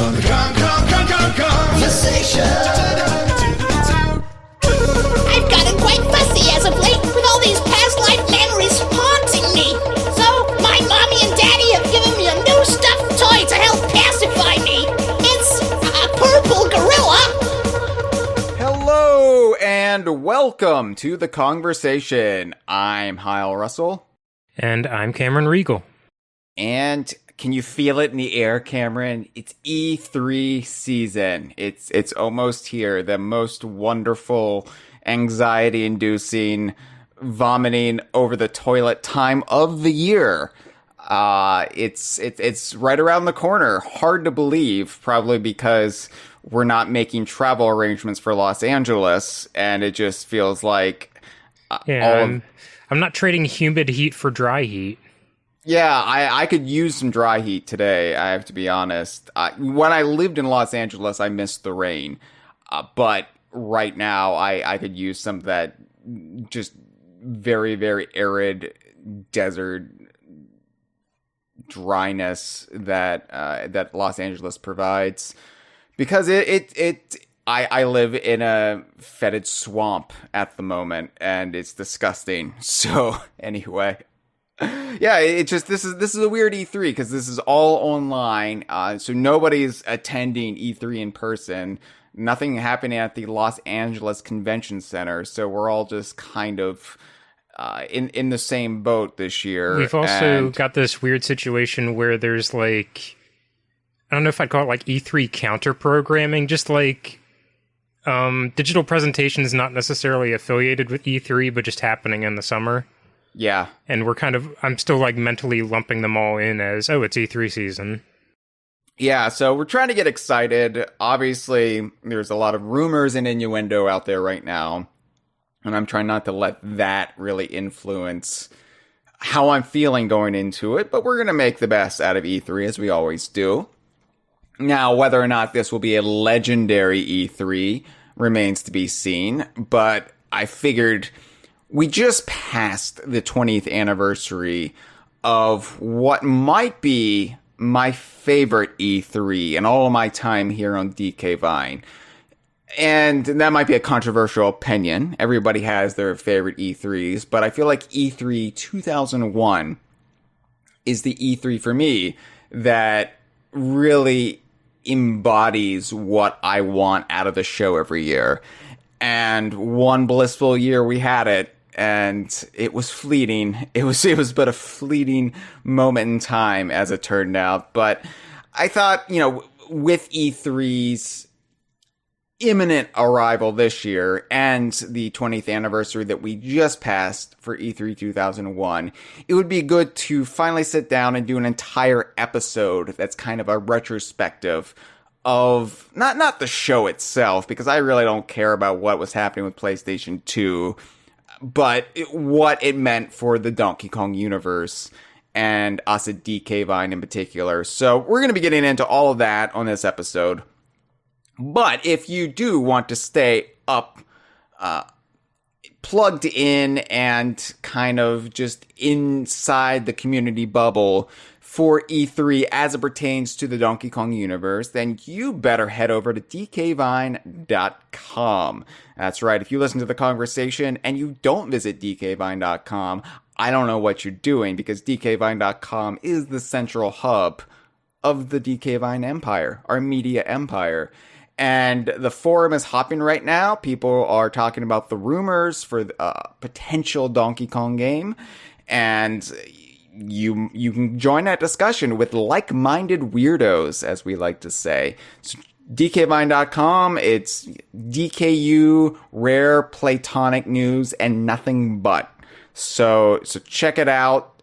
Conversation. I've gotten quite fussy as of late with all these past life memories haunting me. So my mommy and daddy have given me a new stuffed toy to help pacify me. It's a purple gorilla. Hello and welcome to The Conversation. I'm Hyle Russell. And I'm Cameron Regal. And can you feel it in the air, Cameron? It's E3 season. It's almost here. The most wonderful, anxiety-inducing, vomiting over the toilet time of the year. It's right around the corner. Hard to believe, probably because we're not making travel arrangements for Los Angeles, and it just feels like I'm not trading humid heat for dry heat. Yeah, I could use some dry heat today, I have to be honest. When I lived in Los Angeles, I missed the rain. But right now, I could use some of that just very, very arid desert dryness that Los Angeles provides. Because I live in a fetid swamp at the moment, and it's disgusting. So, anyway. Yeah, this is a weird E3 because this is all online, so nobody's attending E3 in person. Nothing happening at the Los Angeles Convention Center, so we're all just kind of in the same boat this year. We've also got this weird situation where there's I don't know if I'd call it E3 counter programming, just digital presentations not necessarily affiliated with E3, but just happening in the summer. Yeah. And I'm still mentally lumping them all in as, it's E3 season. Yeah, so we're trying to get excited. Obviously, there's a lot of rumors and innuendo out there right now. And I'm trying not to let that really influence how I'm feeling going into it. But we're going to make the best out of E3 as we always do. Now, whether or not this will be a legendary E3 remains to be seen. But I figured we just passed the 20th anniversary of what might be my favorite E3 in all of my time here on DK Vine. And that might be a controversial opinion. Everybody has their favorite E3s, but I feel like E3 2001 is the E3 for me that really embodies what I want out of the show every year. And one blissful year we had it. And it was fleeting. It was but a fleeting moment in time, as it turned out. But I thought, with E3's imminent arrival this year and the 20th anniversary that we just passed for E3 2001, it would be good to finally sit down and do an entire episode that's kind of a retrospective of not the show itself, because I really don't care about what was happening with PlayStation 2. But what it meant for the Donkey Kong universe and us at DK Vine in particular. So we're going to be getting into all of that on this episode. But if you do want to stay up, plugged in and kind of just inside the community bubble for E3 as it pertains to the Donkey Kong universe, then you better head over to dkvine.com. That's right, if you listen to the conversation and you don't visit dkvine.com, I don't know what you're doing, because dkvine.com is the central hub of the DK Vine empire, our media empire. And the forum is hopping right now. People are talking about the rumors for the potential Donkey Kong game, and you can join that discussion with like-minded weirdos, as we like to say. So DKVine.com, it's DKU, rare platonic news, and nothing but. So check it out.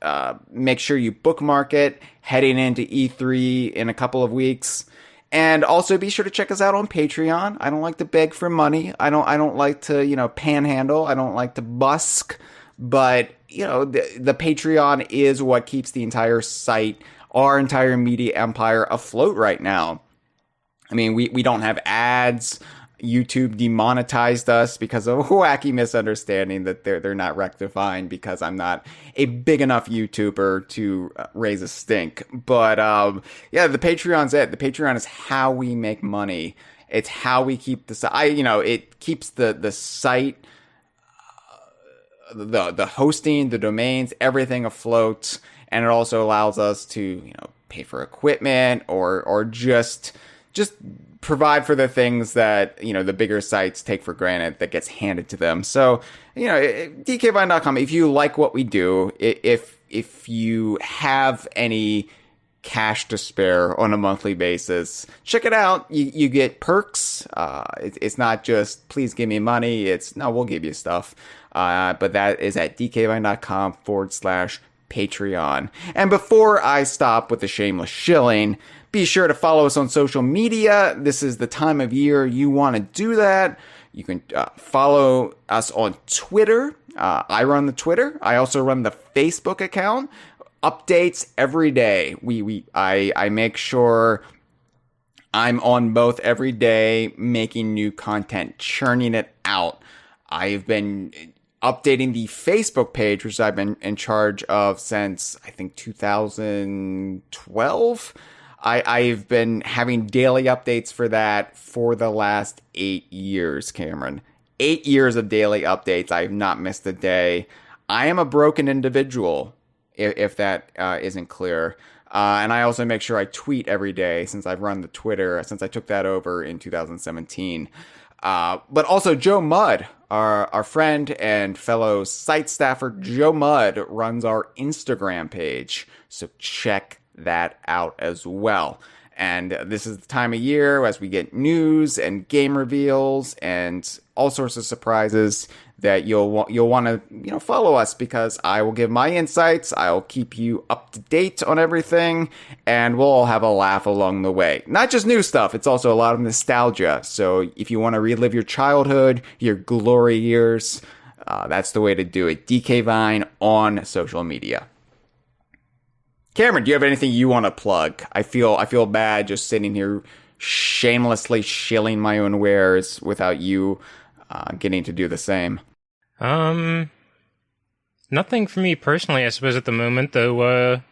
Make sure you bookmark it heading into E3 in a couple of weeks. And also be sure to check us out on Patreon. I don't like to beg for money. I don't like to, panhandle. I don't like to busk. But, the Patreon is what keeps the entire site, our entire media empire afloat right now. I mean, we don't have ads. YouTube demonetized us because of a wacky misunderstanding that they're not rectifying because I'm not a big enough YouTuber to raise a stink. But yeah, the Patreon's it. The Patreon is how we make money. It's how we keep the site. It keeps the site, the hosting, the domains, everything afloat, and it also allows us to pay for equipment or just provide for the things that the bigger sites take for granted that gets handed to them. So DKVine.com. If you like what we do, if you have any cash to spare on a monthly basis, check it out. You get perks. It's not just please give me money. It's no, we'll give you stuff. But that is at dkvine.com/Patreon. And before I stop with the shameless shilling, be sure to follow us on social media. This is the time of year you want to do that. You can follow us on Twitter. I run the Twitter. I also run the Facebook account. Updates every day. I make sure I'm on both every day, making new content, churning it out. I've been updating the Facebook page, which I've been in charge of since, I think, 2012. I've been having daily updates for that for the last 8 years, Cameron. 8 years of daily updates. I have not missed a day. I am a broken individual, if that isn't clear. And I also make sure I tweet every day since I've run the Twitter, since I took that over in 2017. But also Joe Mudd, our friend and fellow site staffer, Joe Mudd runs our Instagram page. So check that out as well. And this is the time of year as we get news and game reveals and all sorts of surprises that you'll want to follow us, because I will give my insights. I'll keep you up to date on everything, and we'll all have a laugh along the way. Not just new stuff, it's also a lot of nostalgia. So if you want to relive your childhood, your glory years, that's the way to do it. DK Vine on social media. Cameron, do you have anything you want to plug? I feel bad just sitting here shamelessly shilling my own wares without you getting to do the same. Nothing for me personally, I suppose, at the moment, though.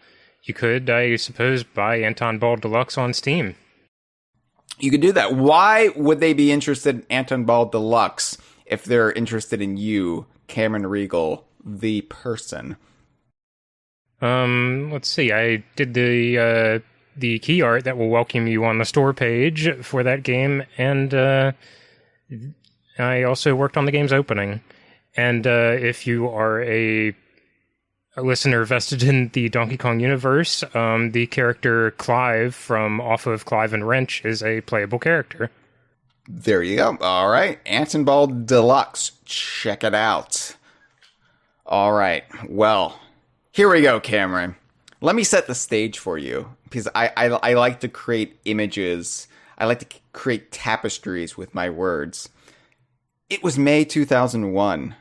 You could, I suppose, buy Anton Ball Deluxe on Steam. You could do that. Why would they be interested in Anton Ball Deluxe if they're interested in you, Cameron Regal, the person? Let's see. I did the key art that will welcome you on the store page for that game, and I also worked on the game's opening. And if you are a listener vested in the Donkey Kong universe, the character Clive from off of Clive and Wrench is a playable character. There you go. All right. Anton Ball Deluxe. Check it out. All right. Well, here we go, Cameron. Let me set the stage for you, because I like to create images. I like to create tapestries with my words. It was May 2001.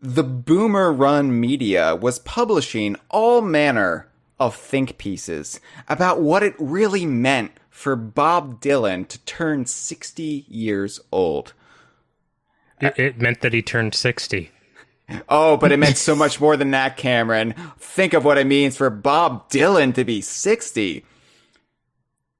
The Boomer Run Media was publishing all manner of think pieces about what it really meant for Bob Dylan to turn 60 years old. It meant that he turned 60. Oh, but it meant so much more than that, Cameron. Think of what it means for Bob Dylan to be 60.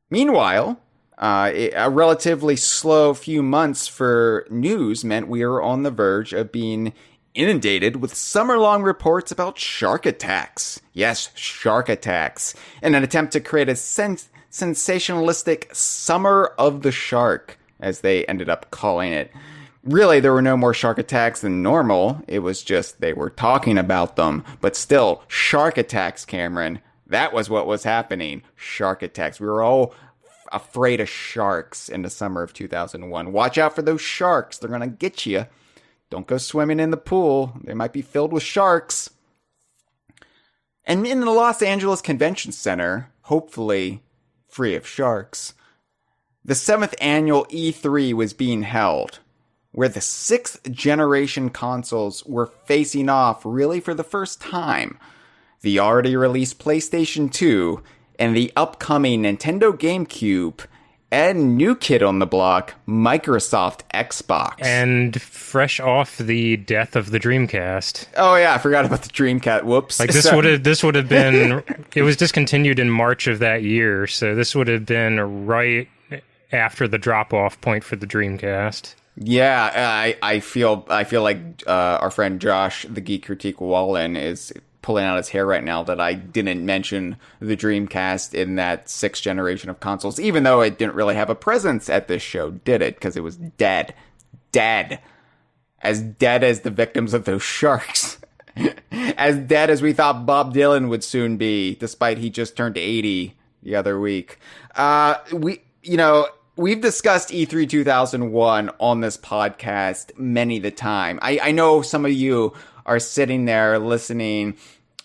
Meanwhile, a relatively slow few months for news meant we were on the verge of being inundated with summer-long reports about shark attacks. Yes, shark attacks. In an attempt to create a sensationalistic Summer of the Shark, as they ended up calling it. Really, there were no more shark attacks than normal. It was just they were talking about them. But still, shark attacks, Cameron. That was what was happening. Shark attacks. We were all afraid of sharks in the summer of 2001. Watch out for those sharks. They're going to get you. Don't go swimming in the pool. They might be filled with sharks. And in the Los Angeles Convention Center, hopefully free of sharks, the 7th annual E3 was being held, where the 6th generation consoles were facing off really for the first time. The already released PlayStation 2 and the upcoming Nintendo GameCube And new kid on the block, Microsoft Xbox. And fresh off the death of the Dreamcast. Oh yeah, I forgot about the Dreamcast. Whoops. Like this would have been it was discontinued in March of that year, so this would have been right after the drop off point for the Dreamcast. Yeah, I feel like our friend Josh, the Geek Critique Wallen, is pulling out his hair right now that I didn't mention the Dreamcast in that 6th generation of consoles, even though it didn't really have a presence at this show, did it? Because it was dead. As dead as the victims of those sharks. As dead as we thought Bob Dylan would soon be, despite he just turned 80 the other week. We've discussed E3 2001 on this podcast many the time. I know some of you are sitting there listening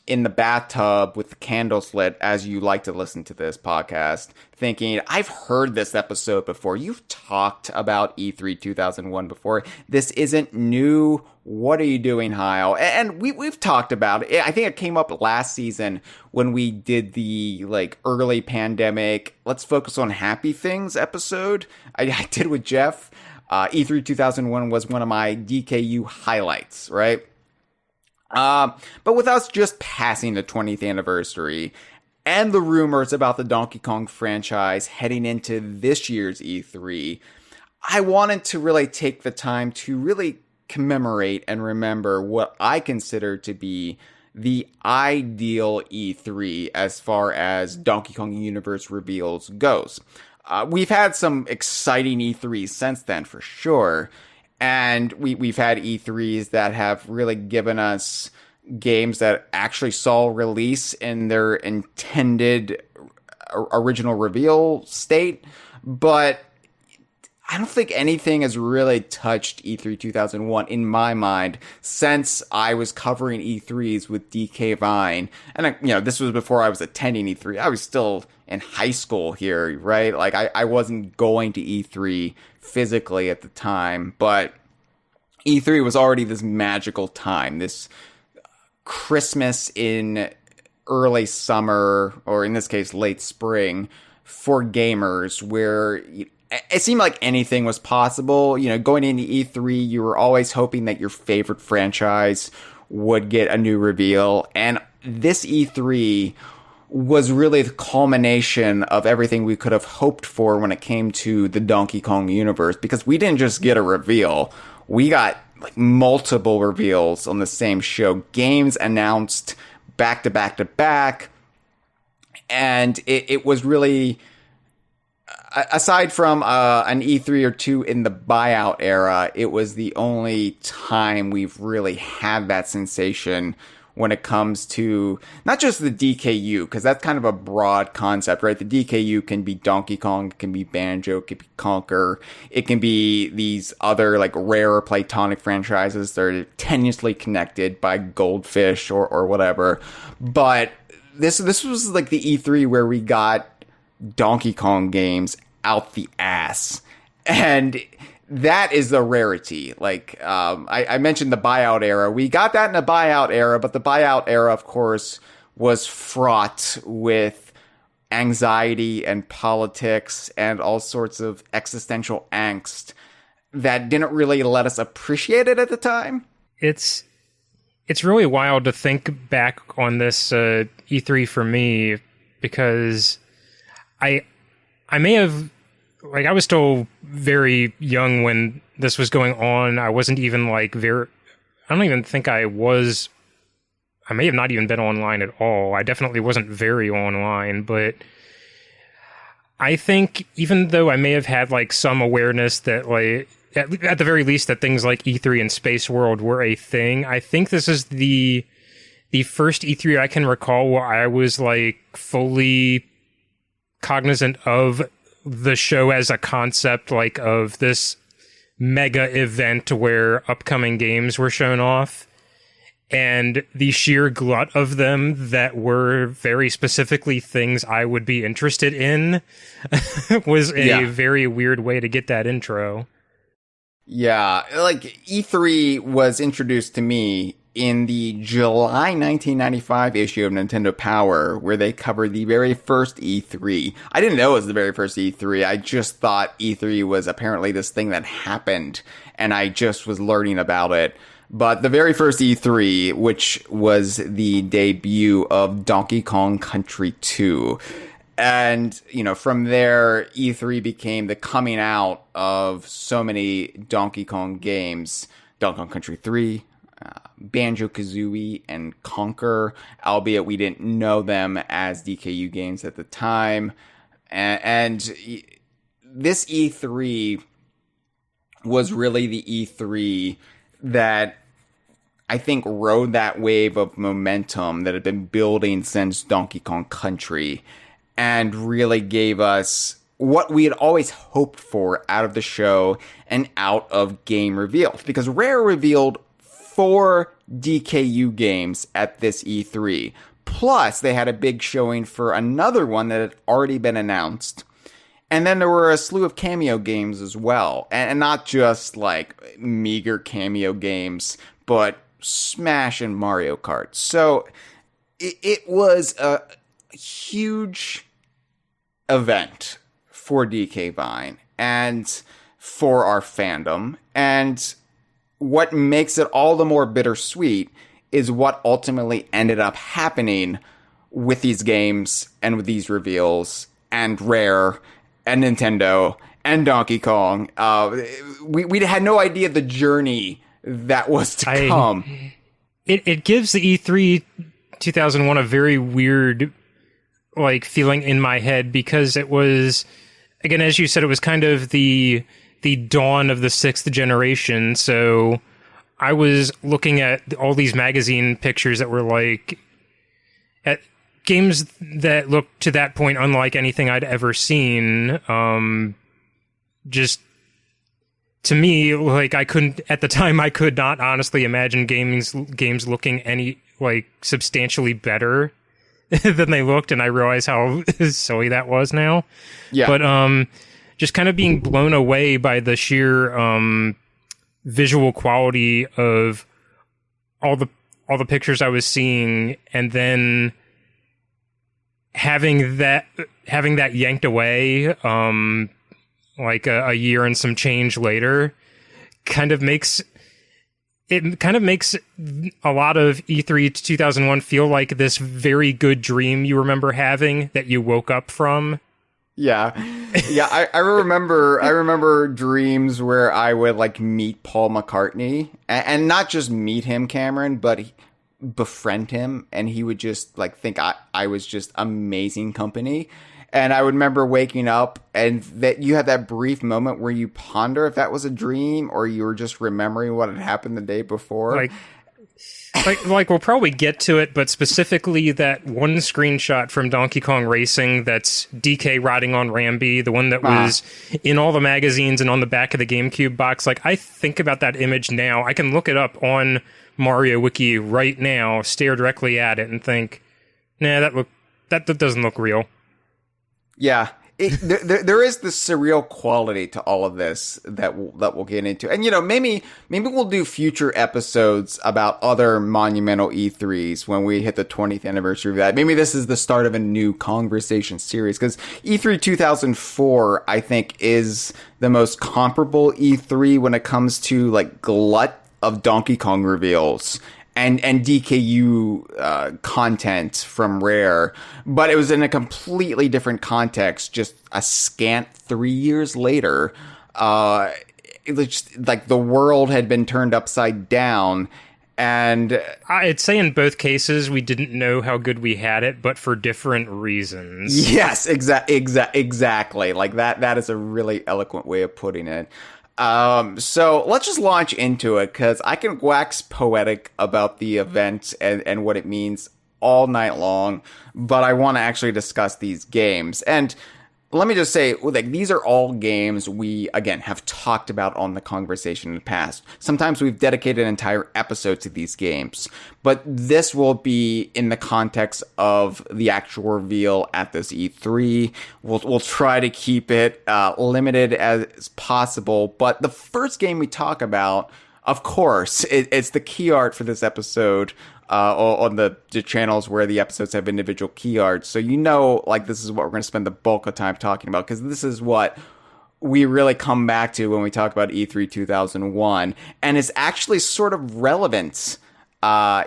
in the bathtub with the candles lit as you like to listen to this podcast, thinking, I've heard this episode before. You've talked about E3 2001 before. This isn't new. What are you doing, Heil? And we've talked about it. I think it came up last season when we did the early pandemic, let's focus on happy things episode I did with Jeff. E3 2001 was one of my DKU highlights, right? But with us just passing the 20th anniversary and the rumors about the Donkey Kong franchise heading into this year's E3, I wanted to really take the time to really commemorate and remember what I consider to be the ideal E3 as far as Donkey Kong Universe reveals goes. We've had some exciting E3s since then, for sure. And we've had E3s that have really given us games that actually saw release in their intended original reveal state. But I don't think anything has really touched E3 2001 in my mind since I was covering E3s with DK Vine. And, this was before I was attending E3. I was still in high school here, right? Like, I wasn't going to E3 physically at the time, but E3 was already this magical time, this Christmas in early summer, or in this case, late spring, for gamers, where it seemed like anything was possible. Going into E3, you were always hoping that your favorite franchise would get a new reveal. And this E3 was really the culmination of everything we could have hoped for when it came to the Donkey Kong universe, because we didn't just get a reveal. We got multiple reveals on the same show. Games announced back to back to back. And it was really, aside from an E3 or two in the buyout era, it was the only time we've really had that sensation when it comes to not just the DKU, because that's kind of a broad concept, right? The DKU can be Donkey Kong, it can be Banjo, it can be Conker, it can be these other rare Platonic franchises that are tenuously connected by Goldfish or whatever. But this was the E3 where we got Donkey Kong games out the ass. And that is the rarity. I mentioned the buyout era. We got that in the buyout era, but the buyout era, of course, was fraught with anxiety and politics and all sorts of existential angst that didn't really let us appreciate it at the time. It's really wild to think back on this E3 for me, because I may have, I was still very young when this was going on. I wasn't even I don't even think I may have not even been online at all. I definitely wasn't very online, but I think even though I may have had some awareness that at the very least that things like E3 and Space World were a thing, I think this is the first E3 I can recall where I was fully cognizant of the show as a concept, of this mega event where upcoming games were shown off, and the sheer glut of them that were very specifically things I would be interested in was a very weird way to get that intro. Yeah, E3 was introduced to me in the July 1995 issue of Nintendo Power, where they covered the very first E3. I didn't know it was the very first E3. I just thought E3 was apparently this thing that happened, and I just was learning about it. But the very first E3, which was the debut of Donkey Kong Country 2. And, from there, E3 became the coming out of so many Donkey Kong games. Donkey Kong Country 3, Banjo-Kazooie, and Conker, albeit we didn't know them as DKU games at the time. And this E3 was really the E3 that I think rode that wave of momentum that had been building since Donkey Kong Country, and really gave us what we had always hoped for out of the show and out of game reveals. Because Rare revealed 4 DKU games at this E3. Plus, they had a big showing for another one that had already been announced. And then there were a slew of cameo games as well. And not just like meager cameo games, but Smash and Mario Kart. So it was a huge event for DK Vine and for our fandom. And what makes it all the more bittersweet is what ultimately ended up happening with these games and with these reveals and Rare and Nintendo and Donkey Kong. We had no idea the journey that was to come. It gives the E3 2001 a very weird feeling in my head, because it was, again, as you said, it was kind of the dawn of the 6th generation. So I was looking at all these magazine pictures that were at games that looked to that point unlike anything I'd ever seen. Just to me, I couldn't, at the time, I could not honestly imagine games looking any substantially better than they looked, and I realize how silly that was now. Yeah. But just kind of being blown away by the sheer visual quality of all the pictures I was seeing, and then having that yanked away a year and some change later kind of makes a lot of E3 2001 feel like this very good dream you remember having that you woke up from. Yeah. I remember dreams where I would meet Paul McCartney, and not just meet him, Cameron, but befriend him, and he would just think I was just amazing company. And I would remember waking up, and that you had that brief moment where you ponder if that was a dream or you were just remembering what had happened the day before. We'll probably get to it, but specifically that one screenshot from Donkey Kong Racing that's DK riding on Rambi, the one that was in all the magazines and on the back of the GameCube box. I think about that image now. I can look it up on Mario Wiki right now, stare directly at it, and think, nah, that doesn't look real. Yeah, there is this surreal quality to all of this that we'll get into, and maybe we'll do future episodes about other monumental E3s when we hit the 20th anniversary of that. Maybe this is the start of a new conversation series, because E3 2004 I think is the most comparable E3 when it comes to glut of Donkey Kong reveals and DKU content from Rare, but it was in a completely different context. Just a scant 3 years later, it was just, the world had been turned upside down, and I'd say in both cases we didn't know how good we had it, but for different reasons. Yes, exactly. That is a really eloquent way of putting it. So let's just launch into it, because I can wax poetic about the event and what it means all night long, but I want to actually discuss these games. And let me just say, these are all games we, again, have talked about on the conversation in the past. Sometimes we've dedicated an entire episode to these games, but this will be in the context of the actual reveal at this E3. We'll try to keep it limited as possible, but the first game we talk about Of course, it's the key art for this episode on the channels where the episodes have individual key art. So like this is what we're going to spend the bulk of time talking about, because this is what we really come back to when we talk about E3 2001, and it's actually sort of relevant.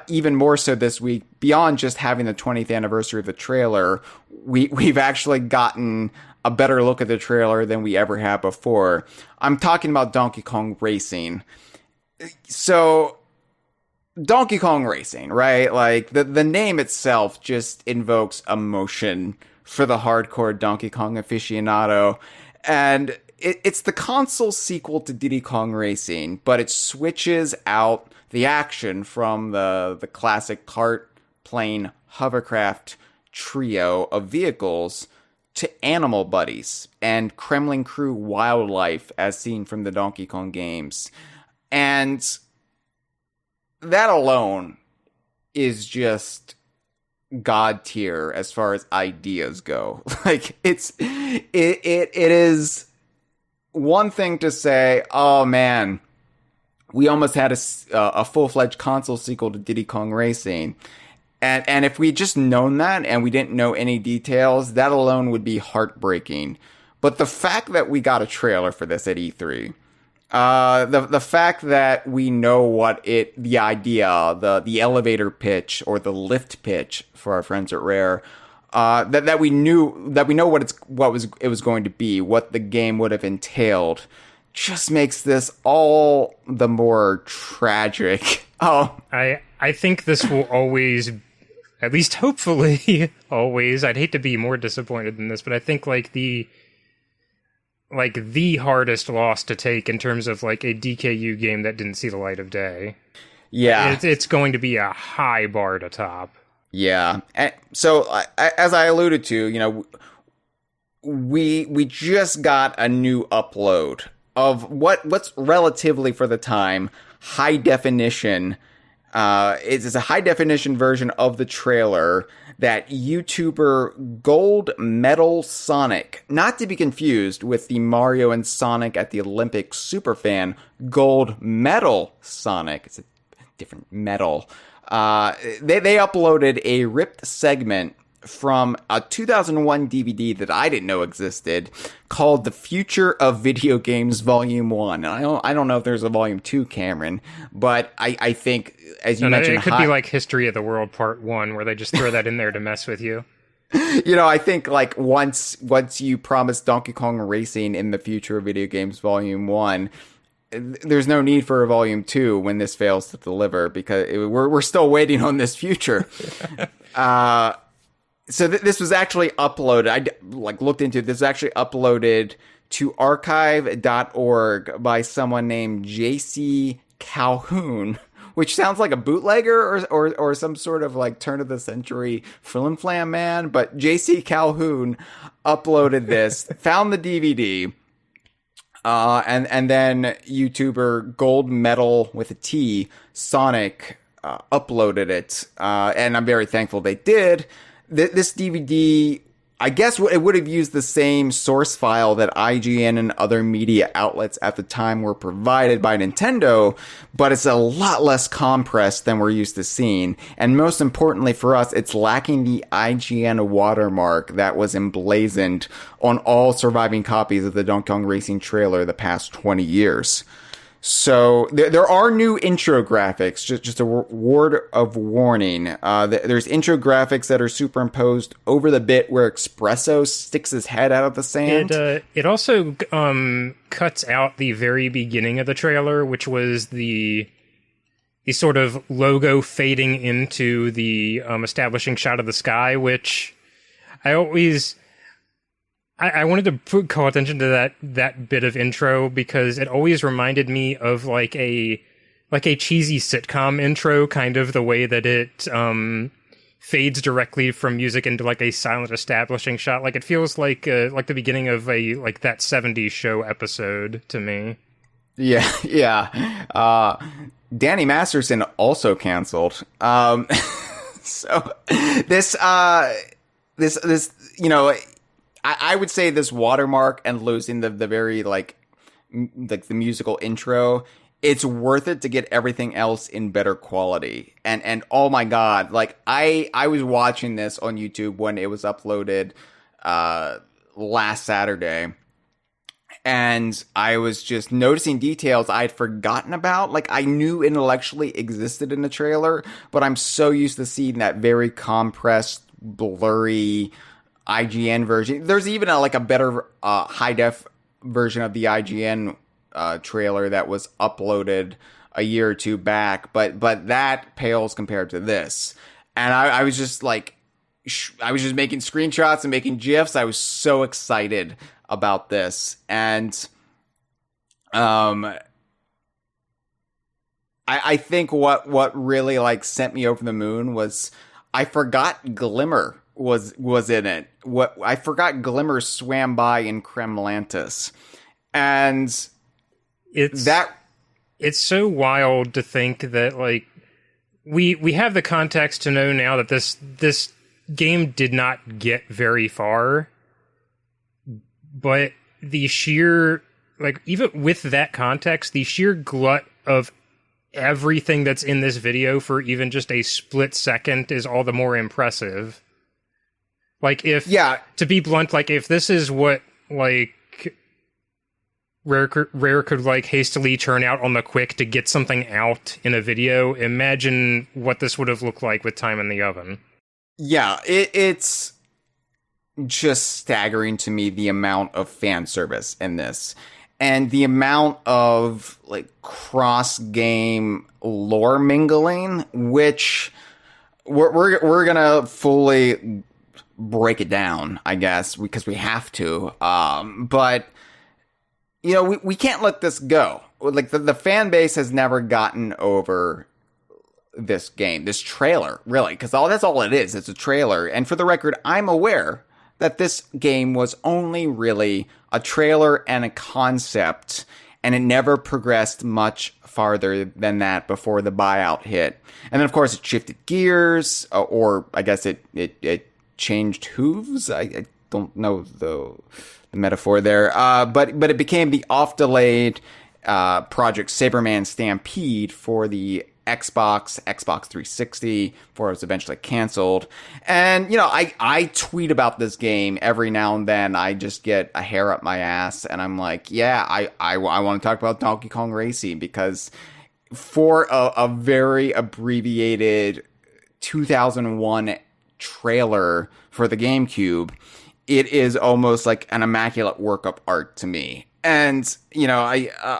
Even more so this week, beyond just having the 20th anniversary of the trailer, we've actually gotten a better look at the trailer than we ever have before. I'm talking about Donkey Kong Racing. So, Donkey Kong Racing, right? Like, the name itself just invokes emotion for the hardcore Donkey Kong aficionado. And it's the console sequel to Diddy Kong Racing, but it switches out the action from the classic kart, plane, hovercraft trio of vehicles to animal buddies and Kremlin Crew wildlife as seen from the Donkey Kong games. And that alone is just god tier as far as ideas go. Like, it is one thing to say, oh man, we almost had a full-fledged console sequel to Diddy Kong Racing. And if we just known that and we didn't know any details, that alone would be heartbreaking. But the fact that we got a trailer for this at E3, the fact that we know what the idea, the elevator pitch or the lift pitch for our friends at Rare, that we know what it was going to be, what the game would have entailed, just makes this all the more tragic. Oh, I think this will always, at least hopefully always, I'd hate to be more disappointed than this, but I think the hardest loss to take in terms of like a DKU game that didn't see the light of day. Yeah. It's going to be a high bar to top. Yeah. And so as I alluded to, we just got a new upload of what's relatively, for the time, high definition. It's a high definition version of the trailer that YouTuber Gold Medal Sonic, not to be confused with the Mario and Sonic at the Olympics superfan Gold Medal Sonic. It's a different medal. They uploaded a ripped segment from a 2001 DVD that I didn't know existed called The Future of Video Games Volume 1. And I don't know if there's a Volume 2, Cameron, but I think, as you mentioned... It could be like History of the World Part 1, where they just throw that in there to mess with you. I think like once you promise Donkey Kong Racing in The Future of Video Games Volume 1... there's no need for a Volume 2 when this fails to deliver, because we're still waiting on this future. So this was actually uploaded. I looked into it. This was actually uploaded to archive.org by someone named JC Calhoun, which sounds like a bootlegger or some sort of like turn of the century flim flam man. But JC Calhoun uploaded this, found the DVD. And then YouTuber Gold Medal with a T, Sonic, uploaded it. And I'm very thankful they did. This DVD, I guess it would have used the same source file that IGN and other media outlets at the time were provided by Nintendo, but it's a lot less compressed than we're used to seeing. And most importantly for us, it's lacking the IGN watermark that was emblazoned on all surviving copies of the Donkey Kong Racing trailer the past 20 years. So there are new intro graphics, just a word of warning. There's intro graphics that are superimposed over the bit where Espresso sticks his head out of the sand. It also cuts out the very beginning of the trailer, which was the sort of logo fading into the establishing shot of the sky, which I always... I wanted to call attention to that bit of intro because it always reminded me of like a cheesy sitcom intro, kind of the way that it fades directly from music into like a silent establishing shot. Like it feels like the beginning of a like that 70s show episode to me. Yeah. Danny Masterson also canceled. So this I would say this watermark and losing the very the musical intro it's worth it to get everything else in better quality. And oh my God, like I was watching this on YouTube when it was uploaded last Saturday, and I was just noticing details I'd forgotten about. Like, I knew intellectually existed in the trailer, but I'm so used to seeing that very compressed, blurry IGN version. There's even a better high def version of the IGN trailer that was uploaded a year or two back, but that pales compared to this. And I was just like, I was just making screenshots and making GIFs. I was so excited about this. And I think what really like sent me over the moon was I forgot Glimmer was in it. I forgot Glimmer swam by in Kremlantis. And it's so wild to think that like we have the context to know now that this game did not get very far, but the sheer, like, even with that context, the sheer glut of everything that's in this video for even just a split second is all the more impressive. Like, to be blunt, like, if this is what, like, Rare could, like, hastily churn out on the quick to get something out in a video, imagine what this would have looked like with time in the oven. Yeah, it's just staggering to me, the amount of fan service in this. And the amount of, like, cross-game lore mingling, which we're gonna fully break it down, I guess, because we have to. But, you know, we can't let this go. Like, the fan base has never gotten over this game, this trailer, really, because that's all it is. It's a trailer. And for the record, I'm aware that this game was only really a trailer and a concept, and it never progressed much farther than that before the buyout hit. And then, of course, it shifted gears, or I guess it changed hooves. I don't know the metaphor there, but it became the oft-delayed Project Saberman Stampede for the Xbox 360, before it was eventually canceled. And, you know, I tweet about this game every now and then. I just get a hair up my ass, and I'm like, yeah, I want to talk about Donkey Kong Racing, because for a very abbreviated 2001 trailer for the GameCube, it is almost like an immaculate work of art to me. And, you know,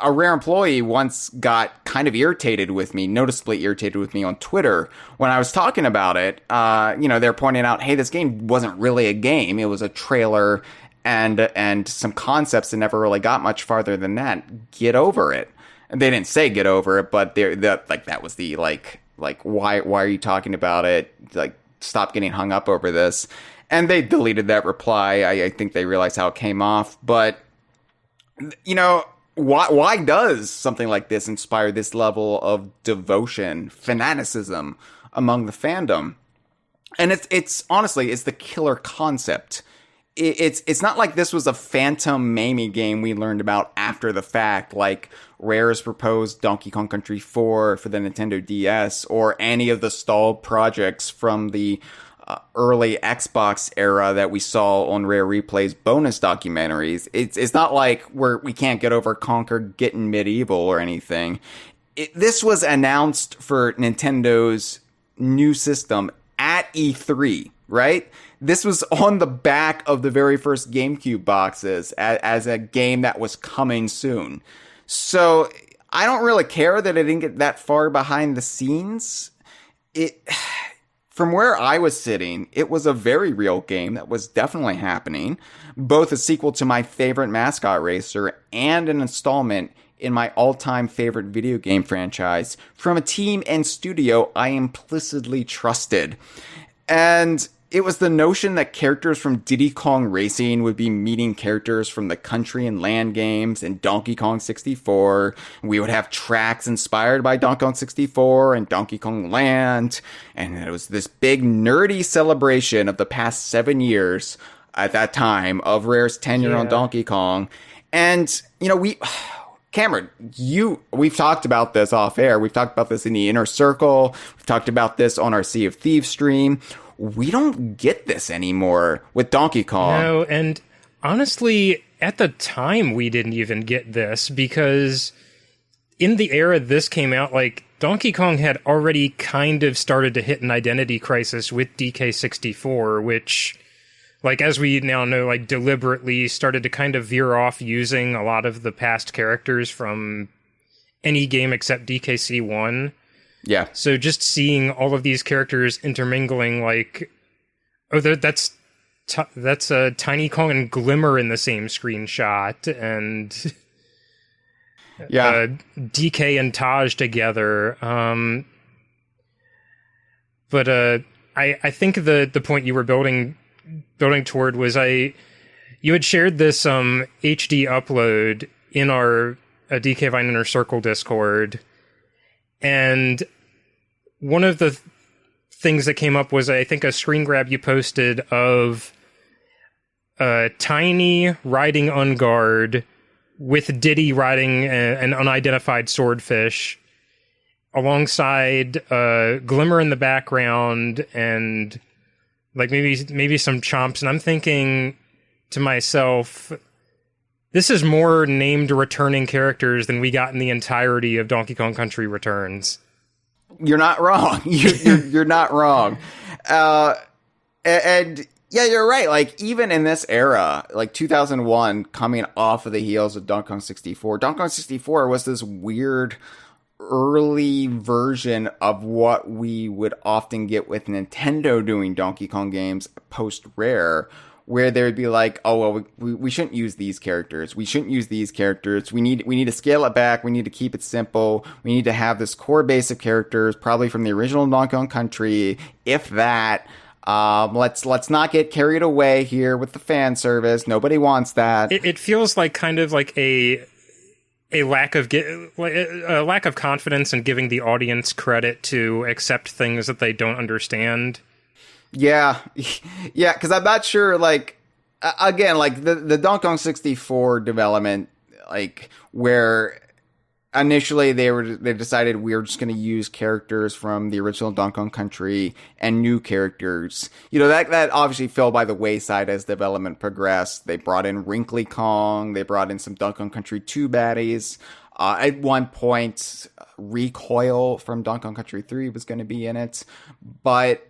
a Rare employee once got kind of noticeably irritated with me on Twitter when I was talking about it. You know, they're pointing out, hey, this game wasn't really a game. It was a trailer and some concepts that never really got much farther than that. Get over it. And they didn't say get over it, but that was the, like, why are you talking about it? Like, stop getting hung up over this. And they deleted that reply. I think they realized how it came off. But, you know, why does something like this inspire this level of devotion, fanaticism among the fandom? And it's honestly, it's the killer concept. It's not like this was a phantom Mamie game we learned about after the fact, like Rare's proposed Donkey Kong Country 4 for the Nintendo DS, or any of the stalled projects from the early Xbox era that we saw on Rare Replay's bonus documentaries. It's not like we can't get over Conquer getting medieval or anything. This was announced for Nintendo's new system at E3, right? This was on the back of the very first GameCube boxes as a game that was coming soon. So I don't really care that it didn't get that far behind the scenes. From where I was sitting, it was a very real game that was definitely happening. Both a sequel to my favorite mascot racer and an installment in my all-time favorite video game franchise from a team and studio I implicitly trusted. And it was the notion that characters from Diddy Kong Racing would be meeting characters from the Country and Land games and Donkey Kong 64. We would have tracks inspired by Donkey Kong 64 and Donkey Kong Land. And it was this big nerdy celebration of the past 7 years at that time of Rare's tenure on Donkey Kong. And, you know, Cameron, we've talked about this off air. We've talked about this in the Inner Circle. We've talked about this on our Sea of Thieves stream. We don't get this anymore with Donkey Kong. No, and honestly, at the time, we didn't even get this because in the era this came out, like, Donkey Kong had already kind of started to hit an identity crisis with DK64, which, like, as we now know, like, deliberately started to kind of veer off using a lot of the past characters from any game except DKC1. Yeah. So just seeing all of these characters intermingling, like, oh, that's Tiny Kong and Glimmer in the same screenshot, and yeah, DK and Taj together. But I think the point you were building toward was you had shared this HD upload in our DK Vine Inner Circle Discord, and one of the things that came up was, I think, a screen grab you posted of Tiny riding Unguard with Diddy riding an unidentified swordfish alongside Glimmer in the background and like maybe some chomps. And I'm thinking to myself, this is more named returning characters than we got in the entirety of Donkey Kong Country Returns. You're not wrong. You're not wrong. And yeah, you're right. Like, even in this era, like 2001, coming off of the heels of Donkey Kong 64, Donkey Kong 64 was this weird early version of what we would often get with Nintendo doing Donkey Kong games post-Rare, where they would be like, oh, well, we shouldn't use these characters. We shouldn't use these characters. We need to scale it back. We need to keep it simple. We need to have this core base of characters, probably from the original Donkey Kong Country, if that. Let's not get carried away here with the fan service. Nobody wants that. It feels like kind of like a lack of confidence in giving the audience credit to accept things that they don't understand. Yeah, yeah, because I'm not sure. Like, again, like the Donkey Kong 64 development, like where initially they decided we were just going to use characters from the original Donkey Kong Country and new characters. You know, that obviously fell by the wayside as development progressed. They brought in Wrinkly Kong. They brought in some Donkey Kong Country 2 baddies. At one point, Recoil from Donkey Kong Country 3 was going to be in it. But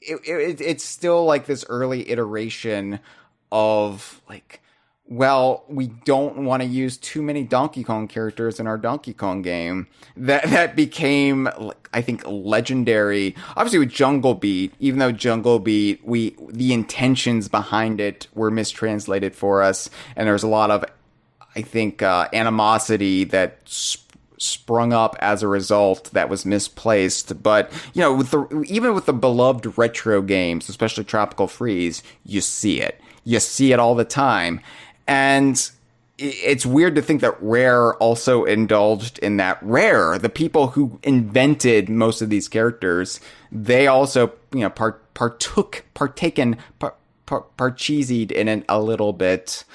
it's still like this early iteration of like, well, we don't want to use too many Donkey Kong characters in our Donkey Kong game. That became, I think, legendary. Obviously with Jungle Beat, even though Jungle Beat, the intentions behind it were mistranslated for us, and there's a lot of, I think, animosity that sprung up as a result that was misplaced. But, you know, even with the beloved retro games, especially Tropical Freeze, you see it. You see it all the time. And it's weird to think that Rare also indulged in that. Rare, the people who invented most of these characters, they also, you know, parcheesied in it a little bit,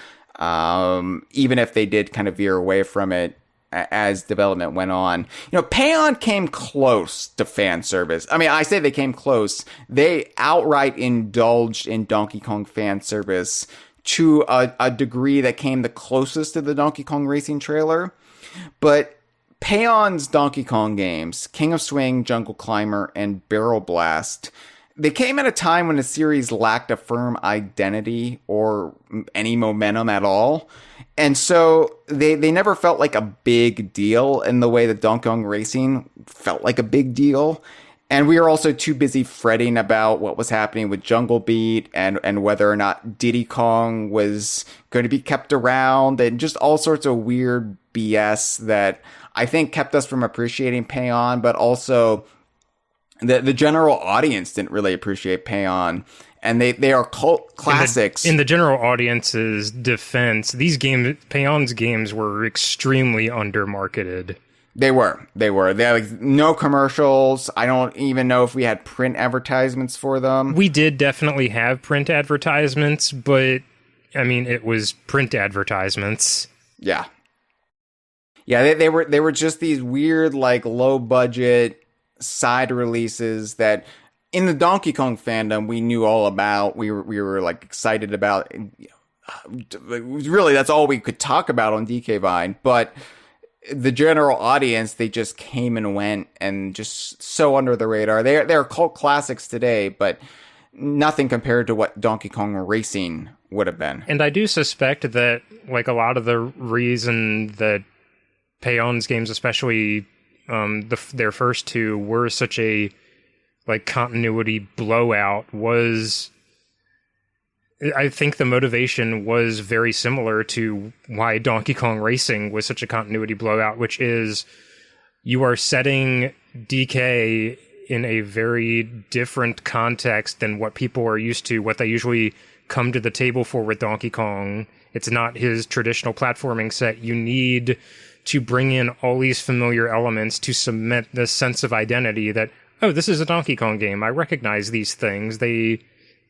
even if they did kind of veer away from it as development went on. You know, Payon came close to fan service. I mean, I say they came close. They outright indulged in Donkey Kong fan service to a degree that came the closest to the Donkey Kong Racing trailer. But Payon's Donkey Kong games, King of Swing, Jungle Climber, and Barrel Blast, they came at a time when the series lacked a firm identity or any momentum at all. And so they never felt like a big deal in the way that Donkey Kong Racing felt like a big deal. And we were also too busy fretting about what was happening with Jungle Beat and whether or not Diddy Kong was going to be kept around and just all sorts of weird BS that I think kept us from appreciating Payon, but also the general audience didn't really appreciate Payon. And they are cult classics. In the general audience's defense, Payon's games were extremely undermarketed. They were. They had like no commercials. I don't even know if we had print advertisements for them. We did definitely have print advertisements, but I mean, it was print advertisements. Yeah. Yeah, they were just these weird, like, low budget side releases that in the Donkey Kong fandom we knew all about. We were like excited about. Really, that's all we could talk about on DK Vine. But the general audience, they just came and went, and just so under the radar. They're cult classics today, but nothing compared to what Donkey Kong Racing would have been. And I do suspect that, like, a lot of the reason that Peon's games, especially their first two, were such a, like, continuity blowout was, I think the motivation was very similar to why Donkey Kong Racing was such a continuity blowout, which is you are setting DK in a very different context than what people are used to, what they usually come to the table for with Donkey Kong. It's not his traditional platforming set. You need to bring in all these familiar elements to cement this sense of identity that, oh, this is a Donkey Kong game. I recognize these things.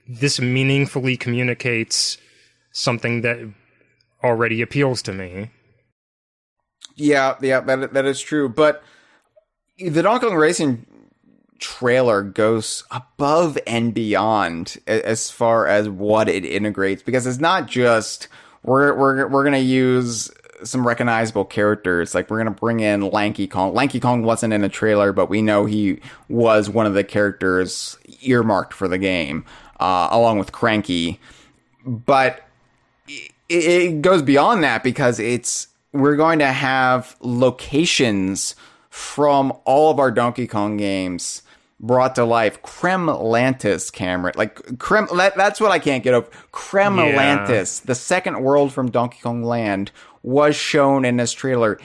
This meaningfully communicates something that already appeals to me. Yeah, that is true. But the Donkey Kong Racing trailer goes above and beyond as far as what it integrates, because it's not just we're gonna use some recognizable characters. Like, we're gonna bring in Lanky Kong. Lanky Kong wasn't in the trailer, but we know he was one of the characters earmarked for the game, along with Cranky. But it goes beyond that, because we're going to have locations from all of our Donkey Kong games brought to life. Kremlantis, Cameron. Like, that's what I can't get over. Kremlantis, the second world from Donkey Kong Land, was shown in this trailer.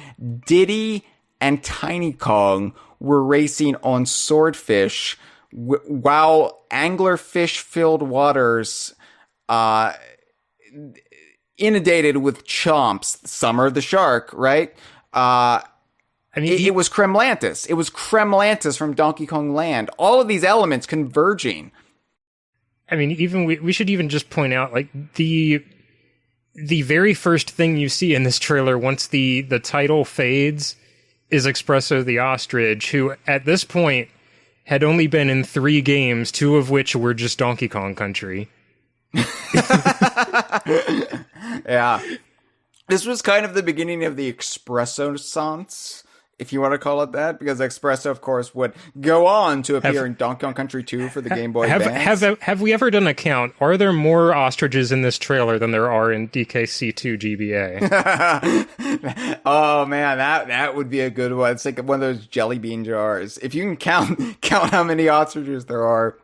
Diddy and Tiny Kong were racing on swordfish while anglerfish-filled waters inundated with chomps. Summer the Shark, right? I mean, it was Kremlantis. It was Kremlantis from Donkey Kong Land. All of these elements converging. I mean, even we should even just point out, like, the very first thing you see in this trailer, once the title fades, is Espresso the Ostrich, who at this point had only been in 3 games, 2 of which were just Donkey Kong Country. Yeah. This was kind of the beginning of the Espresso-sance, if you want to call it that, because Espresso, of course, would go on to appear in Donkey Kong Country 2 for the Game Boy Advance. Have we ever done a count? Are there more ostriches in this trailer than there are in DKC2 GBA? Oh man, that would be a good one. It's like one of those jelly bean jars. If you can count how many ostriches there are,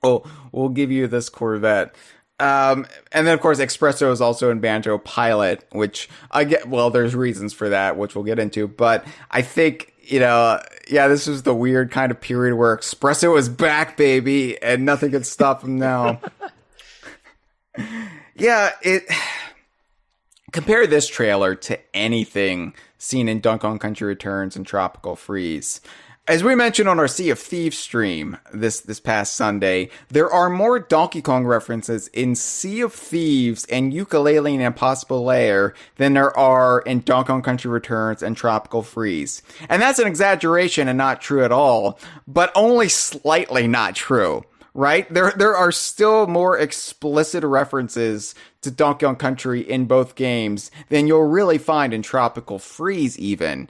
we'll give you this Corvette. And then, of course, Espresso is also in Banjo Pilot, which there's reasons for that, which we'll get into. But I think, this was the weird kind of period where Espresso is back, baby, and nothing can stop him now. Compare this trailer to anything seen in Donkey Kong Country Returns and Tropical Freeze. As we mentioned on our Sea of Thieves stream this past Sunday, there are more Donkey Kong references in Sea of Thieves and Yooka-Laylee and Impossible Lair than there are in Donkey Kong Country Returns and Tropical Freeze. And that's an exaggeration and not true at all, but only slightly not true, right? There are still more explicit references to Donkey Kong Country in both games than you'll really find in Tropical Freeze even.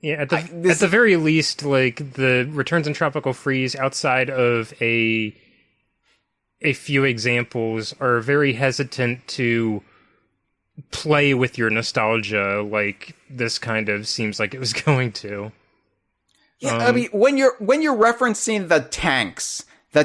Yeah, at the very least, like, the Returns and Tropical Freeze, outside of a few examples, are very hesitant to play with your nostalgia like this kind of seems like it was going to. Yeah, I mean, when you're referencing the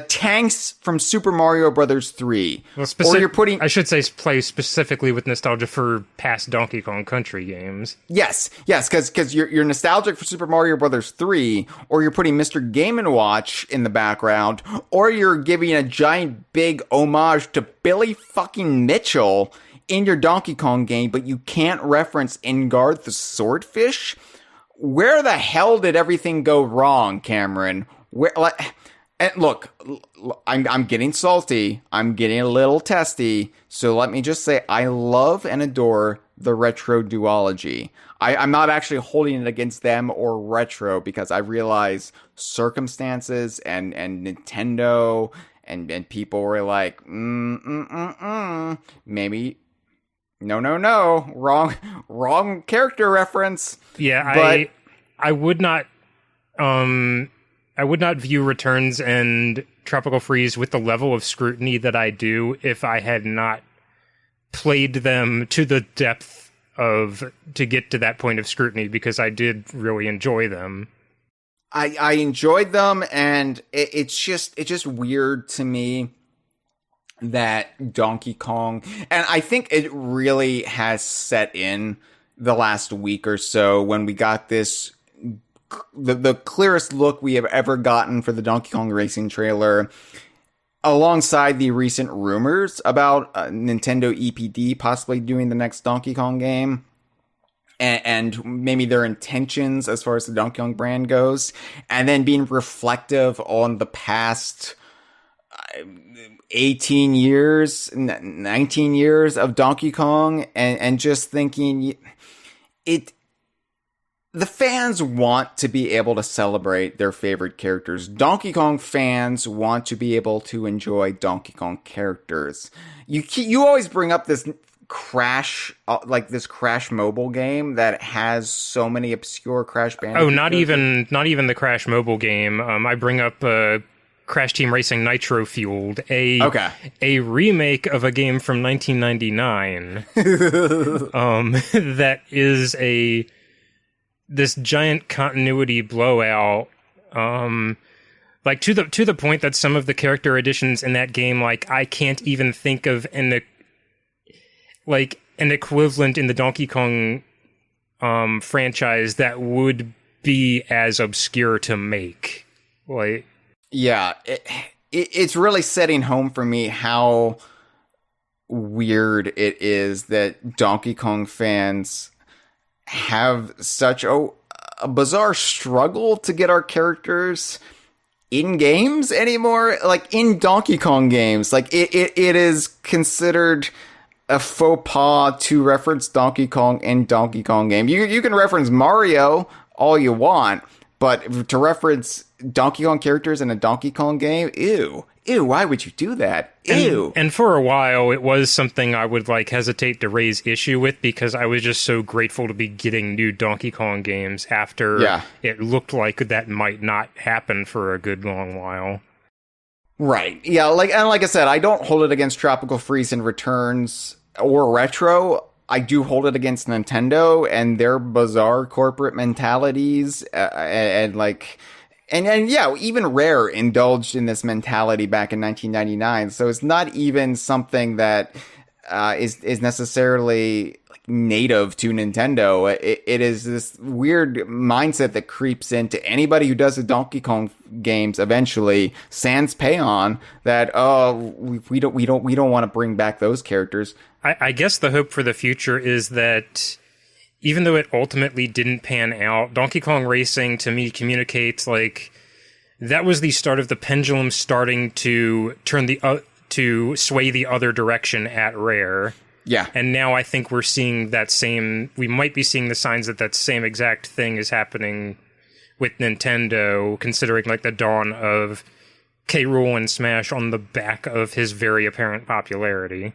tanks from Super Mario Brothers 3, or you're putting... I should say play specifically with nostalgia for past Donkey Kong Country games. Yes, because you're nostalgic for Super Mario Brothers 3, or you're putting Mr. Game & Watch in the background, or you're giving a giant big homage to Billy fucking Mitchell in your Donkey Kong game, but you can't reference Ingard the Swordfish? Where the hell did everything go wrong, Cameron? And look, I'm getting salty. I'm getting a little testy. So let me just say, I love and adore the retro duology. I'm not actually holding it against them or retro because I realize circumstances and Nintendo and people were like, maybe no, wrong character reference. Yeah, but I would not view Returns and Tropical Freeze with the level of scrutiny that I do if I had not played them to the depth to get to that point of scrutiny, because I did really enjoy them. I enjoyed them, and it's just weird to me that Donkey Kong, and I think it really has set in the last week or so when we got this the clearest look we have ever gotten for the Donkey Kong Racing trailer, alongside the recent rumors about Nintendo EPD possibly doing the next Donkey Kong game, and maybe their intentions as far as the Donkey Kong brand goes, and then being reflective on the past 18 years, 19 years of Donkey Kong, and just thinking the fans want to be able to celebrate their favorite characters. Donkey Kong fans want to be able to enjoy Donkey Kong characters. You always bring up this Crash, this Crash mobile game that has so many obscure Crash Bandicoot. Oh, not even the Crash mobile game. I bring up Crash Team Racing Nitro Fueled, a remake of a game from 1999. That is this giant continuity blowout, like to the point that some of the character additions in that game, like I can't even think of an equivalent in the Donkey Kong franchise that would be as obscure to make. Like, yeah, it's really setting home for me how weird it is that Donkey Kong fans have such a bizarre struggle to get our characters in games anymore. Like in Donkey Kong games, like it is considered a faux pas to reference Donkey Kong in Donkey Kong game. You can reference Mario all you want, but to reference Donkey Kong characters in a Donkey Kong game, ew, why would you do that? Ew. And for a while, it was something I would hesitate to raise issue with, because I was just so grateful to be getting new Donkey Kong games after it looked like that might not happen for a good long while. Right. Yeah, like I said, I don't hold it against Tropical Freeze and Returns or Retro. I do hold it against Nintendo and their bizarre corporate mentalities, And even Rare indulged in this mentality back in 1999. So it's not even something that is necessarily native to Nintendo. It is this weird mindset that creeps into anybody who does the Donkey Kong games eventually, sans Payon, that we don't want to bring back those characters. I guess the hope for the future is that, even though it ultimately didn't pan out, Donkey Kong Racing to me communicates that was the start of the pendulum starting to turn to sway the other direction at Rare. Yeah. And now I think we're seeing we might be seeing the signs that same exact thing is happening with Nintendo, considering the dawn of K. Rool and Smash on the back of his very apparent popularity.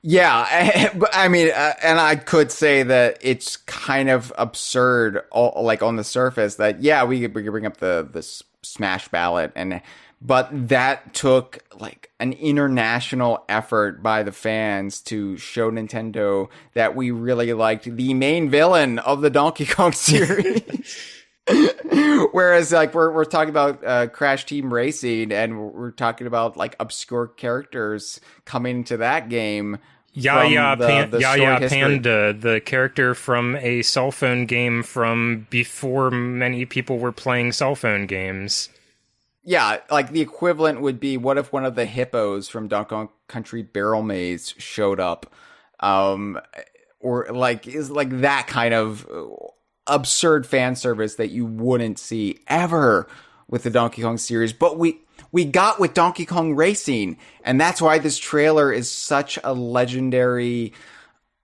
Yeah, I mean, and I could say that it's kind of absurd, on the surface, that we could bring up the Smash ballot, but that took an international effort by the fans to show Nintendo that we really liked the main villain of the Donkey Kong series. Whereas we're talking about Crash Team Racing, and we're talking about obscure characters coming to that game. Yaya Panda, the character from a cell phone game from before many people were playing cell phone games. Yeah, the equivalent would be, what if one of the hippos from Donkey Kong Country Barrel Maze showed up? Or is that kind of absurd fan service that you wouldn't see ever with the Donkey Kong series. But we we got with Donkey Kong Racing. And that's why this trailer is such a legendary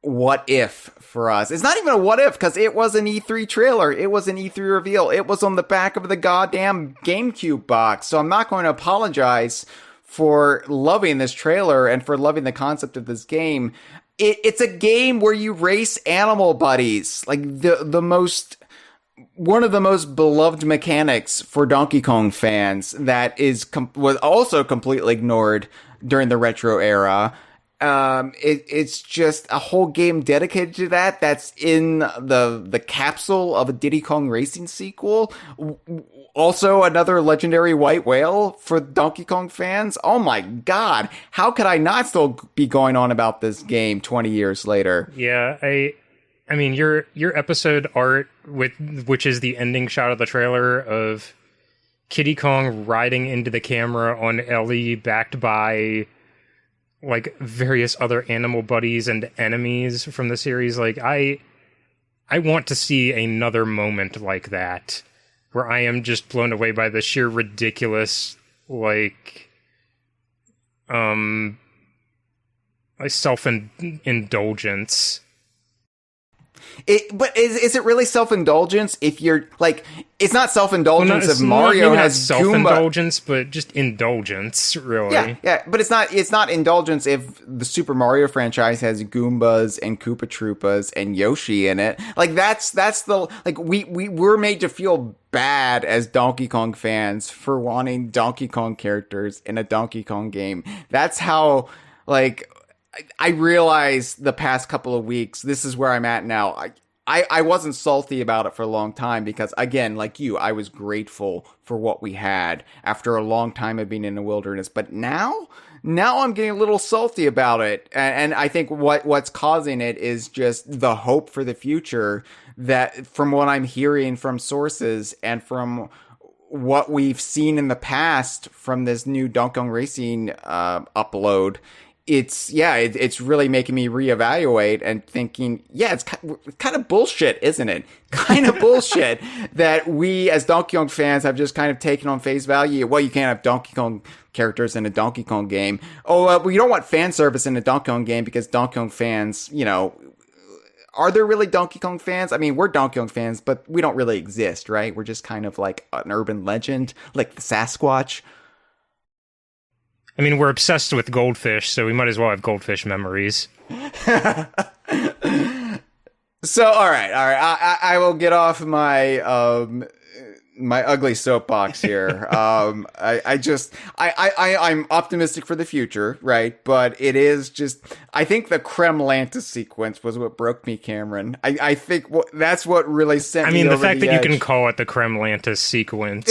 what if for us. It's not even a what if, because it was an E3 trailer. It was an E3 reveal. It was on the back of the goddamn GameCube box. So I'm not going to apologize for loving this trailer and for loving the concept of this game. It's a game where you race animal buddies. Like one of the most beloved mechanics for Donkey Kong fans that was also completely ignored during the retro era. It's just a whole game dedicated to that. That's in the capsule of a Diddy Kong Racing sequel. Also, another legendary white whale for Donkey Kong fans. Oh my god, how could I not still be going on about this game 20 years later? Yeah, I mean, your episode art which is the ending shot of the trailer of Kiddy Kong riding into the camera on Ellie, backed by like various other animal buddies and enemies from the series. Like I want to see another moment like that where I am just blown away by the sheer ridiculous self-indulgence. But is it really self-indulgence if you're like, it's not self-indulgence if Mario has self-indulgence, but just indulgence, really. Yeah, but it's not indulgence if the Super Mario franchise has Goombas and Koopa Troopas and Yoshi in it. Like that's the, like we're made to feel bad as Donkey Kong fans for wanting Donkey Kong characters in a Donkey Kong game. That's how, like, I realized the past couple of weeks, this is where I'm at now. I wasn't salty about it for a long time because, again, like you, I was grateful for what we had after a long time of being in the wilderness. But now I'm getting a little salty about it. And I think what's causing it is just the hope for the future that, from what I'm hearing from sources and from what we've seen in the past from this new Donkey Kong Racing upload, it's really making me reevaluate and thinking, it's kind of bullshit, isn't it? Kind of bullshit that we as Donkey Kong fans have just kind of taken on face value. Well, you can't have Donkey Kong characters in a Donkey Kong game. We don't want fan service in a Donkey Kong game because Donkey Kong fans, are there really Donkey Kong fans? I mean, we're Donkey Kong fans, but we don't really exist, right? We're just kind of like an urban legend, like the Sasquatch. I mean, we're obsessed with goldfish, so we might as well have goldfish memories. So, all right. I will get off my my ugly soapbox here. I'm optimistic for the future, right? But it is just, I think the Kremlantis sequence was what broke me, Cameron. I think that's what really sent me over the edge. The fact that you can call it the Kremlantis sequence,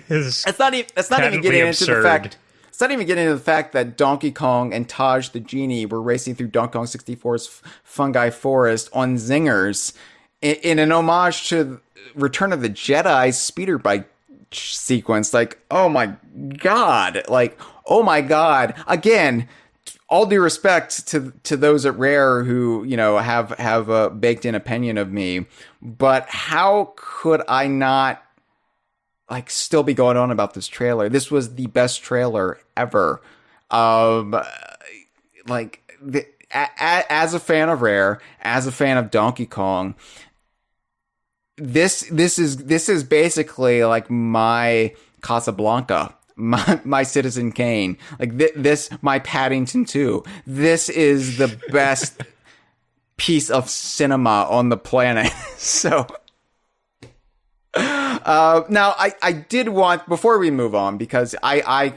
is it's not even getting into the fact. It's not even getting into the fact that Donkey Kong and Taj the Genie were racing through Donkey Kong 64's Fungi Forest on zingers in an homage to Return of the Jedi's speeder bike sequence. Like, oh my god. Again, all due respect to those at Rare who, have a baked in opinion of me, but how could I not still be going on about this trailer? This was the best trailer ever. As a fan of Rare, as a fan of Donkey Kong, this is basically like my Casablanca, my Citizen Kane, this my Paddington 2. This is the best piece of cinema on the planet. So. Now I did want, before we move on, because I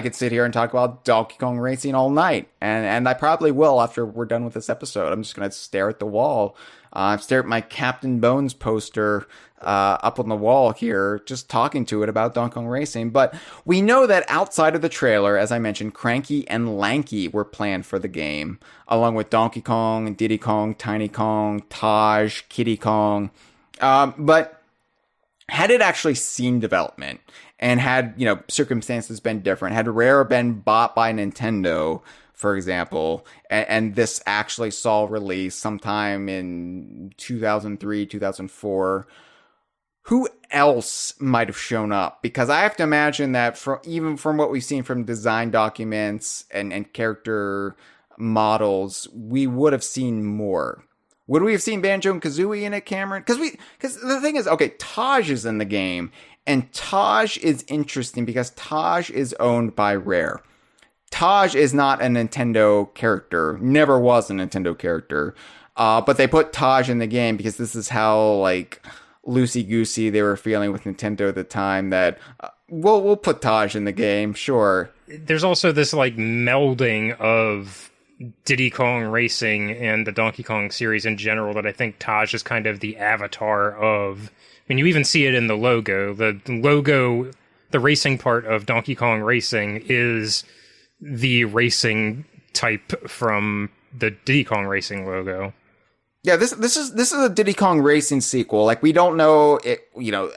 could sit here and talk about Donkey Kong Racing all night, and I probably will after we're done with this episode. I'm just gonna stare at the wall, stare at my Captain Bones poster up on the wall here, just talking to it about Donkey Kong Racing. But we know that outside of the trailer, as I mentioned, Cranky and Lanky were planned for the game, along with Donkey Kong, Diddy Kong, Tiny Kong, Taj, Kiddy Kong, but had it actually seen development and had, circumstances been different, had Rare been bought by Nintendo, for example, and this actually saw release sometime in 2003, 2004, who else might have shown up? Because I have to imagine that even from what we've seen from design documents and character models, we would have seen more. Would we have seen Banjo and Kazooie in it, Cameron? Because the thing is, okay, Taj is in the game, and Taj is interesting because Taj is owned by Rare. Taj is not a Nintendo character, never was a Nintendo character, but they put Taj in the game because this is how, like, loosey-goosey they were feeling with Nintendo at the time, that we'll put Taj in the game, sure. There's also this, like, melding of Diddy Kong Racing and the Donkey Kong series in general that I think Taj is kind of the avatar of. I mean, you even see it in the logo. The logo, the racing part of Donkey Kong Racing is the racing type from the Diddy Kong Racing logo. Yeah, this is a Diddy Kong Racing sequel. Like, we don't know it,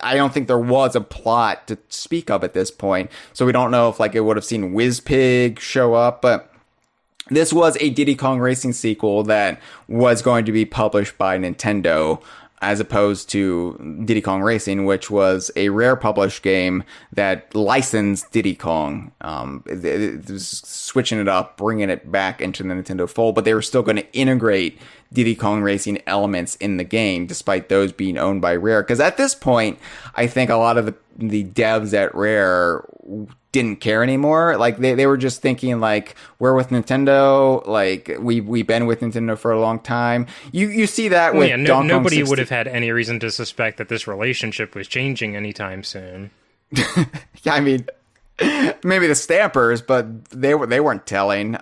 I don't think there was a plot to speak of at this point. So we don't know if, like, it would have seen WizPig show up, but this was a Diddy Kong Racing sequel that was going to be published by Nintendo, as opposed to Diddy Kong Racing, which was a Rare published game that licensed Diddy Kong. It was switching it up, bringing it back into the Nintendo fold, but they were still going to integrate Diddy Kong Racing elements in the game, despite those being owned by Rare. Because at this point, I think a lot of the devs at Rare didn't care anymore. Like, they were just thinking, like, we're with Nintendo, like, we've been with Nintendo for a long time. You see that with Donkey Kong nobody 60. would have had any reason to suspect that this relationship was changing anytime soon. Yeah, I mean, maybe the Stampers, but they weren't telling.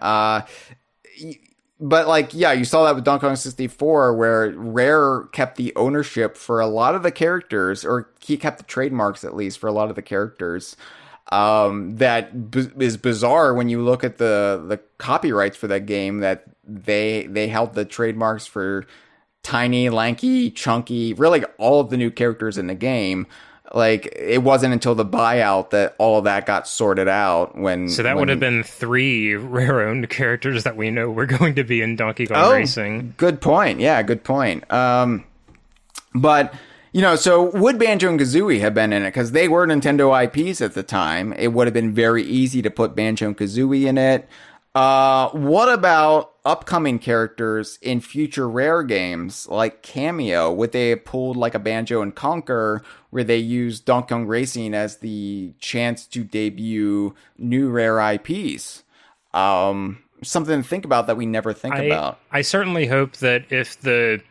But, like, yeah, you saw that with Donkey Kong 64, where Rare kept the ownership for a lot of the characters, or he kept the trademarks, at least, for a lot of the characters. That is bizarre when you look at the copyrights for that game, that they held the trademarks for Tiny, Lanky, Chunky, really all of the new characters in the game. Like, it wasn't until the buyout that all of that got sorted out. So that would have been 3 Rare-owned characters that we know were going to be in Donkey Kong Racing. Good point. Yeah, good point. But, so would Banjo and Kazooie have been in it? Because they were Nintendo IPs at the time. It would have been very easy to put Banjo and Kazooie in it. What about upcoming characters in future Rare games like Cameo? Would they have pulled like a Banjo and Conquer, where they used Donkey Kong Racing as the chance to debut new Rare IPs? Something to think about that we never think about. I certainly hope that if the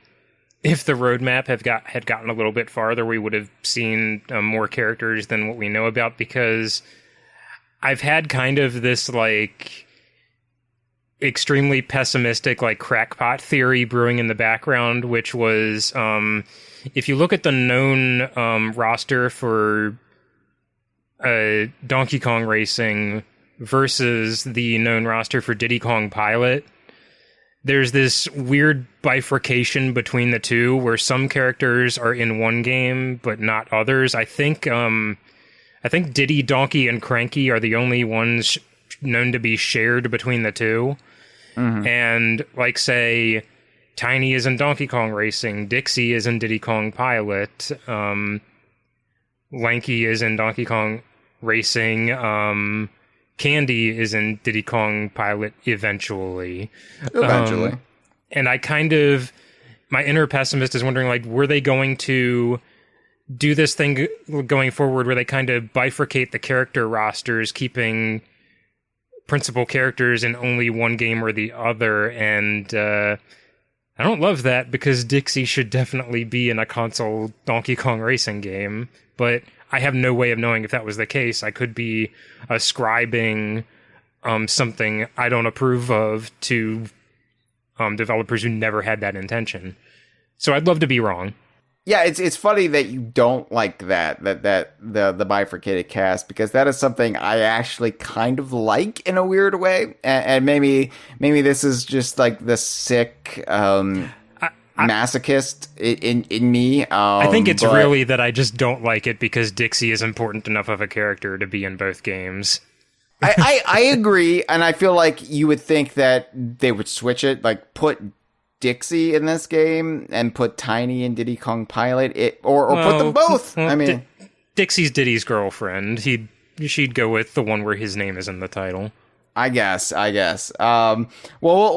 roadmap had gotten a little bit farther, we would have seen more characters than what we know about, because I've had kind of this, like, extremely pessimistic, like, crackpot theory brewing in the background, which was, if you look at the known roster for Donkey Kong Racing versus the known roster for Diddy Kong Pilot, there's this weird bifurcation between the two, where some characters are in one game but not others. I think Diddy, Donkey, and Cranky are the only ones known to be shared between the two. Mm-hmm. And, like, say, Tiny is in Donkey Kong Racing, Dixie is in Diddy Kong Pilot, Lanky is in Donkey Kong Racing, Candy is in Diddy Kong Pilot eventually. And I kind of, my inner pessimist is wondering, like, were they going to do this thing going forward where they kind of bifurcate the character rosters, keeping principal characters in only one game or the other? And I don't love that, because Dixie should definitely be in a console Donkey Kong Racing game, but I have no way of knowing if that was the case. I could be ascribing something I don't approve of to developers who never had that intention. So I'd love to be wrong. Yeah, it's funny that you don't like the bifurcated cast, because that is something I actually kind of like in a weird way, and maybe this is just like the sick masochist in me. I think it's really that I just don't like it because Dixie is important enough of a character to be in both games. I agree, and I feel like you would think that they would switch it, like put Dixie in this game and put Tiny in Diddy Kong Pilot, or put them both. I mean, Dixie's Diddy's girlfriend. She'd go with the one where his name is in the title. I guess. Well,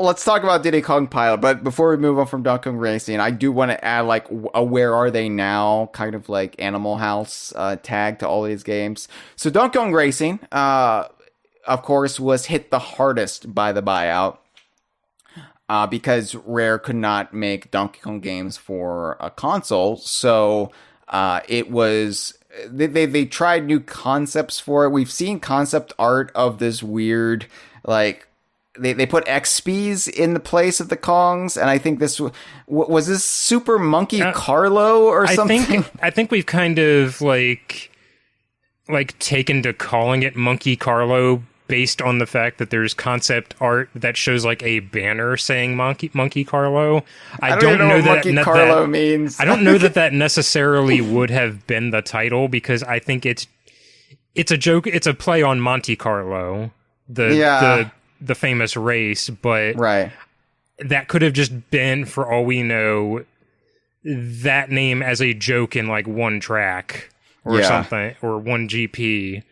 let's talk about Diddy Kong Pilot. But before we move on from Donkey Kong Racing, I do want to add like a Where Are They Now kind of like Animal House tag to all these games. So Donkey Kong Racing, of course, was hit the hardest by the buyout because Rare could not make Donkey Kong games for a console. So it was... They tried new concepts for it. We've seen concept art of this weird, like, they put XPs in the place of the Kongs, and I think this was this Super Monkey Carlo or something. I think we've kind of like taken to calling it Monkey Carlo based on the fact that there's concept art that shows like a banner saying Monkey Carlo. I don't know what Monkey Carlo means. I don't know that necessarily would have been the title, because I think it's a joke. It's a play on Monte Carlo, the famous race, but right. That could have just been, for all we know, that name as a joke in like one track or something, or one GP.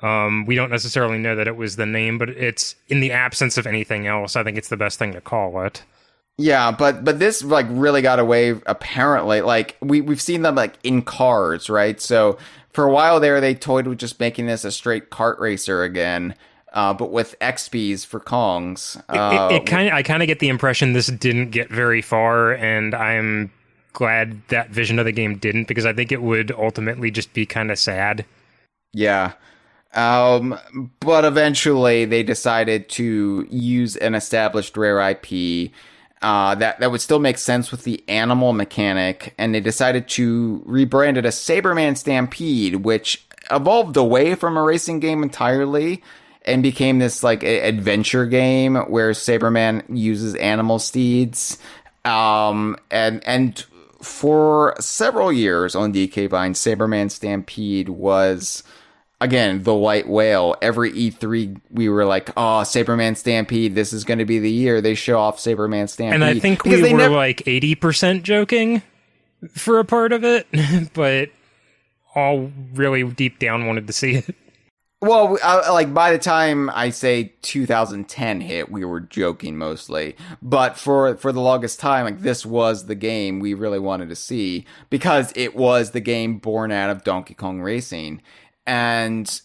We don't necessarily know that it was the name, but it's in the absence of anything else. I think it's the best thing to call it. Yeah, but this like really got away. Apparently, like we've seen them like in cars, right? So for a while there, they toyed with just making this a straight kart racer again, but with XPs for Kongs. I kind of get the impression this didn't get very far, and I'm glad that vision of the game didn't, because I think it would ultimately just be kind of sad. Yeah. But eventually they decided to use an established Rare IP that would still make sense with the animal mechanic, and they decided to rebrand it as Saberman Stampede, which evolved away from a racing game entirely and became this like adventure game where Saberman uses animal steeds. And for several years on DK Vine, Saberman Stampede was, again, the white whale. Every E3, we were like, oh, Saberman Stampede, this is going to be the year they show off Saberman Stampede. And I think we were like 80% joking for a part of it, but all really deep down wanted to see it. Well, like by the time I say 2010 hit, we were joking mostly. But for the longest time, like this was the game we really wanted to see, because it was the game born out of Donkey Kong Racing. And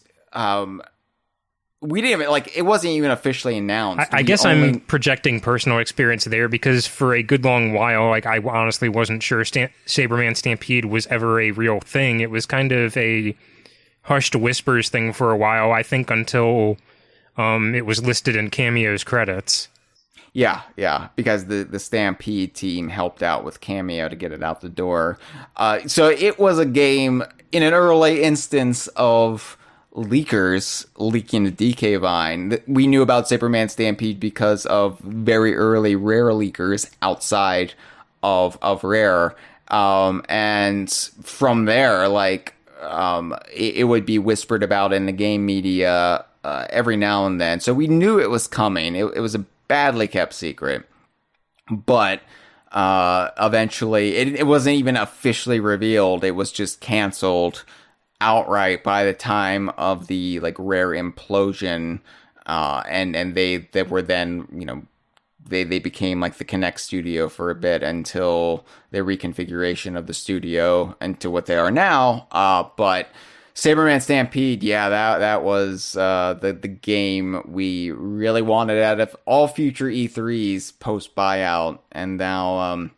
we didn't even, like, it wasn't even officially announced. I guess I'm projecting personal experience there, because for a good long while, like, I honestly wasn't sure Saberman Stampede was ever a real thing. It was kind of a hushed whispers thing for a while, I think, until it was listed in Cameo's credits. Yeah, because the Stampede team helped out with Cameo to get it out the door. So it was a game in an early instance of leakers leaking to DK Vine. We knew about Saberman Stampede because of very early Rare leakers outside of Rare. And from there, like, it would be whispered about in the game media every now and then. So we knew it was coming. It was a badly kept secret. But eventually, it wasn't even officially revealed. It was just canceled outright by the time of the like Rare implosion. And they were then, you know, they became like the Connect studio for a bit until their reconfiguration of the studio into what they are now. But Saberman Stampede, yeah, that was the game we really wanted out of all future E3s post buyout, and now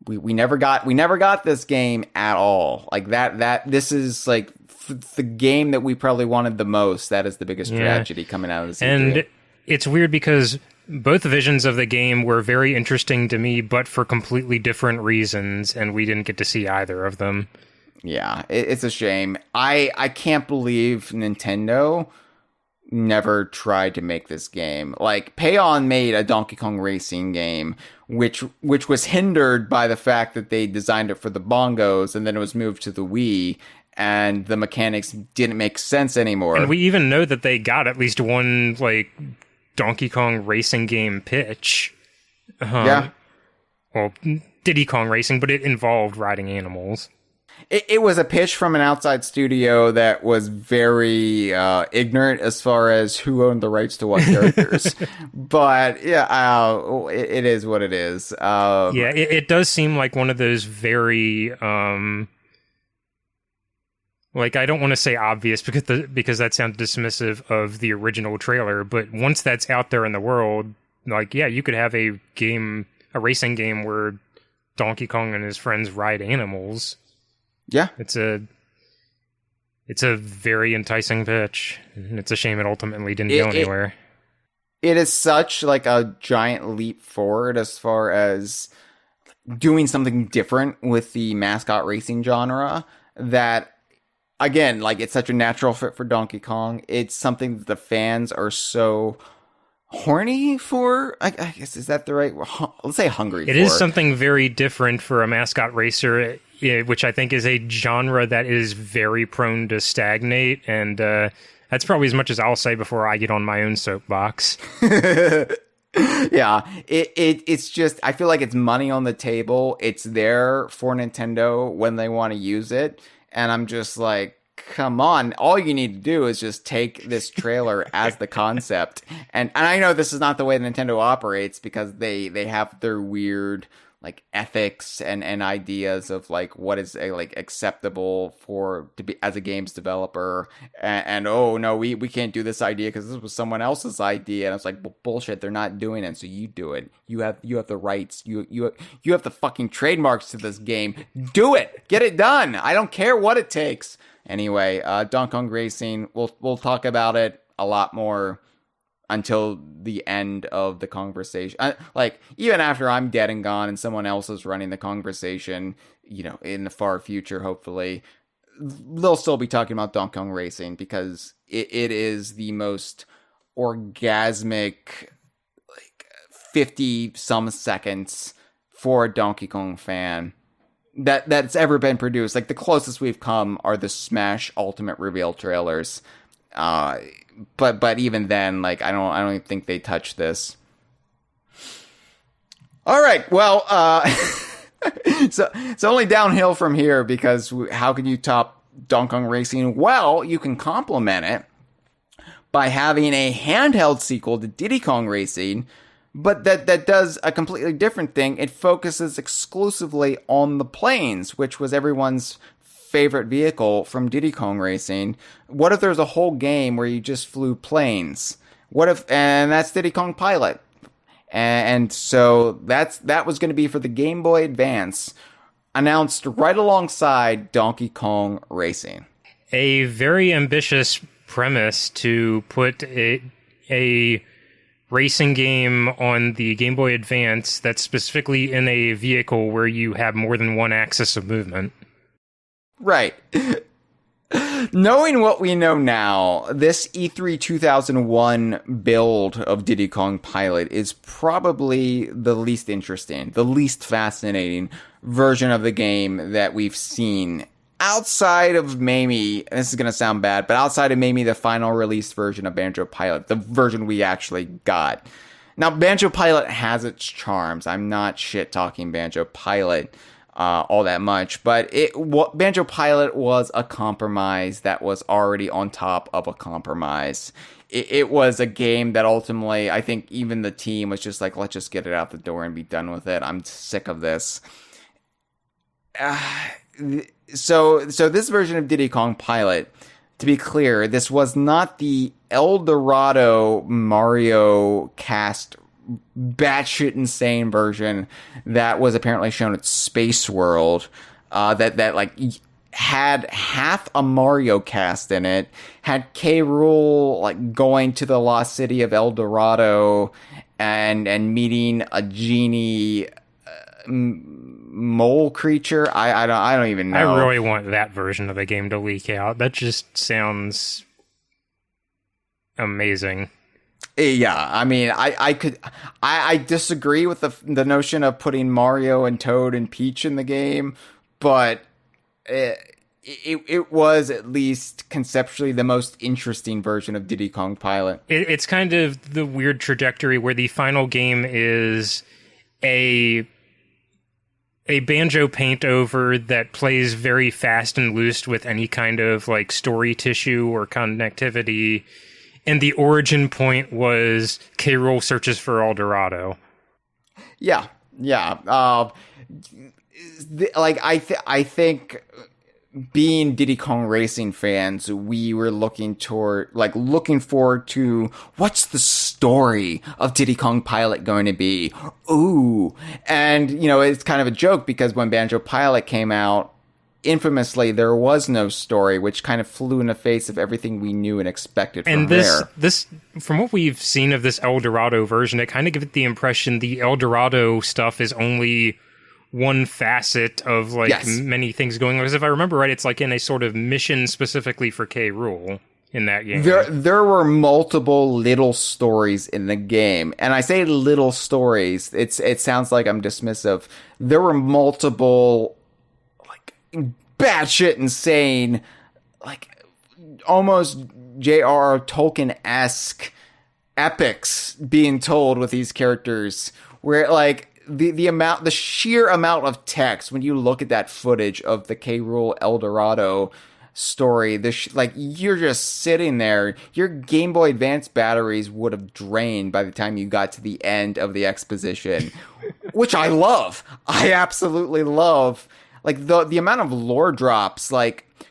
we never got this game at all. Like that this is like the game that we probably wanted the most. That is the biggest tragedy coming out of this E3. And it's weird because both visions of the game were very interesting to me, but for completely different reasons, and we didn't get to see either of them. Yeah, it's a shame. I can't believe Nintendo never tried to make this game. Like, Payon made a Donkey Kong Racing game, which was hindered by the fact that they designed it for the bongos, and then it was moved to the Wii, and the mechanics didn't make sense anymore. And we even know that they got at least one, like, Donkey Kong Racing game pitch. Yeah. well, Diddy Kong Racing, but it involved riding animals. It was a pitch from an outside studio that was very ignorant as far as who owned the rights to what characters. But yeah, it is what it is. Yeah, it does seem like one of those very like, I don't want to say obvious because that sounds dismissive of the original trailer, but once that's out there in the world, like, yeah, you could have a racing game where Donkey Kong and his friends ride animals. Yeah. It's a very enticing pitch. It's a shame it ultimately didn't go anywhere. It is such like a giant leap forward as far as doing something different with the mascot racing genre that, again, like, it's such a natural fit for Donkey Kong. It's something that the fans are so horny for. I guess, is that the right? Let's say hungry. It is something very different for a mascot racer, which I think is a genre that is very prone to stagnate, and that's probably as much as I'll say before I get on my own soapbox. Yeah, it's just, I feel like it's money on the table. It's there for Nintendo when they want to use it, and I'm just like, come on, all you need to do is just take this trailer as the concept. And I know this is not the way Nintendo operates, because they have their weird like ethics and ideas of like what is like acceptable to be as a games developer, and oh no, we can't do this idea because this was someone else's idea, and it's like, well, bullshit, they're not doing it, so you do it. You have the rights, you have the fucking trademarks to this game. Do it, get it done. I don't care what it takes. Anyway, Donkey Kong Racing, we'll talk about it a lot more until the end of the conversation. Like, even after I'm dead and gone and someone else is running the conversation, you know, in the far future, hopefully, they'll still be talking about Donkey Kong Racing, because it is the most orgasmic, like, 50-some seconds for a Donkey Kong fan that's ever been produced. Like, the closest we've come are the Smash Ultimate Reveal trailers. But even then, like, I don't even think they touched this. All right, well, so it's only downhill from here, because how can you top Donkey Kong Racing? Well, you can complement it by having a handheld sequel to Diddy Kong Racing, but that does a completely different thing. It focuses exclusively on the planes, which was everyone's favorite vehicle from Diddy Kong Racing. What if there's a whole game where you just flew planes? And that's Diddy Kong Pilot. And so that was going to be for the Game Boy Advance, announced right alongside Donkey Kong Racing. A very ambitious premise to put a racing game on the Game Boy Advance that's specifically in a vehicle where you have more than one axis of movement. Right. Knowing what we know now, this E3 2001 build of Diddy Kong Pilot is probably the least interesting, the least fascinating version of the game that we've seen, outside of maybe, this is going to sound bad, but outside of maybe the final release version of Banjo Pilot, the version we actually got. Now, Banjo Pilot has its charms. I'm not shit-talking Banjo Pilot all that much, but Banjo Pilot was a compromise that was already on top of a compromise. It was a game that ultimately, I think even the team was just like, let's just get it out the door and be done with it. I'm sick of this. So this version of Diddy Kong Pilot, to be clear, this was not the El Dorado Mario cast batshit insane version that was apparently shown at Space World, that like had half a Mario cast in it, had K. Rool like going to the lost city of El Dorado and meeting a genie mole creature. I don't even know. I really want that version of the game to leak out. That just sounds amazing. Yeah, I mean, I disagree with the notion of putting Mario and Toad and Peach in the game, but it was at least conceptually the most interesting version of Diddy Kong Pilot. It's kind of the weird trajectory where the final game is a a banjo paint over that plays very fast and loose with any kind of like story tissue or connectivity. And the origin point was K. Rool searches for El Dorado. Yeah. I think being Diddy Kong Racing fans, we were looking forward to what's the story of Diddy Kong Pilot going to be? Ooh. And, it's kind of a joke because when Banjo Pilot came out, infamously, there was no story, which kind of flew in the face of everything we knew and expected from Rare. This, from what we've seen of this El Dorado version, it kind of gives the impression the El Dorado stuff is only one facet of many things going on. Because if I remember right, it's like in a sort of mission specifically for K. Rool in that game. There were multiple little stories in the game, and I say little stories. It sounds like I'm dismissive. There were multiple batshit insane, almost J.R.R. Tolkien-esque epics being told with these characters, where the sheer amount of text when you look at that footage of the K. Rool El Dorado story, you're just sitting there. Your Game Boy Advance batteries would have drained by the time you got to the end of the exposition, which I love. I absolutely love. The amount of lore drops,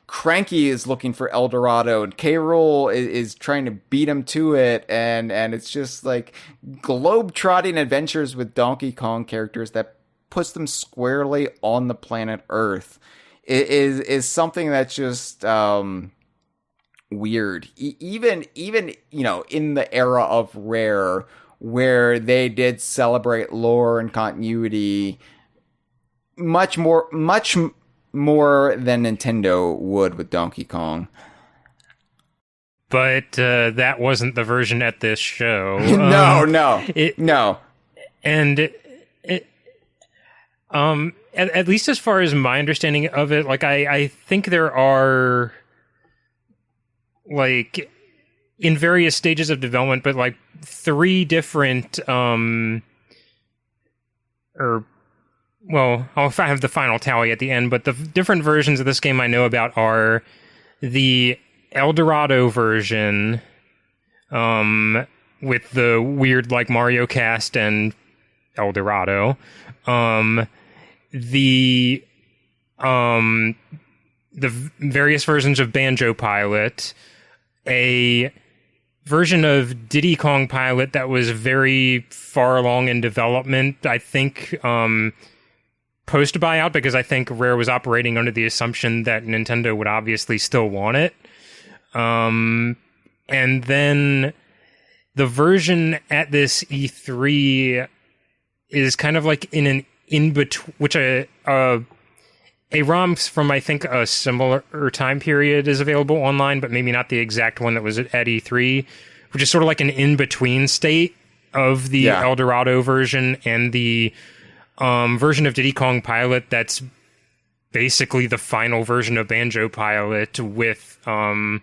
Cranky is looking for El Dorado, and K. Rool is trying to beat him to it, and it's just globe-trotting adventures with Donkey Kong characters that puts them squarely on the planet Earth. It is something that's just weird. Even in the era of Rare, where they did celebrate lore and continuity much more than Nintendo would with Donkey Kong. But that wasn't the version at this show. No. And at least as far as my understanding of it, I think there are in various stages of development, but 3 different I'll have the final tally at the end, but the different versions of this game I know about are the El Dorado version, with the weird Mario cast and El Dorado, the various versions of Banjo Pilot, a version of Diddy Kong Pilot that was very far along in development, I think, post buyout, because I think Rare was operating under the assumption that Nintendo would obviously still want it. And then the version at this E3 is kind of in an in-between, which a ROM from, I think, a similar time period is available online, but maybe not the exact one that was at E3, which is sort of an in-between state of the El Dorado version and the version of Diddy Kong Pilot that's basically the final version of Banjo Pilot with some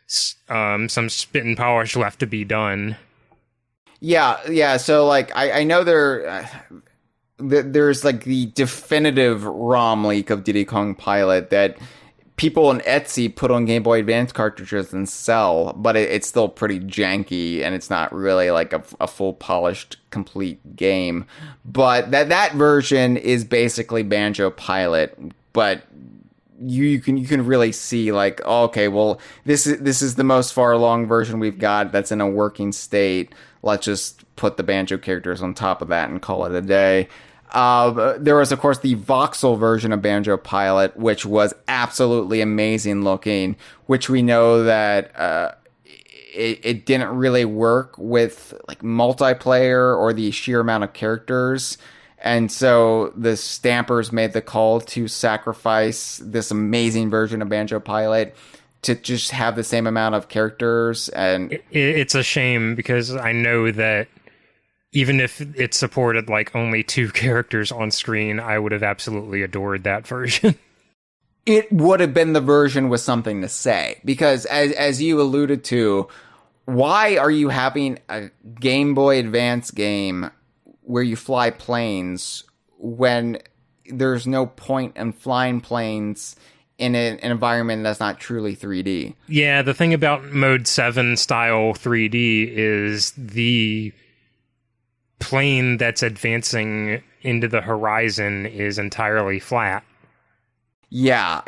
spit and polish left to be done. Yeah. So I know there's the definitive ROM leak of Diddy Kong Pilot that people on Etsy put on Game Boy Advance cartridges and sell, but it's still pretty janky, and it's not really a full polished complete game. But that version is basically Banjo Pilot, but you can really see okay, well, this is the most far along version we've got that's in a working state. Let's just put the Banjo characters on top of that and call it a day. There was, of course, the voxel version of Banjo Pilot, which was absolutely amazing looking, which we know that it didn't really work with multiplayer or the sheer amount of characters. And so the stampers made the call to sacrifice this amazing version of Banjo Pilot to just have the same amount of characters. And it's a shame, because I know that even if it supported only 2 characters on screen, I would have absolutely adored that version. It would have been the version with something to say, because as you alluded to, why are you having a Game Boy Advance game where you fly planes when there's no point in flying planes in an environment that's not truly 3D. Yeah, the thing about Mode 7 style 3D is the plane that's advancing into the horizon is entirely flat. Yeah.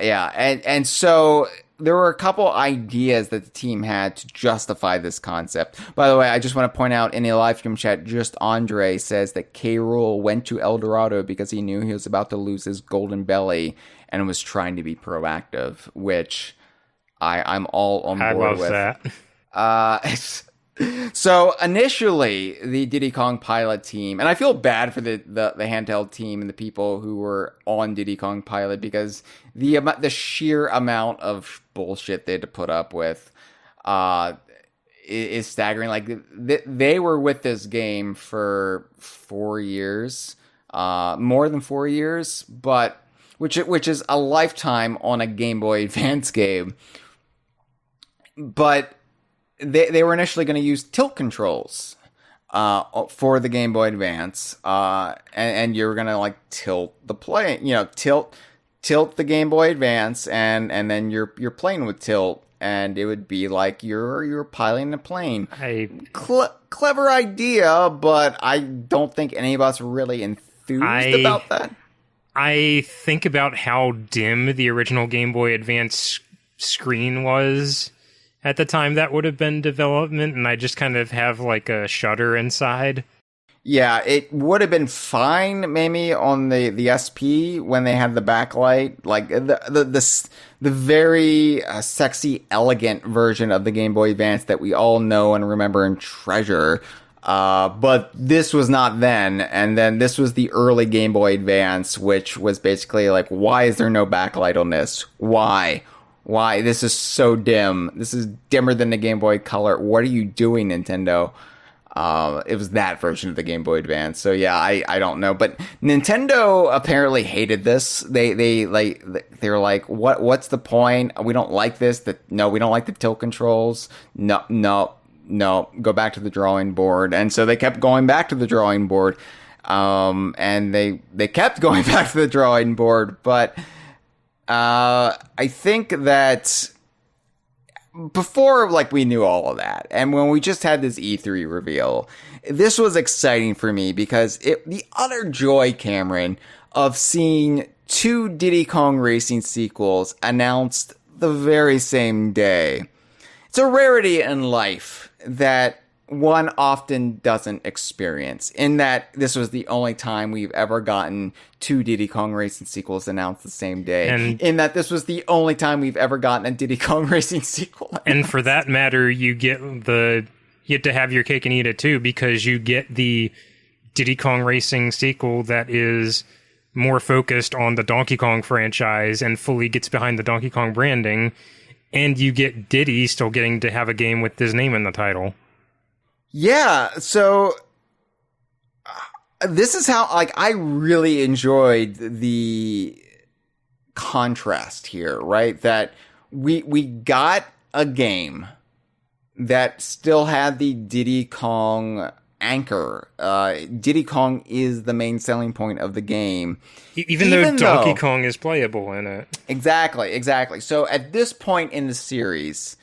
And so there were a couple ideas that the team had to justify this concept. By the way, I just want to point out in a live stream chat, just Andre says that K. Rool went to El Dorado because he knew he was about to lose his golden belly and was trying to be proactive, which I'm all on board with. I love that. So initially, the Diddy Kong Pilot team, and I feel bad for the handheld team and the people who were on Diddy Kong Pilot because the sheer amount of bullshit they had to put up with is staggering. Like they were with this game for 4 years, more than 4 years, but which is a lifetime on a Game Boy Advance game, but. They were initially going to use tilt controls for the Game Boy Advance, and you were going to like tilt the plane, tilt the Game Boy Advance, and then your plane would tilt, and it would be like you're piloting a plane. Clever idea, but I don't think any of us were really enthused about that. I think about how dim the original Game Boy Advance screen was at the time that would have been development, and I just kind of have like a shudder inside. Yeah, it would have been fine maybe on the SP when they had the backlight, like the very sexy, elegant version of the Game Boy Advance that we all know and remember and treasure. But this was not then, and then this was the early Game Boy Advance, which was basically like, why is there no backlight on this? Why? This is so dim. This is dimmer than the Game Boy Color. What are you doing, Nintendo? It was that version of the Game Boy Advance. So yeah, I don't know. But Nintendo apparently hated this. They were like, what's the point? We don't like this. No, we don't like the tilt controls. No. Go back to the drawing board. And so they kept going back to the drawing board. And they kept going back to the drawing board, but I think that before, like, we knew all of that, and when we just had this E3 reveal, this was exciting for me because the utter joy, Cameron, of seeing 2 Diddy Kong Racing sequels announced the very same day. It's a rarity in life that one often doesn't experience, in that this was the only time we've ever gotten 2 Diddy Kong Racing sequels announced the same day, and in that this was the only time we've ever gotten a Diddy Kong Racing sequel announced. And for that matter, you get to have your cake and eat it too, because you get the Diddy Kong Racing sequel that is more focused on the Donkey Kong franchise and fully gets behind the Donkey Kong branding, and you get Diddy still getting to have a game with his name in the title. Yeah, so this is how, like, I really enjoyed the contrast here, right? That we got a game that still had the Diddy Kong anchor. Diddy Kong is the main selling point of the game. Even though Donkey Kong is playable in it. Exactly. So at this point in the series,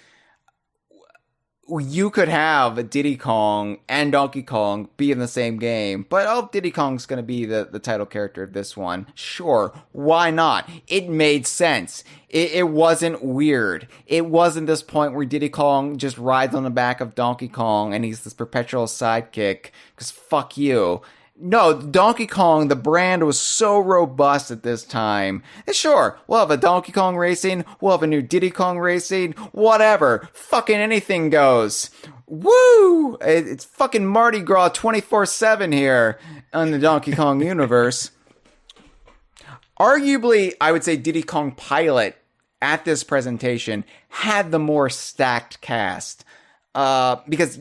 you could have Diddy Kong and Donkey Kong be in the same game, but Diddy Kong's going to be the title character of this one. Sure, why not? It made sense. It wasn't weird. It wasn't this point where Diddy Kong just rides on the back of Donkey Kong and he's this perpetual sidekick, because fuck you. No, Donkey Kong, the brand was so robust at this time. And sure, we'll have a Donkey Kong Racing, we'll have a new Diddy Kong Racing, whatever. Fucking anything goes. Woo! It's fucking Mardi Gras 24/7 here on the Donkey Kong universe. Arguably, I would say Diddy Kong Pilot at this presentation had the more stacked cast. Because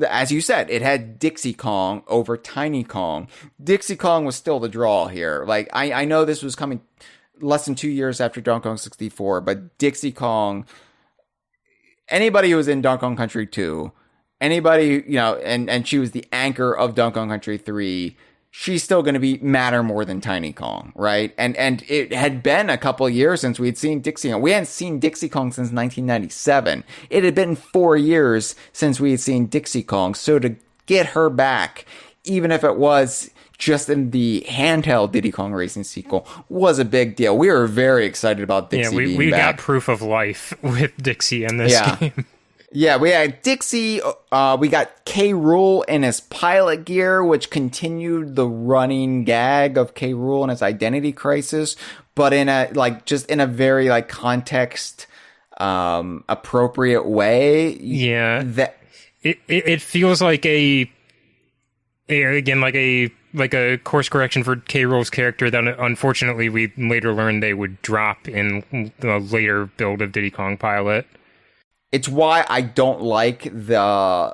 as you said, it had Dixie Kong over Tiny Kong. Dixie Kong was still the draw here. Like, I know this was coming less than 2 years after Donkey Kong 64, but Dixie Kong, anybody who was in Donkey Kong Country 2, anybody, and she was the anchor of Donkey Kong Country 3, she's still going to be matter more than Tiny Kong, right? And it had been a couple of years since we'd seen Dixie Kong. We hadn't seen Dixie Kong since 1997. It had been 4 years since we had seen Dixie Kong. So to get her back, even if it was just in the handheld Diddy Kong Racing sequel, was a big deal. We were very excited about Dixie being we back. got proof of life with Dixie in this game. Yeah, we had Dixie, we got K. Rool in his pilot gear, which continued the running gag of K. Rool and his identity crisis, but in a, just in a very, context, appropriate way. Yeah. That it feels like a course correction for K. Rool's character that unfortunately we later learned they would drop in the later build of Diddy Kong Pilot. It's why I don't like that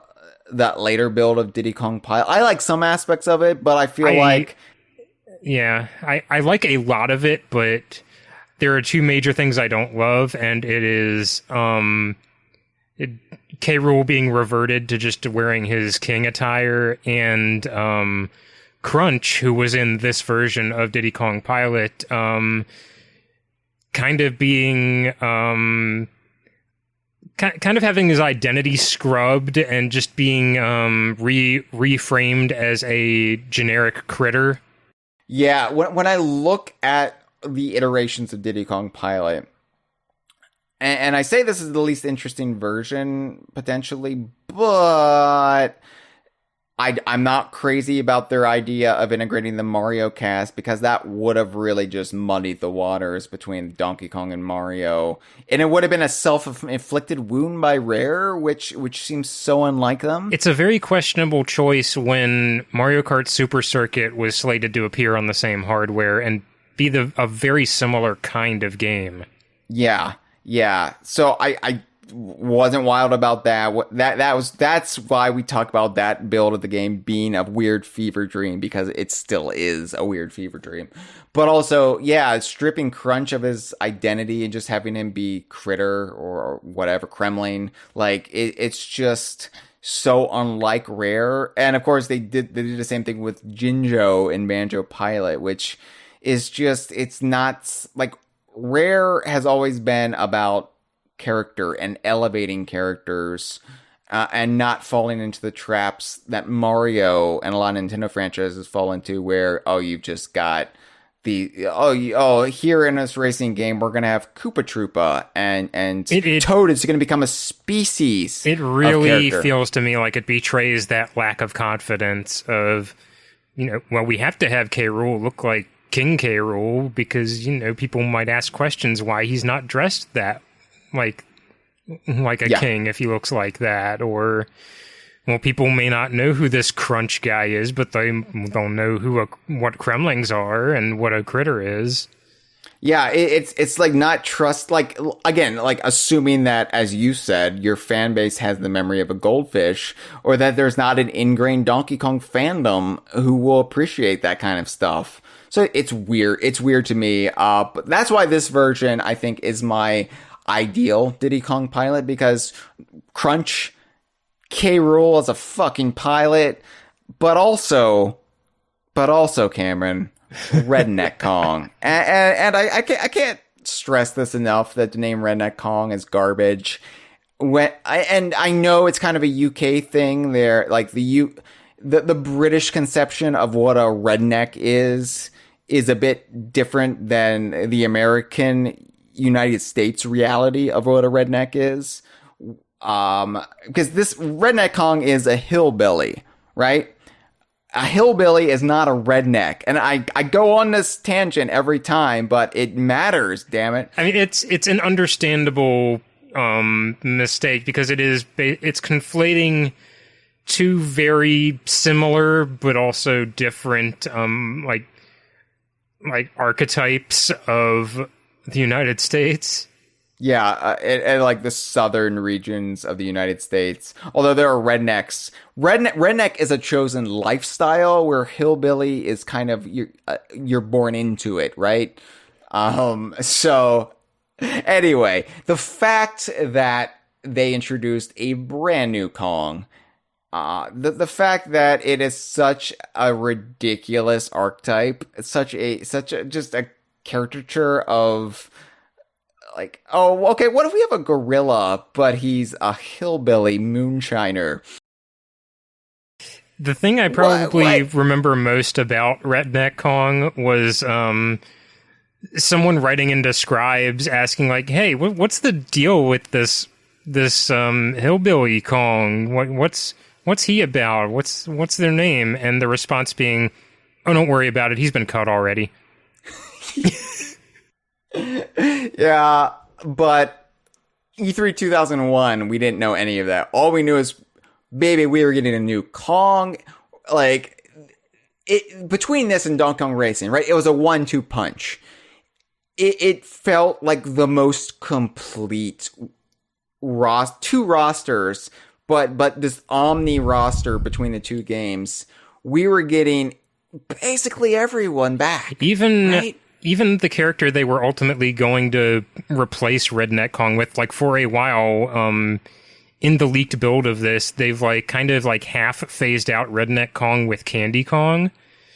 later build of Diddy Kong Pilot. I like some aspects of it, but I feel like... Yeah, I like a lot of it, but there are two major things I don't love, and it is K. Rool being reverted to just wearing his king attire, and Crunch, who was in this version of Diddy Kong Pilot, kind of being... kind of having his identity scrubbed and just being reframed as a generic critter. Yeah, when I look at the iterations of Diddy Kong Pilot, and I say this is the least interesting version, potentially, but I'm not crazy about their idea of integrating the Mario cast, because that would have really just muddied the waters between Donkey Kong and Mario. And it would have been a self-inflicted wound by Rare, which seems so unlike them. It's a very questionable choice when Mario Kart Super Circuit was slated to appear on the same hardware and be a very similar kind of game. Yeah. So I wasn't wild about that. That's why we talk about that build of the game being a weird fever dream, because it still is a weird fever dream. But also, yeah, stripping Crunch of his identity and just having him be Critter or whatever, Kremling, it's just so unlike Rare. And of course, they did the same thing with Jinjo in Banjo Pilot, which is just, it's not Rare has always been about character and elevating characters, and not falling into the traps that Mario and a lot of Nintendo franchises fall into, where you've just got here in this racing game we're gonna have Koopa Troopa and Toad is gonna become a species. It really feels to me like it betrays that lack of confidence of, we have to have K. Rool look like King K. Rool, because people might ask questions why he's not dressed that like a king if he looks like that, or people may not know who this Crunch guy is, but they'll know what Kremlings are and what a critter is. Yeah, it's not trust, assuming that, as you said, your fan base has the memory of a goldfish, or that there's not an ingrained Donkey Kong fandom who will appreciate that kind of stuff. So it's weird. It's weird to me. But that's why this version, I think, is my ideal Diddy Kong Pilot, because Crunch, K. Rool as a fucking pilot, but also Cameron, Redneck Kong, and I can't stress this enough that the name Redneck Kong is garbage. I know it's kind of a UK thing there, the British conception of what a redneck is a bit different than the American United States reality of what a redneck is. Because this Redneck Kong is a hillbilly, right? A hillbilly is not a redneck. And I go on this tangent every time, but it matters, damn it. I mean, it's an understandable mistake, because it's conflating two very similar but also different archetypes of the United States. Yeah, and the southern regions of the United States. Although there are rednecks. Redneck is a chosen lifestyle, where hillbilly is kind of, you're born into it, right? So anyway, the fact that they introduced a brand new Kong The fact that it is such a ridiculous archetype, it's such a just a caricature of like, oh, okay, what if we have a gorilla, but he's a hillbilly moonshiner? The thing I probably What? remember most about Redneck Kong was someone writing into Scribes asking like, "Hey, what's the deal with this hillbilly Kong? What's he about? What's their name?" And the response being, "Oh, don't worry about it. He's been cut already." Yeah, but E3 2001, we didn't know any of that. All we knew is, baby, we were getting a new Kong. Like, between this and Donkey Kong Racing, right? It was a 1-2 punch. It felt like the most complete two rosters, but this omni roster between the two games. We were getting basically everyone back. Even the character they were ultimately going to replace Redneck Kong with, like, for a while, in the leaked build of this, they've like kind of like half phased out Redneck Kong with Candy Kong.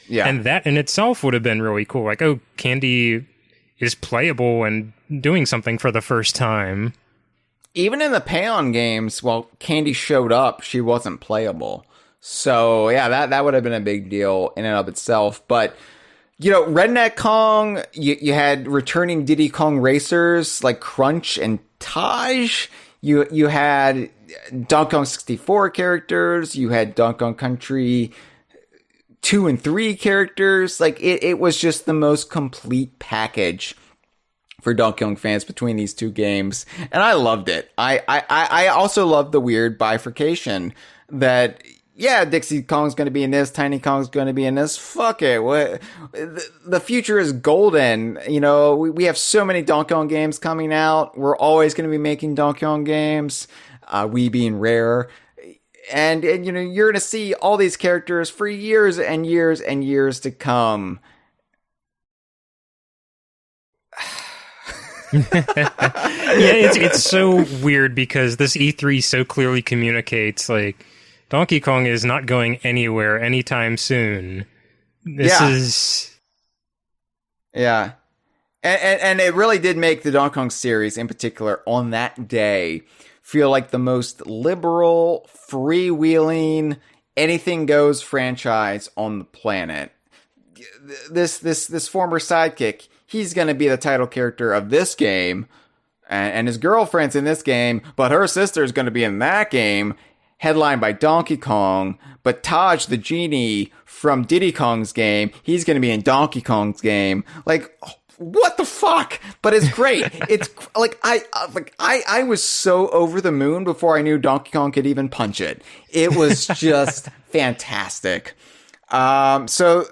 Yeah. And that in itself would have been really cool. Like, oh, Candy is playable and doing something for the first time. Even in the Payon games, while Candy showed up, she wasn't playable. So yeah, that would have been a big deal in and of itself. But you know, Redneck Kong, you had returning Diddy Kong racers like Crunch and Taj. You had Donkey Kong 64 characters. You had Donkey Kong Country 2 and 3 characters. Like, it was just the most complete package for Donkey Kong fans between these two games. And I loved it. I also loved the weird bifurcation that, yeah, Dixie Kong's going to be in this, Tiny Kong's going to be in this. Fuck it. The future is golden. You know, we have so many Donkey Kong games coming out. We're always going to be making Donkey Kong games. We being Rare. And you know, you're going to see all these characters for years and years and years to come. It's so weird because this E3 so clearly communicates, like, Donkey Kong is not going anywhere anytime soon. This is... Yeah. And it really did make the Donkey Kong series, in particular, on that day, feel like the most liberal, freewheeling, anything goes franchise on the planet. This former sidekick, he's going to be the title character of this game, and his girlfriend's in this game, but her sister's going to be in that game, headlined by Donkey Kong. But Taj, the genie from Diddy Kong's game, he's going to be in Donkey Kong's game. Like, what the fuck? But it's great. It's like I was so over the moon before I knew Donkey Kong could even punch it. It was just fantastic. So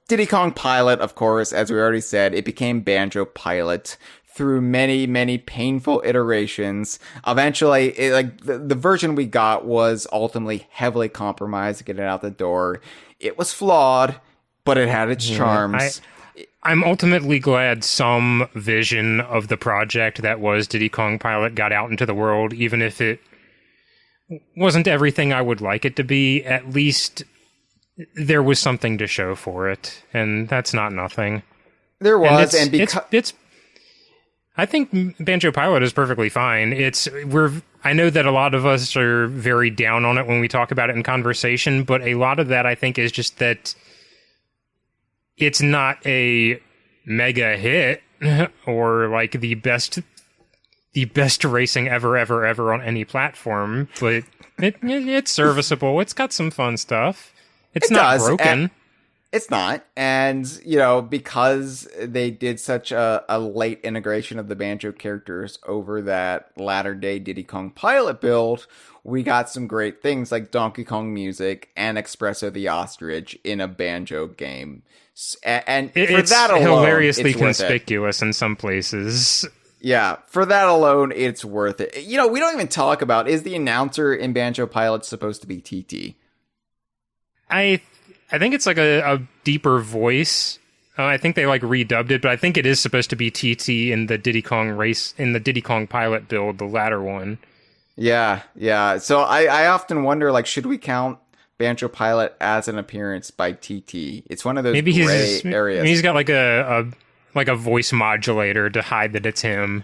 Diddy Kong Pilot, of course, as we already said, it became Banjo Pilot through many, many painful iterations. Eventually, the version we got was ultimately heavily compromised to get it out the door. It was flawed, but it had its charms. I'm ultimately glad some vision of the project that was Diddy Kong Pilot got out into the world, even if it wasn't everything I would like it to be. At least there was something to show for it, and that's not nothing. There was, and because I think Banjo Pilot is perfectly fine. I know that a lot of us are very down on it when we talk about it in conversation, but a lot of that I think is just that it's not a mega hit or like the best racing ever on any platform, but it's serviceable. It's got some fun stuff. It's not broken. It's not. And, you know, because they did such a late integration of the Banjo characters over that latter day Diddy Kong Pilot build, we got some great things like Donkey Kong music and Espresso the Ostrich in a Banjo game. And it's for that alone, hilariously it's worth conspicuous in some places. Yeah, for that alone, it's worth it. You know, we don't even talk about, is the announcer in Banjo Pilot supposed to be TT? I think it's like a deeper voice. I think they like redubbed it, but I think it is supposed to be TT in the Diddy Kong Pilot build, the latter one. Yeah. So I often wonder, like, should we count Banjo Pilot as an appearance by TT? It's one of those Maybe gray areas. he's got like a voice modulator to hide that it's him.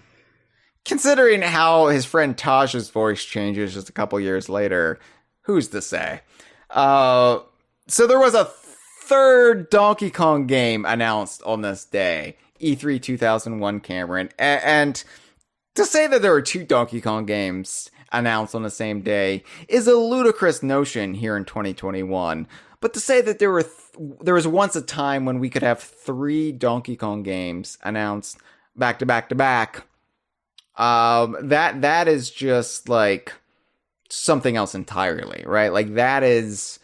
Considering how his friend Taj's voice changes just a couple years later, who's to say? So there was a third Donkey Kong game announced on this day, E3 2001, Cameron. And to say that there were two Donkey Kong games announced on the same day is a ludicrous notion here in 2021. But to say that there was once a time when we could have three Donkey Kong games announced back to back to back, that is just like something else entirely, right? Like that is,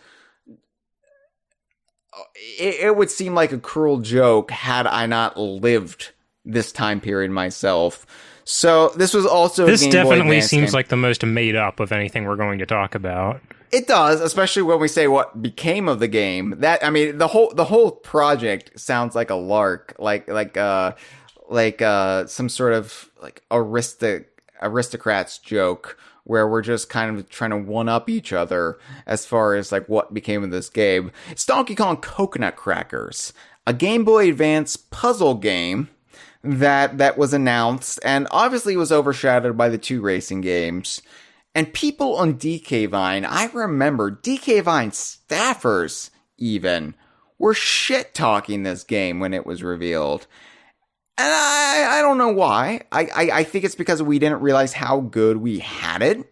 it would seem like a cruel joke had I not lived this time period myself. So this was also this a Game Boy definitely Advance seems game. like the most made up of anything we're going to talk about. It does, especially when we say what became of the game. That, I mean, the whole project sounds like a lark, like some sort of like aristocrats joke where we're just kind of trying to one up each other as far as like what became of this game. It's Donkey Kong Coconut Crackers, a Game Boy Advance puzzle game that was announced and obviously was overshadowed by the two racing games. And people on DK Vine, I remember DK Vine staffers even were shit talking this game when it was revealed. And I don't know why. I think it's because we didn't realize how good we had it.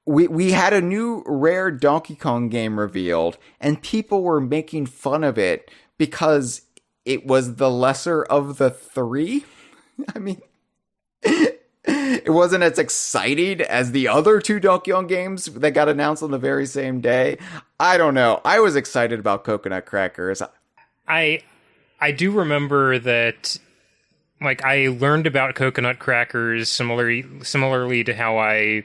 We had a new rare Donkey Kong game revealed, and people were making fun of it because it was the lesser of the three. I mean, it wasn't as exciting as the other two Donkey Kong games that got announced on the very same day. I don't know. I was excited about Coconut Crackers. I do remember that, like, I learned about Coconut Crackers similarly to how I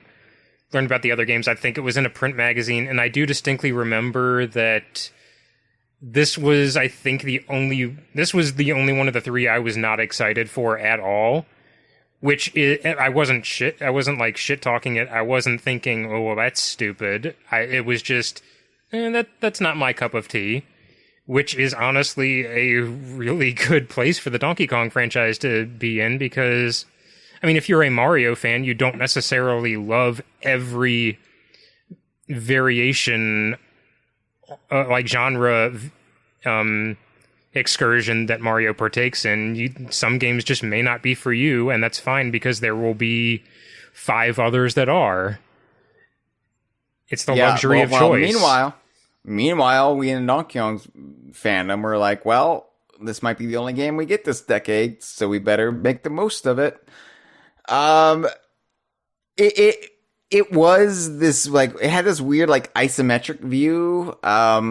learned about the other games. I think it was in a print magazine, and I do distinctly remember that this was the only one of the three I was not excited for at all. I wasn't like shit talking it. I wasn't thinking, oh, well, that's stupid. It was just, that's not my cup of tea. Which is honestly a really good place for the Donkey Kong franchise to be in, because, I mean, if you're a Mario fan, you don't necessarily love every variation, like genre excursion that Mario partakes in. Some games just may not be for you, and that's fine, because there will be 5 others that are. It's the luxury of choice. Meanwhile, we in Donkey Kong's fandom were like, well, this might be the only game we get this decade, so we better make the most of it. It was this, like, it had this weird, like, isometric view, a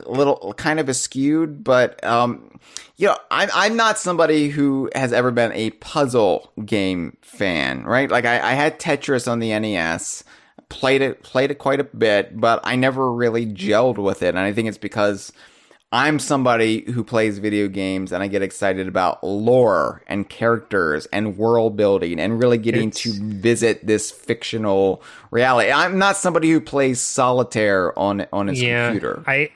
little kind of askewed, but, I'm not somebody who has ever been a puzzle game fan, right? Like, I had Tetris on the NES. Played it quite a bit, but I never really gelled with it. And I think it's because I'm somebody who plays video games and I get excited about lore and characters and world building and really getting to visit this fictional reality. I'm not somebody who plays solitaire on his computer. I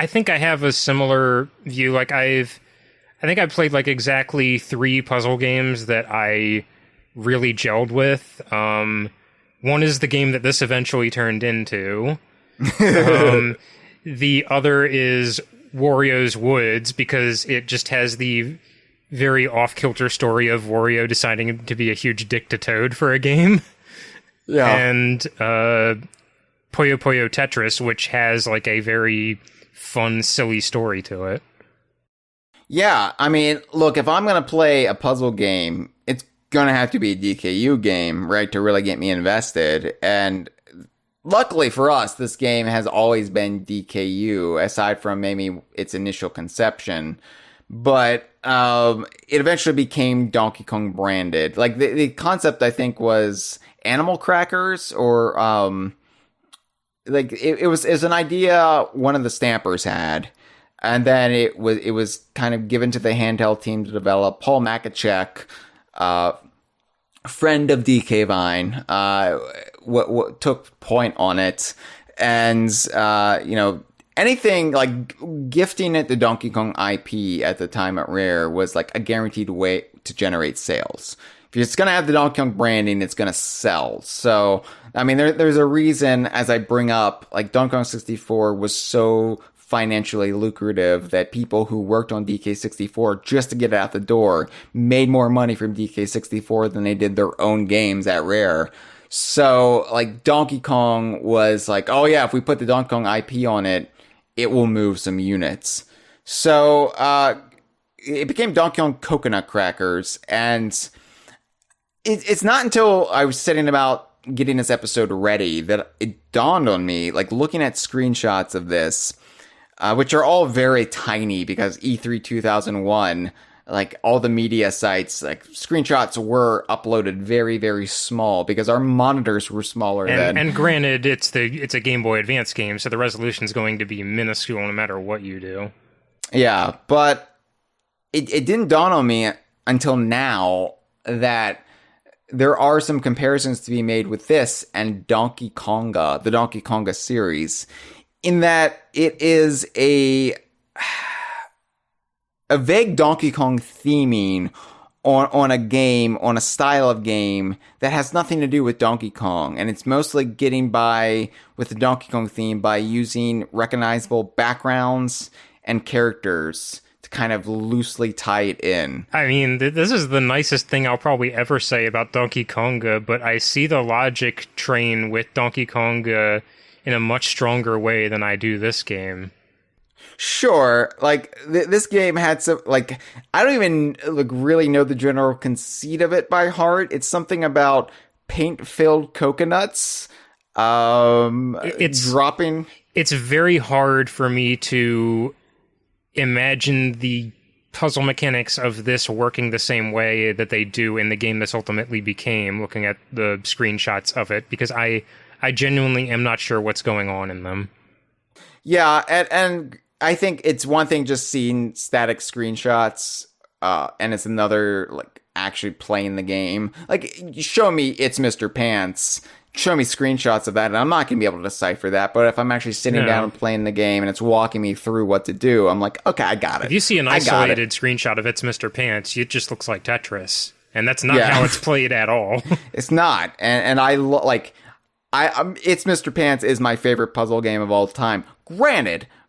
think I have a similar view. Like I think I played like exactly 3 puzzle games that I really gelled with. One is the game that this eventually turned into. The other is Wario's Woods, because it just has the very off-kilter story of Wario deciding to be a huge dick to Toad for a game. Yeah. And Puyo Puyo Tetris, which has like a very fun, silly story to it. Yeah, I mean, look, if I'm going to play a puzzle game, it's going to have to be a DKU game, right, to really get me invested. And luckily for us, this game has always been DKU, aside from maybe its initial conception. But it eventually became Donkey Kong branded. Like, the concept, I think, was Animal Crackers, or like it was an idea one of the Stampers had. And then it was kind of given to the handheld team to develop. Paul Makachek friend of DK Vine, what took point on it, and anything like gifting it the Donkey Kong IP at the time at Rare was like a guaranteed way to generate sales. If it's going to have the Donkey Kong branding, it's going to sell. So, I mean, there's a reason, as I bring up, like Donkey Kong 64 was so financially lucrative that people who worked on DK64 just to get it out the door made more money from DK64 than they did their own games at Rare. So, like, Donkey Kong was like, oh yeah, if we put the Donkey Kong IP on it, it will move some units. So, it became Donkey Kong Coconut Crackers, and it's not until I was setting about getting this episode ready that it dawned on me, like, looking at screenshots of this, which are all very tiny because E3 2001, like all the media sites, like screenshots were uploaded very, very small because our monitors were smaller then. And granted, it's a Game Boy Advance game, so the resolution is going to be minuscule no matter what you do. Yeah, but it didn't dawn on me until now that there are some comparisons to be made with this and Donkey Konga, the Donkey Konga series, in that it is a vague Donkey Kong theming on a game, on a style of game that has nothing to do with Donkey Kong. And it's mostly getting by with the Donkey Kong theme by using recognizable backgrounds and characters to kind of loosely tie it in. I mean, this is the nicest thing I'll probably ever say about Donkey Konga, but I see the logic train with Donkey Konga in a much stronger way than I do this game. Sure, like, this game had some, like, I don't even, like, really know the general conceit of it by heart. It's something about paint-filled coconuts, dropping. It's very hard for me to imagine the puzzle mechanics of this working the same way that they do in the game this ultimately became, looking at the screenshots of it, because I genuinely am not sure what's going on in them. Yeah, and I think it's one thing just seeing static screenshots, and it's another, like, actually playing the game. Like, you show me It's Mr. Pants, show me screenshots of that, and I'm not going to be able to decipher that, but if I'm actually sitting down and playing the game, and it's walking me through what to do, I'm like, okay, I got it. If you see an isolated screenshot of It's Mr. Pants, it just looks like Tetris, and that's not how it's played at all. It's not, and I, It's Mr. Pants is my favorite puzzle game of all time.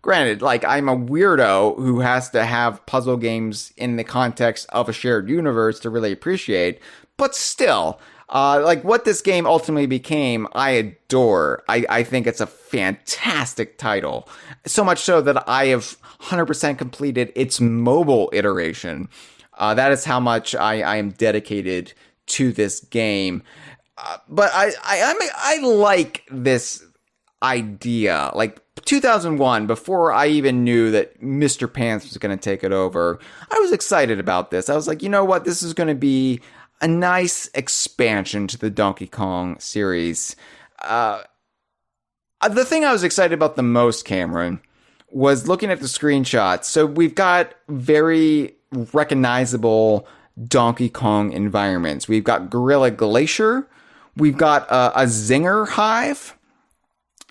Granted, like, I'm a weirdo who has to have puzzle games in the context of a shared universe to really appreciate, but still, like, what this game ultimately became, I adore. I think it's a fantastic title. So much so that I have 100% completed its mobile iteration. That is how much I am dedicated to this game. But I like this idea. Like, 2001, before I even knew that Mr. Pants was going to take it over, I was excited about this. I was like, you know what? This is going to be a nice expansion to the Donkey Kong series. The thing I was excited about the most, Cameron, was looking at the screenshots. So we've got very recognizable Donkey Kong environments. We've got Gorilla Glacier. We've got a Zinger Hive.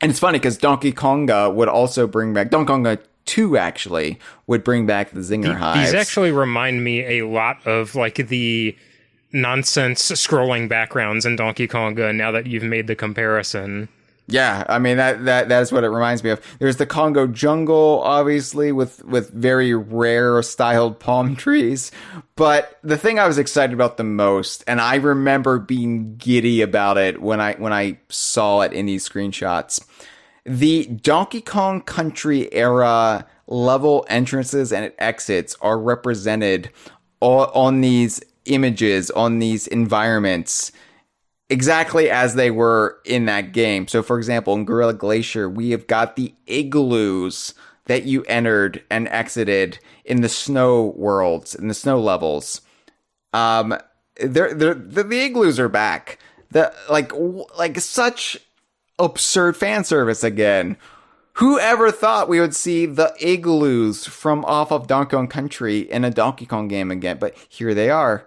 And it's funny because Donkey Konga would also bring back... Donkey Konga 2, actually, would bring back the Zinger Hives. These actually remind me a lot of, like, the nonsense scrolling backgrounds in Donkey Konga, now that you've made the comparison. Yeah, I mean, that is what it reminds me of. There's the Congo jungle, obviously, with very rare styled palm trees. But the thing I was excited about the most, and I remember being giddy about it when I saw it in these screenshots, the Donkey Kong Country era level entrances and exits are represented on these images, on these environments, exactly as they were in that game. So, for example, in Gorilla Glacier, we have got the igloos that you entered and exited in the snow worlds, in the snow levels. The igloos are back. Like such absurd fan service again. Who ever thought we would see the igloos from off of Donkey Kong Country in a Donkey Kong game again? But here they are.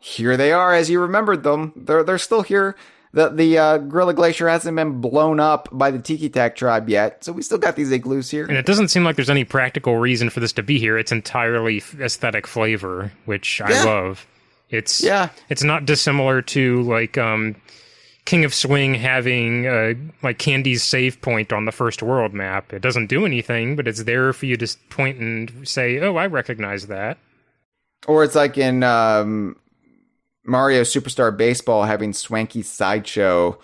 here they are as you remembered them. They're still here. The Gorilla Glacier hasn't been blown up by the Tiki Tak tribe yet, so we still got these igloos here. And it doesn't seem like there's any practical reason for this to be here. It's entirely aesthetic flavor, which I love. It's not dissimilar to like King of Swing having like Candy's save point on the first world map. It doesn't do anything, but it's there for you to point and say, "Oh, I recognize that." Or it's like in Mario Superstar Baseball having Swanky's Sideshow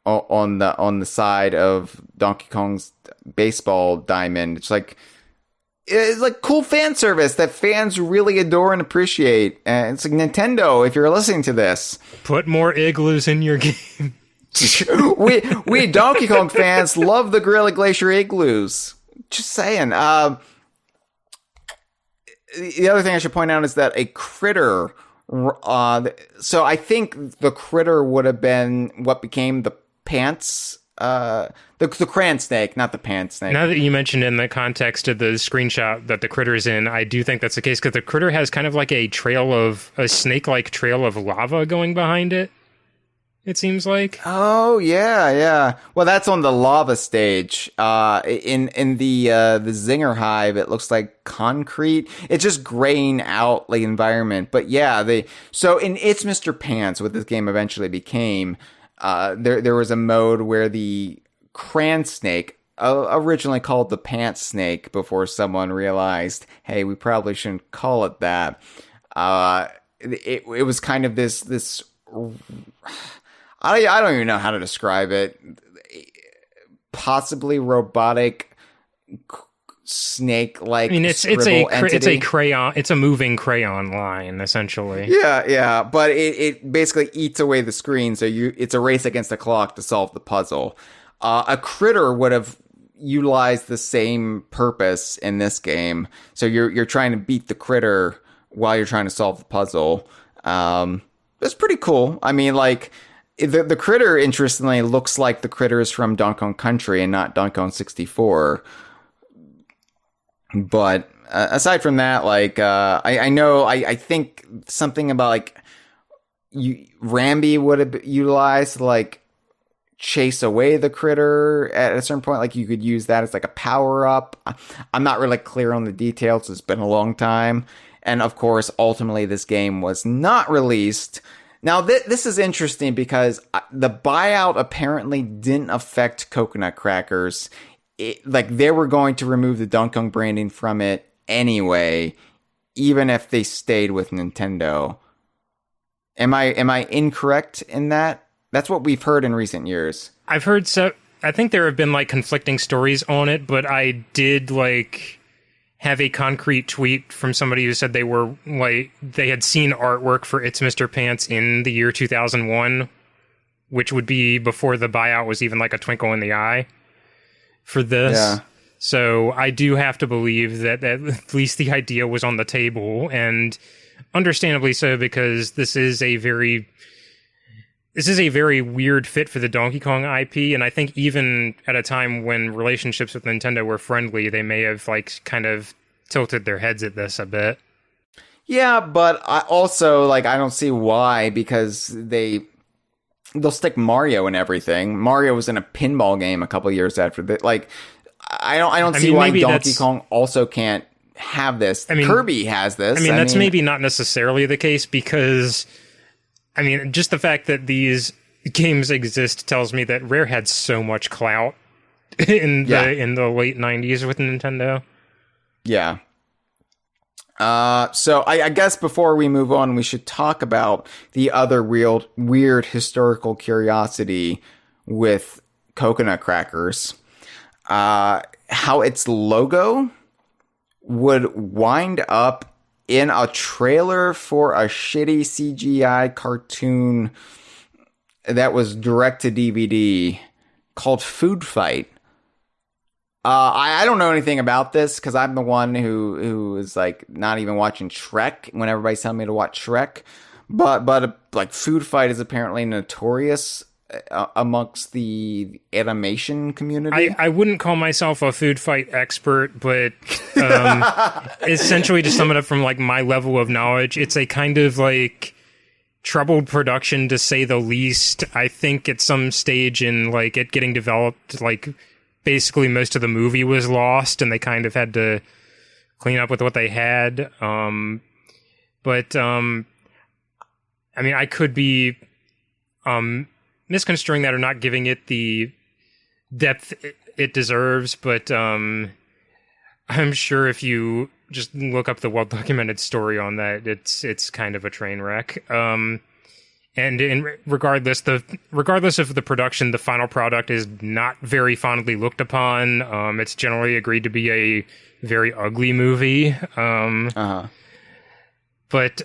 on the side of Donkey Kong's baseball diamond. It's like cool fan service that fans really adore and appreciate. And it's like, Nintendo, if you're listening to this, put more igloos in your game. we Donkey Kong fans love the Gorilla Glacier igloos. Just saying. The other thing I should point out is that a critter. So I think the critter would have been what became the pants. The crayon snake, not the pants snake. Now that you mentioned in the context of the screenshot that the critter's in, I do think that's the case because the critter has kind of like a snake-like trail of lava going behind it. It seems like. Oh yeah. Well, that's on the lava stage. In the Zinger Hive, it looks like concrete. It's just graying out the environment. But yeah, so in It's Mr. Pants, what this game eventually became, there was a mode where the crayon snake, originally called the pants snake, before someone realized, hey, we probably shouldn't call it that. It was kind of this. I don't even know how to describe it. Possibly robotic snake-like. I mean, it's a crayon. It's a moving crayon line, essentially. Yeah. But it basically eats away the screen, so it's a race against the clock to solve the puzzle. A critter would have utilized the same purpose in this game. So you're trying to beat the critter while you're trying to solve the puzzle. It's pretty cool. I mean, like. The critter, interestingly, looks like the critters from Donkey Kong Country and not Donkey Kong 64. But aside from that, like, I think something about, like, Rambi would have utilized to, like, chase away the critter at a certain point. Like, you could use that as, like, a power-up. I'm not really clear on the details. It's been a long time. And, of course, ultimately, this game was not released. Now, this is interesting because the buyout apparently didn't affect Coconut Crackers. They were going to remove the Donkey Kong branding from it anyway, even if they stayed with Nintendo. Am I incorrect in that? That's what we've heard in recent years. I've heard so. I think there have been like conflicting stories on it, but I did have a concrete tweet from somebody who said they had seen artwork for It's Mr. Pants in the year 2001, which would be before the buyout was even like a twinkle in the eye for this. Yeah. So I do have to believe that at least the idea was on the table, and understandably so, because this is a very weird fit for the Donkey Kong IP, and I think even at a time when relationships with Nintendo were friendly, they may have kind of tilted their heads at this a bit. Yeah, but I also I don't see why, because they'll stick Mario in everything. Mario was in a pinball game a couple years after that. I don't see why Donkey Kong also can't have this. Kirby has this. That's maybe not necessarily the case, because just the fact that these games exist tells me that Rare had so much clout in the late 90s with Nintendo. Yeah. So I guess before we move on, we should talk about the other weird historical curiosity with Coconut Crackers. How its logo would wind up in a trailer for a shitty CGI cartoon that was direct to DVD called Food Fight. I don't know anything about this because I'm the one who is not even watching Shrek when everybody's telling me to watch Shrek. But Food Fight is apparently notorious amongst the animation community. I wouldn't call myself a Food Fight expert, but essentially to sum it up from my level of knowledge, it's a kind of troubled production, to say the least. I think at some stage in like it getting developed, like basically most of the movie was lost, and they kind of had to clean up with what they had. But I mean, I could be misconstruing that or not giving it the depth it deserves, but I'm sure if you just look up the well-documented story on that, it's kind of a train wreck. And regardless of the production, the final product is not very fondly looked upon. It's generally agreed to be a very ugly movie. But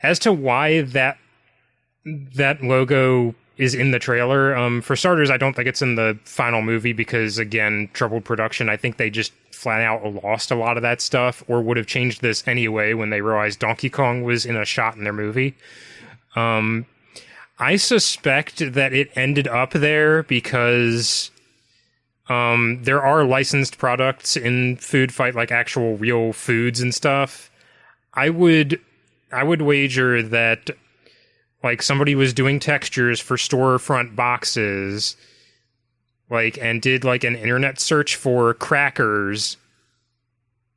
as to why that logo is in the trailer, for starters, I don't think it's in the final movie because, again, troubled production. I think they just flat out lost a lot of that stuff, or would have changed this anyway when they realized Donkey Kong was in a shot in their movie. I suspect that it ended up there because there are licensed products in Food Fight, like actual real foods and stuff. I would wager that like somebody was doing textures for storefront boxes, like, and did like an internet search for crackers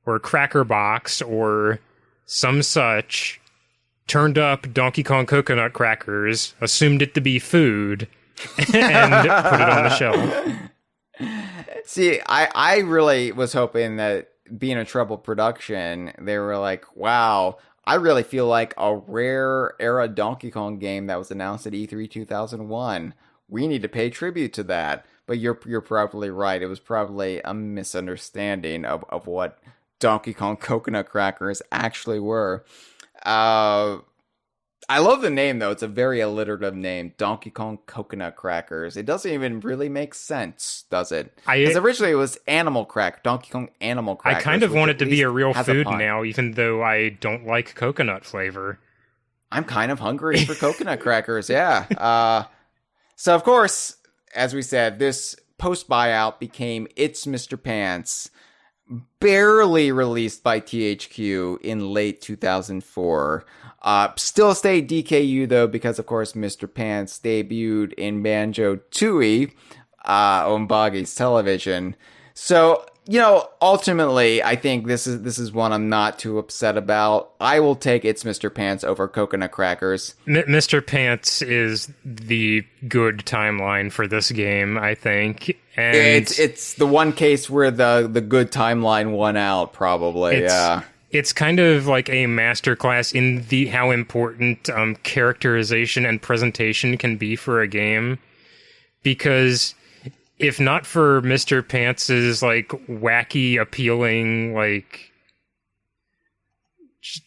or Cracker Box or some such, turned up Donkey Kong coconut crackers, assumed it to be food, and put it on the shelf. See, I really was hoping that being a troubled production, they were like, wow, I really feel like a rare era Donkey Kong game that was announced at E3 2001. We need to pay tribute to that. But you're probably right. It was probably a misunderstanding of what Donkey Kong coconut crackers actually were. I love the name, though. It's a very alliterative name, Donkey Kong Coconut Crackers. It doesn't even really make sense, does it? Because originally it was Donkey Kong Animal Crackers. I kind of want it to be a real food now, even though I don't like coconut flavor. I'm kind of hungry for coconut crackers, yeah. So, of course, as we said, this post-buyout became It's Mr. Pants, barely released by THQ in late 2004. Still stayed DKU, though, because, of course, Mr. Pants debuted in Banjo-Tooie on Boggy's Television. So, you know, ultimately, I think this is one I'm not too upset about. I will take It's Mr. Pants over Coconut Crackers. Mr. Pants is the good timeline for this game, I think. And it's the one case where the good timeline won out, probably, yeah. It's kind of like a masterclass in how important characterization and presentation can be for a game. Because if not for Mr. Pants's like wacky, appealing, like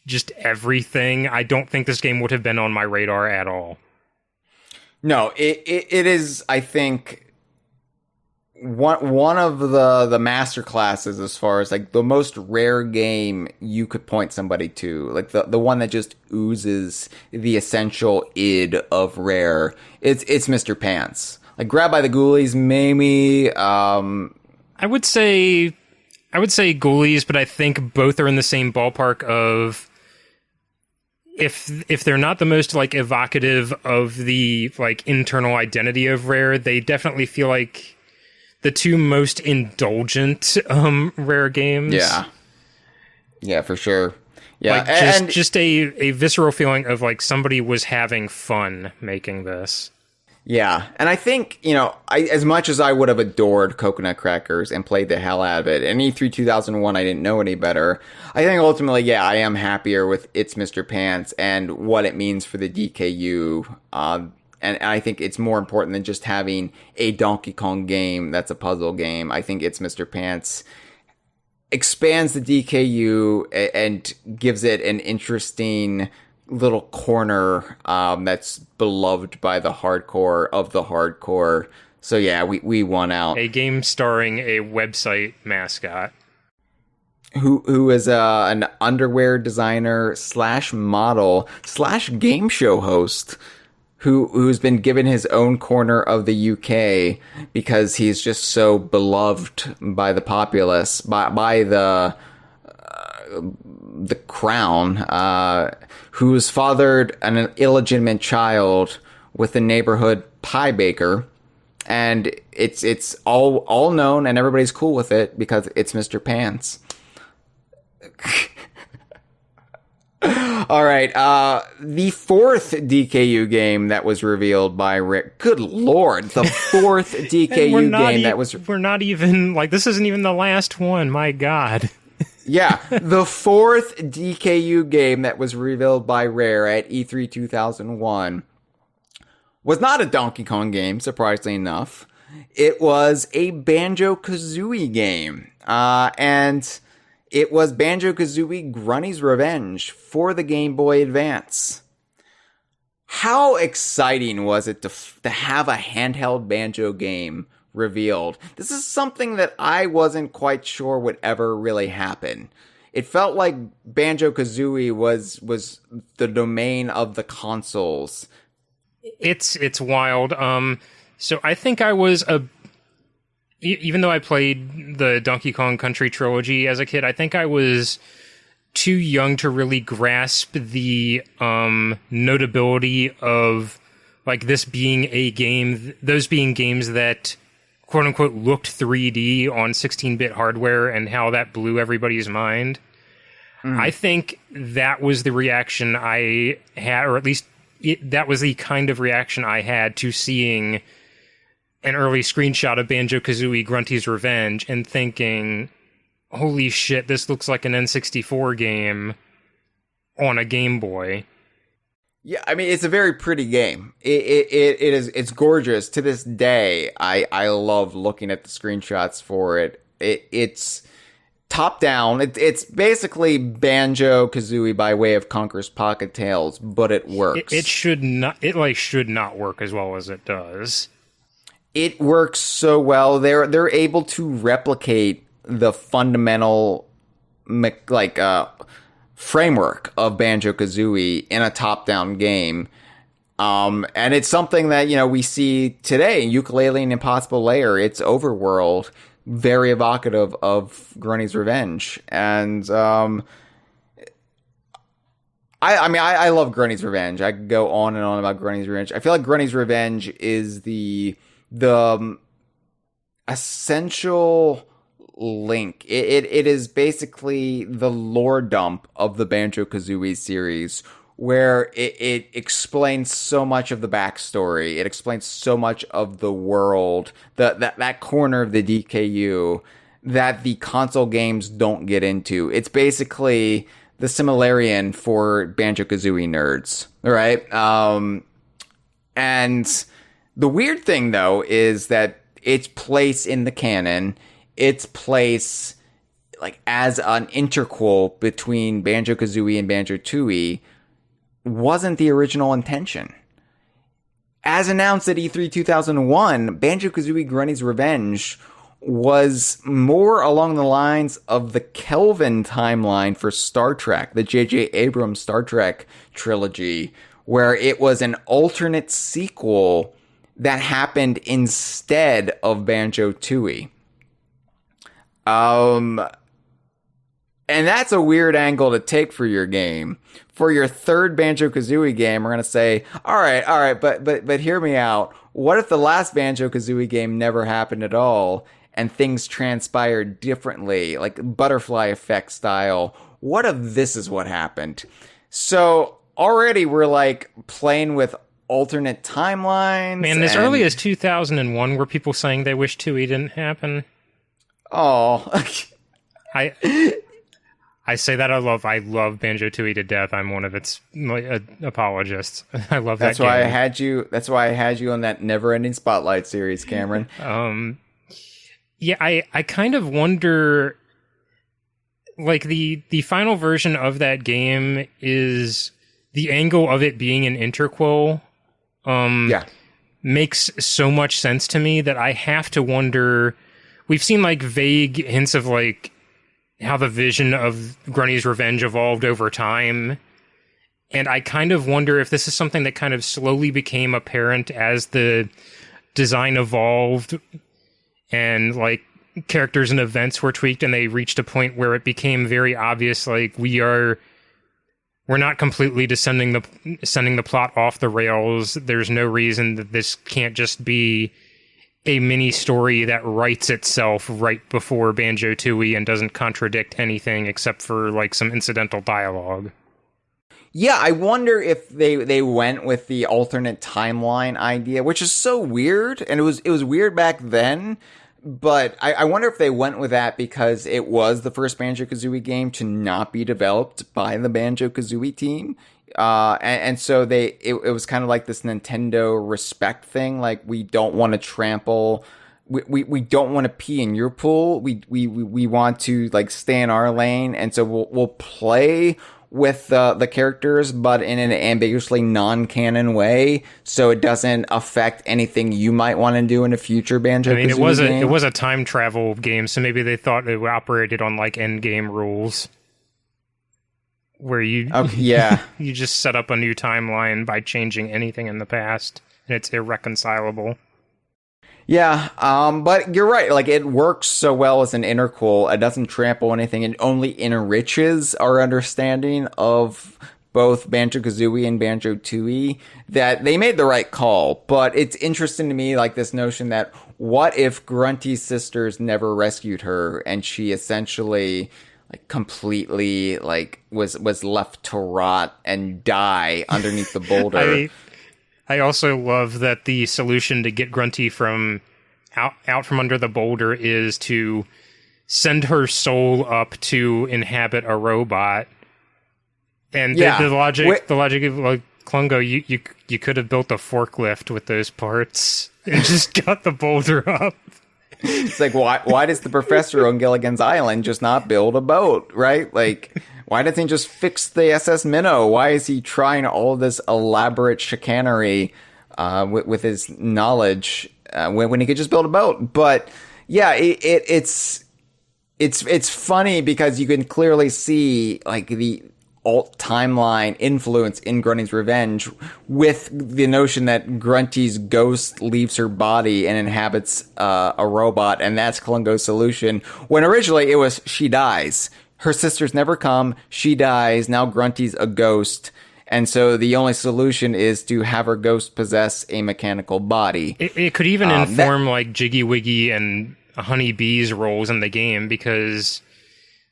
just everything, I don't think this game would have been on my radar at all. No, it is, I think, one of the master classes as far as like the most rare game you could point somebody to, like the one that just oozes the essential id of rare. It's Mr. Pants. Like Grab by the Ghoulies, maybe. I would say Ghoulies, but I think both are in the same ballpark of if they're not the most like evocative of the like internal identity of Rare, they definitely feel like the two most indulgent Rare games. Yeah, for sure. Yeah, like just a visceral feeling of like somebody was having fun making this. Yeah, and I think, you know, as much as I would have adored Coconut Crackers and played the hell out of it, and E3 2001 I didn't know any better, I think ultimately, yeah, I am happier with It's Mr. Pants and what it means for the DKU. And I think it's more important than just having a Donkey Kong game that's a puzzle game. I think It's Mr. Pants expands the DKU and gives it an interesting little corner that's beloved by the hardcore of the hardcore. So yeah, we won out. A game starring a website mascot. Who is an underwear designer / model / game show host who's been given his own corner of the UK because he's just so beloved by the populace, by the the crown, who has fathered an illegitimate child with a neighborhood pie baker, and it's all known and everybody's cool with it because it's Mr. Pants. All right, the fourth DKU game that was revealed by Rick. Good lord, the fourth DKU game that was. We're not even like this. Isn't even the last one. My God. Yeah, the fourth DKU game that was revealed by Rare at E3 2001 was not a Donkey Kong game, surprisingly enough. It was a Banjo-Kazooie game, and it was Banjo-Kazooie Grunny's Revenge for the Game Boy Advance. How exciting was it to have a handheld Banjo game revealed? This is something that I wasn't quite sure would ever really happen. It felt like Banjo-Kazooie was the domain of the consoles. It's wild. So I think I was even though I played the Donkey Kong Country trilogy as a kid, I think I was too young to really grasp the notability of like this being a game, those being games that quote unquote looked 3D on 16-bit hardware and how that blew everybody's mind. I think that was the reaction I had, or at least that was the kind of reaction I had to seeing an early screenshot of Banjo-Kazooie Grunty's Revenge and thinking, holy shit, this looks like an N64 game on a Game Boy. Yeah, I mean, it's a very pretty game. It's gorgeous. To this day, I love looking at the screenshots for it. It's top down. It's basically Banjo-Kazooie by way of Conker's Pocket Tales, but it works. It should not work as well as it does. It works so well. They're able to replicate the fundamental framework of Banjo-Kazooie in a top-down game. And it's something that, we see today in Yooka-Laylee and Impossible Lair. It's overworld, very evocative of Grunny's Revenge. And I love Grunny's Revenge. I could go on and on about Grunny's Revenge. I feel like Grunny's Revenge is the essential link. It is basically the lore dump of the Banjo-Kazooie series, where it explains so much of the backstory. It explains so much of the world, that corner of the DKU that the console games don't get into. It's basically the Similarian for Banjo-Kazooie nerds, right? And the weird thing, though, is that its place in the canon, its place as an interquel between Banjo-Kazooie and Banjo-Tooie wasn't the original intention. As announced at E3 2001, Banjo-Kazooie Grunny's Revenge was more along the lines of the Kelvin timeline for Star Trek, the J.J. Abrams Star Trek trilogy, where it was an alternate sequel that happened instead of Banjo-Tooie. And that's a weird angle to take for your game. For your third Banjo-Kazooie game, we're going to say, all right, but hear me out. What if the last Banjo-Kazooie game never happened at all and things transpired differently, like butterfly effect style? What if this is what happened? So already we're playing with alternate timelines. Man, as early as 2001 were people saying they wish Tooie didn't happen. Oh. I say that I love Banjo-Tooie to death. I'm one of its apologists. I love that game. That's why I had you on that Never-Ending Spotlight series, Cameron. Yeah, I kind of wonder, the final version of that game is the angle of it being an interquel. Makes so much sense to me that I have to wonder. We've seen vague hints of how the vision of Grunny's Revenge evolved over time. And I kind of wonder if this is something that kind of slowly became apparent as the design evolved and characters and events were tweaked, and they reached a point where it became very obvious, like, we're not completely sending the plot off the rails. There's no reason that this can't just be a mini story that writes itself right before Banjo-Tooie and doesn't contradict anything except for like some incidental dialogue. Yeah, I wonder if they went with the alternate timeline idea, which is so weird, and it was weird back then. But I wonder if they went with that because it was the first Banjo-Kazooie game to not be developed by the Banjo-Kazooie team. And so it was kind of like this Nintendo respect thing. Like, we don't want to trample, we don't want to pee in your pool. We want to like stay in our lane. And so we'll play with the characters, but in an ambiguously non-canon way, so it doesn't affect anything you might want to do in a future Banjo-Kazooie game. It was a time travel game, so maybe they thought it operated on like end game rules, where you you just set up a new timeline by changing anything in the past, and it's irreconcilable. Yeah, but you're right. Like, it works so well as an interquel. It doesn't trample anything. It only enriches our understanding of both Banjo-Kazooie and Banjo-Tooie, that they made the right call. But it's interesting to me, like, this notion that what if Grunty's sisters never rescued her and she essentially like completely like was left to rot and die underneath the boulder. I also love that the solution to get Grunty from out from under the boulder is to send her soul up to inhabit a robot. And the logic of like, Klungo, you could have built a forklift with those parts and just got the boulder up. It's like, why does the professor on Gilligan's Island just not build a boat, right? Like, why doesn't he just fix the SS Minnow? Why is he trying all this elaborate chicanery with his knowledge when he could just build a boat? But yeah, it's funny because you can clearly see like the alt timeline influence in Grunty's Revenge with the notion that Grunty's ghost leaves her body and inhabits a robot, and that's Klungo's solution. When originally it was she dies. Her sisters never come. She dies. Now Grunty's a ghost. And so the only solution is to have her ghost possess a mechanical body. It could even inform like Jiggy Wiggy and Honey Bee's roles in the game, because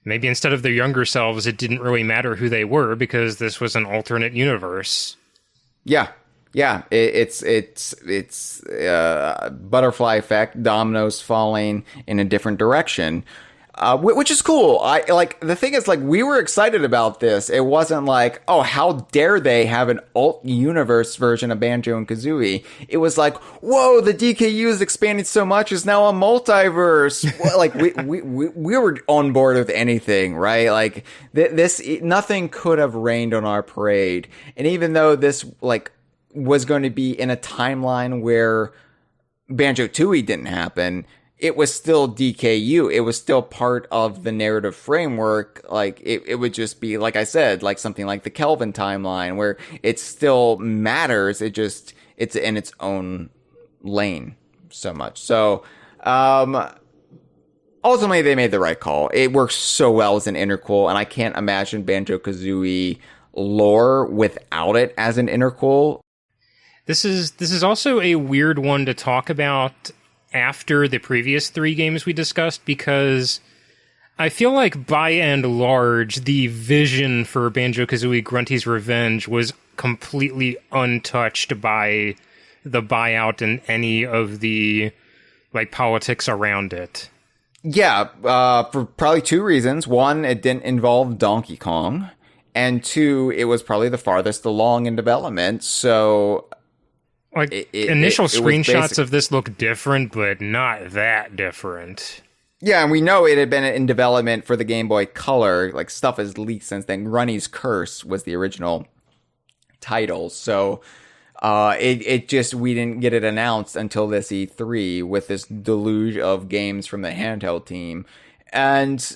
maybe instead of their younger selves, it didn't really matter who they were because this was an alternate universe. Yeah. Yeah. It's butterfly effect, dominoes falling in a different direction. Which is cool. The thing is, like, we were excited about this. It wasn't like, oh, how dare they have an alt universe version of Banjo and Kazooie. It was like, whoa, the DKU is expanding so much, it's now a multiverse. Like, we were on board with anything, right? Like, nothing could have rained on our parade. And even though this, like, was going to be in a timeline where Banjo-Tooie didn't happen, it was still DKU. It was still part of the narrative framework. Like, it would just be, like I said, like something like the Kelvin timeline, where it still matters. It's in its own lane so much. So, ultimately they made the right call. It works so well as an interquel, and I can't imagine Banjo-Kazooie lore without it as an interquel. This is also a weird one to talk about after the previous three games we discussed, because I feel like by and large the vision for Banjo-Kazooie Grunty's Revenge was completely untouched by the buyout and any of the like politics around it. Yeah, for probably two reasons. One, it didn't involve Donkey Kong, and two, it was probably the farthest along in development, so like, initial screenshots of this look different, but not that different. Yeah, and we know it had been in development for the Game Boy Color. Like, stuff has leaked since then. Grunty's Curse was the original title. So, it just, we didn't get it announced until this E3 with this deluge of games from the handheld team. And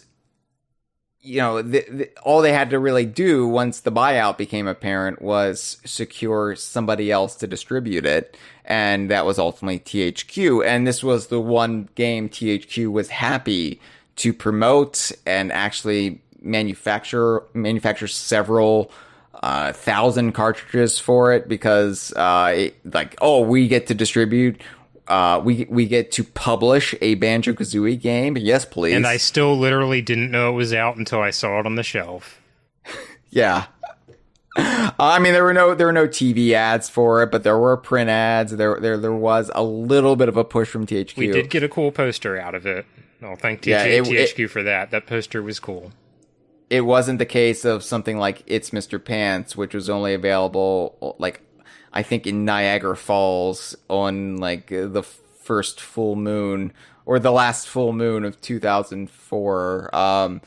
all they had to really do once the buyout became apparent was secure somebody else to distribute it. And that was ultimately THQ. And this was the one game THQ was happy to promote and actually manufacture several thousand cartridges for it, because we get to distribute, we get to publish a Banjo-Kazooie game. Yes, please. And I still literally didn't know it was out until I saw it on the shelf. Yeah. I mean, there were no TV ads for it, but there were print ads. There was a little bit of a push from THQ. We did get a cool poster out of it. I'll thank THQ for that. That poster was cool. It wasn't the case of something like It's Mr. Pants, which was only available, like, I think in Niagara Falls on, like, the first full moon, or the last full moon of 2004.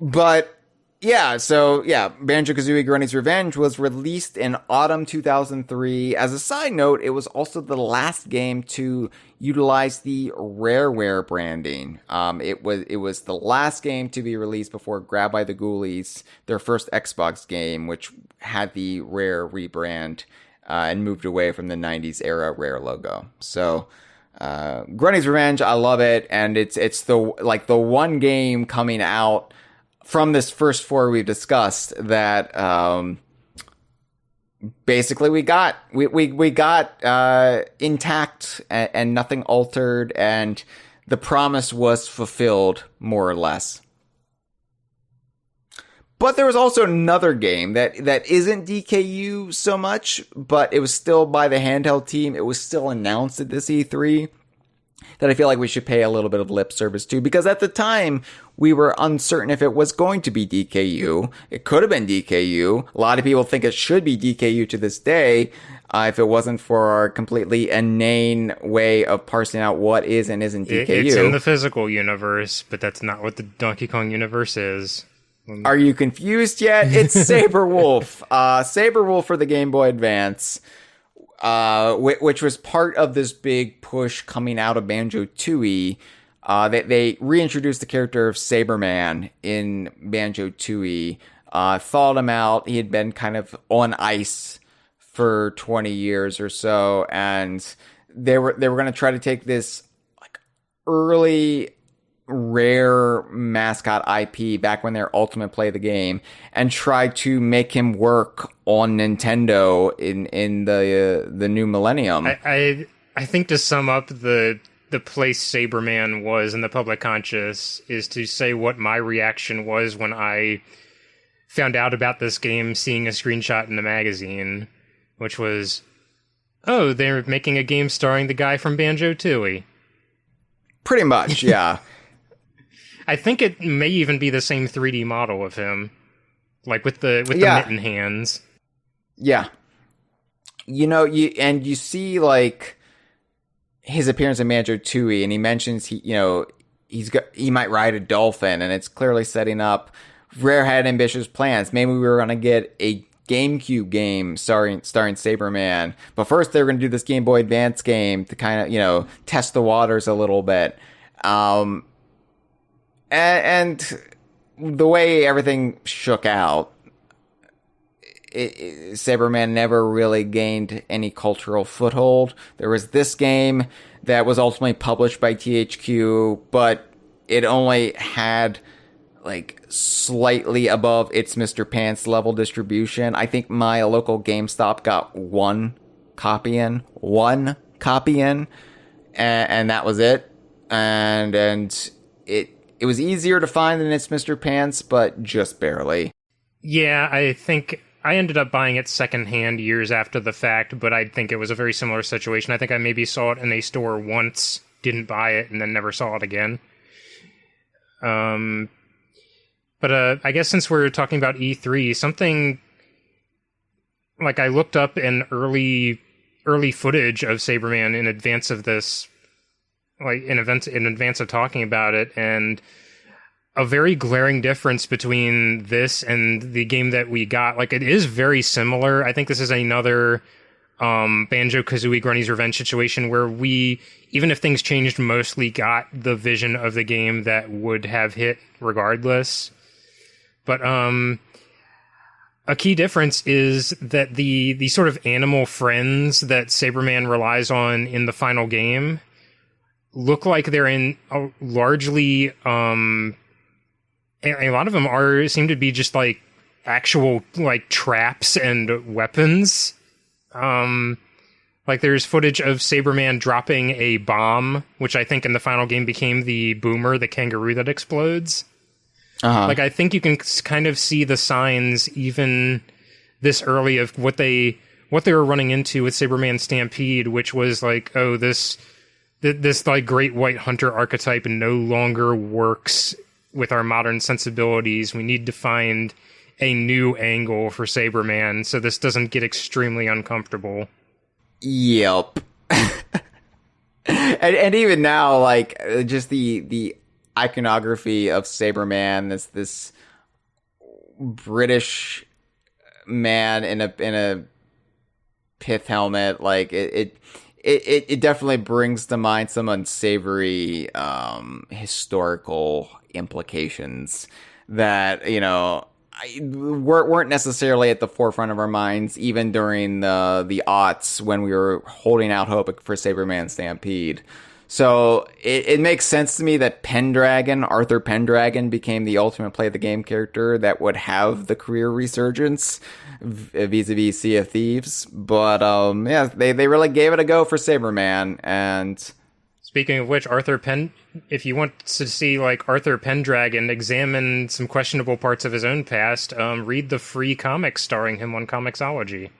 But, yeah, so, yeah, Banjo-Kazooie Grunny's Revenge was released in autumn 2003. As a side note, it was also the last game to utilize the Rareware branding. It was the last game to be released before Grab by the Ghoulies, their first Xbox game, which had the Rare rebrand, and moved away from the 90s era Rare logo. So, Grunny's Revenge, I love it, and it's the one game coming out from this first four we've discussed that basically we got intact and nothing altered, and the promise was fulfilled more or less. But there was also another game that isn't DKU so much, but it was still by the Handheld team. It was still announced at this E3, that I feel like we should pay a little bit of lip service to, because at the time we were uncertain if it was going to be DKU. It could have been DKU. A lot of people think it should be DKU to this day, if it wasn't for our completely inane way of parsing out what is and isn't DKU. It's in the physical universe, but that's not what the Donkey Kong universe is. Are you confused yet? It's Saber Wolf. Saber Wolf for the Game Boy Advance. Which was part of this big push coming out of Banjo-Tooie. They reintroduced the character of Saberman in Banjo-Tooie, thawed him out. He had been kind of on ice for 20 years or so, and they were going to try to take this like early Rare mascot IP back when their Ultimate Play the game and try to make him work on Nintendo in the new millennium. I think to sum up the place Saberman was in the public conscious is to say what my reaction was when I found out about this game, seeing a screenshot in the magazine, which was, oh, they're making a game starring the guy from Banjo-Tooie. Pretty much, yeah. I think it may even be the same 3D model of him, like with the mitten hands. Yeah, you see like his appearance in Banjo-Tooie, and he mentions he might ride a dolphin, and it's clearly setting up. Rare had ambitious plans. Maybe we were gonna get a GameCube game starring Saberman, but first they were gonna do this Game Boy Advance game to kind of test the waters a little bit. And the way everything shook out, Saberman never really gained any cultural foothold. There was this game that was ultimately published by THQ, but it only had like slightly above its Mr. Pants level distribution. I think my local GameStop got one copy in, and that was it. And it was easier to find than its Mr. Pants, but just barely. Yeah, I think I ended up buying it secondhand years after the fact, but I think it was a very similar situation. I think I maybe saw it in a store once, didn't buy it, and then never saw it again. But I guess since we're talking about E3, something like I looked up an early footage of Saberman in advance of this, like in advance of talking about it, and a very glaring difference between this and the game that we got. Like, it is very similar. I think this is another Banjo-Kazooie Grunny's Revenge situation where we, even if things changed, mostly got the vision of the game that would have hit regardless. But a key difference is that the sort of animal friends that Saberman relies on in the final game look like they're in largely a lot of them seem to be just like actual like traps and weapons. Like there's footage of Saberman dropping a bomb, which I think in the final game became the boomer, the kangaroo that explodes. Like I think you can kind of see the signs even this early of what they were running into with Saberman Stampede, which was like, oh, this like great white hunter archetype no longer works with our modern sensibilities. We need to find a new angle for Saberman so this doesn't get extremely uncomfortable. Yep. and even now, like just the iconography of Saberman, this British man in a pith helmet, like it definitely brings to mind some unsavory historical implications that, you know, weren't necessarily at the forefront of our minds even during the aughts when we were holding out hope for Saberman Stampede. So it makes sense to me that Arthur Pendragon became the ultimate play of the game character that would have the career resurgence vis-a-vis Sea of Thieves. But yeah, they really gave it a go for Saberman. And speaking of which, if you want to see like Arthur Pendragon examine some questionable parts of his own past, read the free comics starring him on Comixology.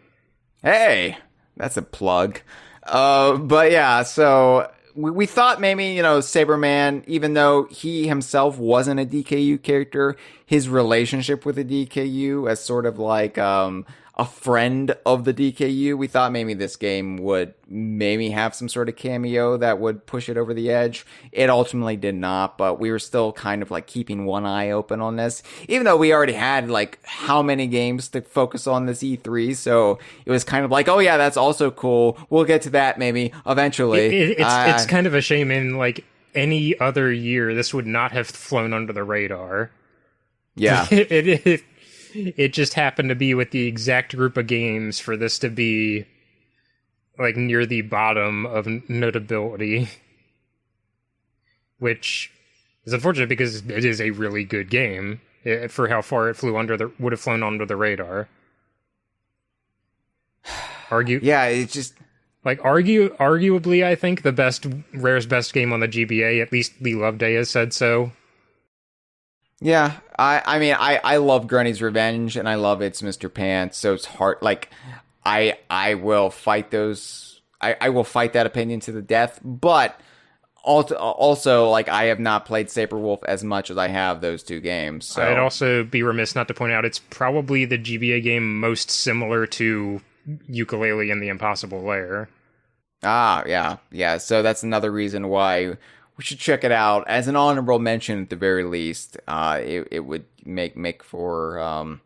Hey, that's a plug. But yeah, so we thought maybe, you know, Saberman, even though he himself wasn't a DKU character, his relationship with the DKU as sort of like a friend of the DKU, we thought maybe this game would maybe have some sort of cameo that would push it over the edge. It ultimately did not, but we were still kind of like keeping one eye open on this, even though we already had like how many games to focus on this E3. So it was kind of like, oh yeah, that's also cool. We'll get to that maybe eventually. It's kind of a shame. In like any other year, this would not have flown under the radar. Yeah. It just happened to be with the exact group of games for this to be like near the bottom of notability, which is unfortunate because it is a really good game for how far it would have flown under the radar. Yeah, it's just like arguably, I think Rare's best game on the GBA. At least Lee Loveday has said so. Yeah, I mean, I love Granny's Revenge, and I love It's Mr. Pants, so it's hard, like, I will fight those, I will fight that opinion to the death, but also, like, I have not played Saberwolf as much as I have those two games, so. I'd also be remiss not to point out it's probably the GBA game most similar to Yooka-Laylee and the Impossible Lair. Yeah, so that's another reason why we should check it out as an honorable mention at the very least. It would make for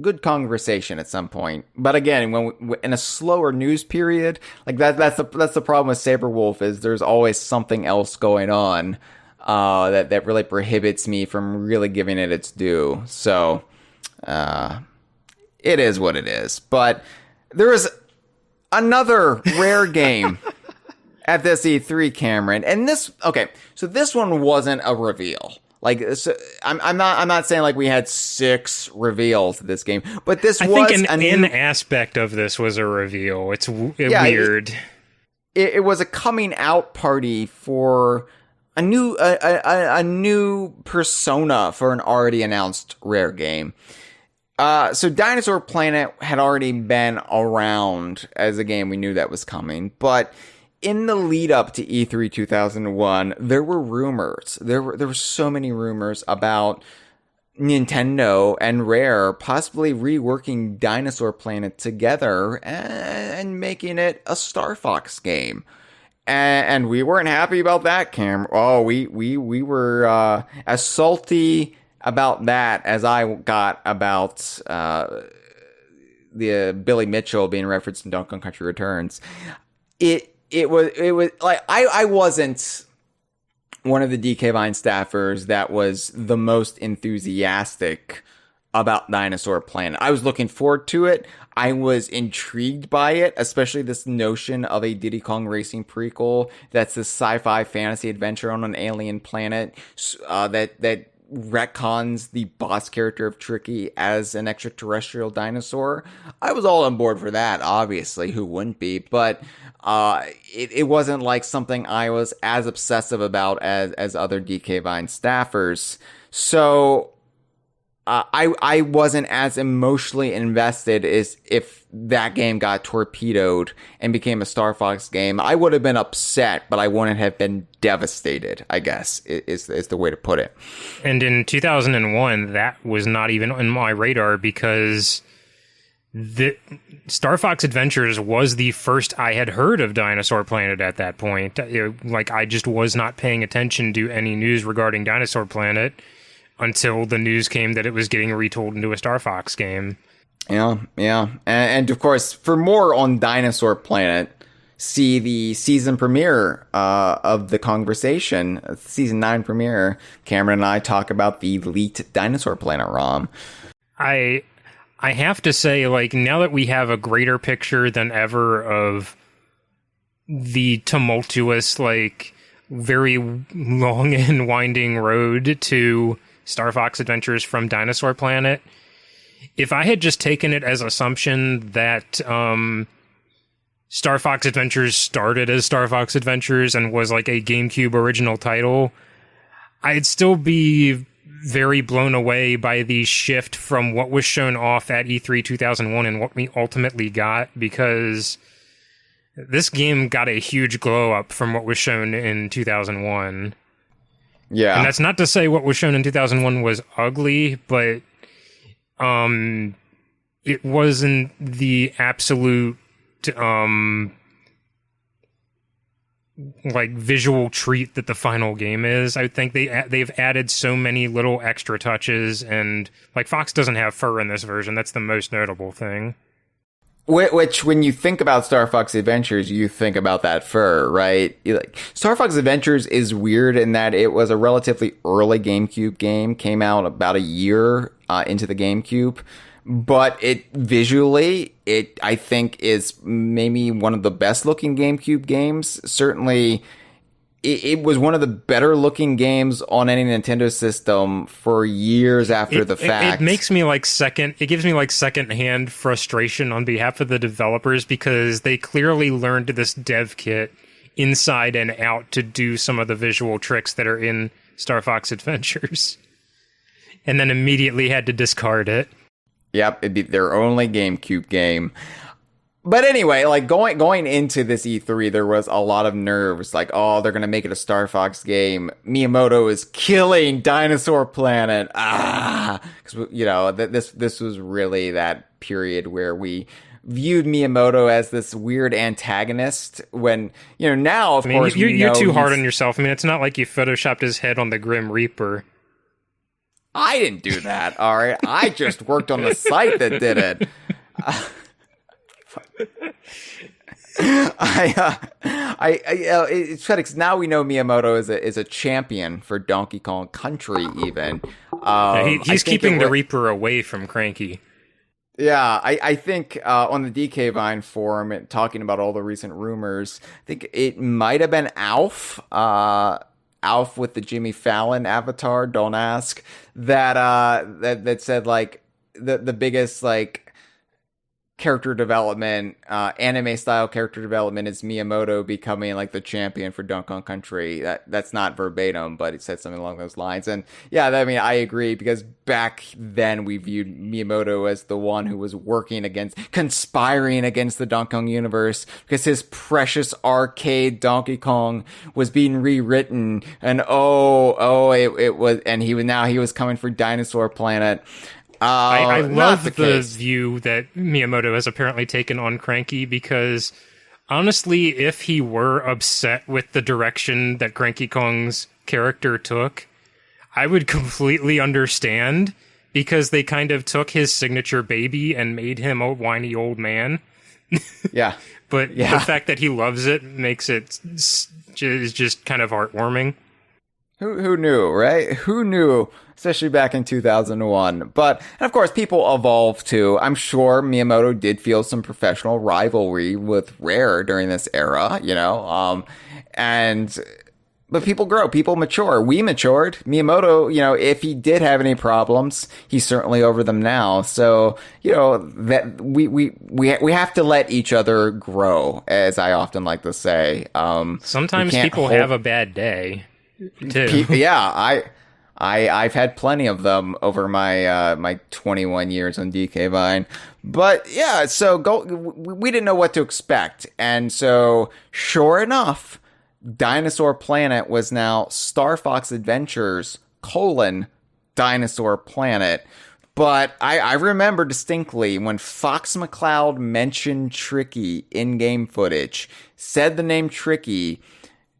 good conversation at some point. But again, when in a slower news period, like that's the problem with Saberwolf is there's always something else going on that really prohibits me from really giving it its due. So it is what it is. But there is another Rare game at this E3, Cameron, and so this one wasn't a reveal. Like, so I'm not saying like we had 6 reveals to this game, but this I think an aspect of this was a reveal. It's weird. It was a coming out party for a new persona for an already announced Rare game. So Dinosaur Planet had already been around as a game. We knew that was coming, but in the lead up to E3 2001, there were rumors. There were so many rumors about Nintendo and Rare possibly reworking Dinosaur Planet together and making it a Star Fox game. And we weren't happy about that, Cam. Oh, we were as salty about that as I got about the Billy Mitchell being referenced in Donkey Kong Country Returns. It was like I wasn't one of the DK Vine staffers that was the most enthusiastic about Dinosaur Planet. I was looking forward to it. I was intrigued by it, especially this notion of a Diddy Kong Racing prequel that's this sci-fi fantasy adventure on an alien planet that retcons the boss character of Tricky as an extraterrestrial dinosaur. I was all on board for that, obviously. Who wouldn't be? But it wasn't like something I was as obsessive about as other DK Vine staffers. So I wasn't as emotionally invested as if that game got torpedoed and became a Star Fox game. I would have been upset, but I wouldn't have been devastated, I guess, is the way to put it. And in 2001, that was not even on my radar because the Star Fox Adventures was the first I had heard of Dinosaur Planet at that point. I just was not paying attention to any news regarding Dinosaur Planet until the news came that it was getting retold into a Star Fox game. Yeah. And of course, for more on Dinosaur Planet, see the season premiere of The Conversation, season 9 premiere. Cameron and I talk about the leaked Dinosaur Planet ROM. I have to say, now that we have a greater picture than ever of the tumultuous, very long and winding road to Star Fox Adventures from Dinosaur Planet, if I had just taken it as assumption that Star Fox Adventures started as Star Fox Adventures and was like a GameCube original title, I'd still be very blown away by the shift from what was shown off at E3 2001 and what we ultimately got, because this game got a huge glow up from what was shown in 2001. Yeah. And that's not to say what was shown in 2001 was ugly, but it wasn't the absolute visual treat that the final game is. I think they've added so many little extra touches, and Fox doesn't have fur in this version. That's the most notable thing. Which, when you think about Star Fox Adventures, you think about that fur, right? Star Fox Adventures is weird in that it was a relatively early GameCube game, came out about a year into the GameCube, but it visually, I think, is maybe one of the best looking GameCube games. Certainly, it was one of the better looking games on any Nintendo system for years after the fact. It makes me it gives me secondhand frustration on behalf of the developers, because they clearly learned this dev kit inside and out to do some of the visual tricks that are in Star Fox Adventures, and then immediately had to discard it. Yep, it'd be their only GameCube game. But anyway, going into this E3, there was a lot of nerves. They're going to make it a Star Fox game. Miyamoto is killing Dinosaur Planet. Because, this was really that period where we viewed Miyamoto as this weird antagonist. When, now, of course, you're too hard on yourself. It's not like you photoshopped his head on the Grim Reaper. I didn't do that, all right? I just worked on the site that did it. It's funny because now we know Miyamoto is a champion for Donkey Kong Country. Even he's keeping the Reaper away from Cranky. Yeah, I think on the DK Vine forum, talking about all the recent rumors, I think it might have been Alf with the Jimmy Fallon avatar. Don't ask that said the biggest character development, anime style character development is Miyamoto becoming the champion for Donkey Kong Country. That's not verbatim, but it said something along those lines. And yeah, I agree, because back then we viewed Miyamoto as the one who was conspiring against the Donkey Kong universe, because his precious arcade Donkey Kong was being rewritten, and it was, and he was coming for Dinosaur Planet. I love the view that Miyamoto has apparently taken on Cranky, because honestly, if he were upset with the direction that Cranky Kong's character took, I would completely understand, because they kind of took his signature baby and made him a whiny old man. Yeah. But the fact that he loves it makes it is just kind of heartwarming. Who knew, right? Who knew, especially back in 2001. But, and of course, people evolve too. I'm sure Miyamoto did feel some professional rivalry with Rare during this era, but people grow, people mature. We matured. Miyamoto, if he did have any problems, he's certainly over them now. So, that we have to let each other grow, as I often like to say. Sometimes people have a bad day, too. Yeah, I've had plenty of them over my 21 years on DK Vine. But yeah, so we didn't know what to expect. And so, sure enough, Dinosaur Planet was now Star Fox Adventures, Dinosaur Planet. But I remember distinctly when Fox McCloud mentioned Tricky in-game footage, said the name Tricky,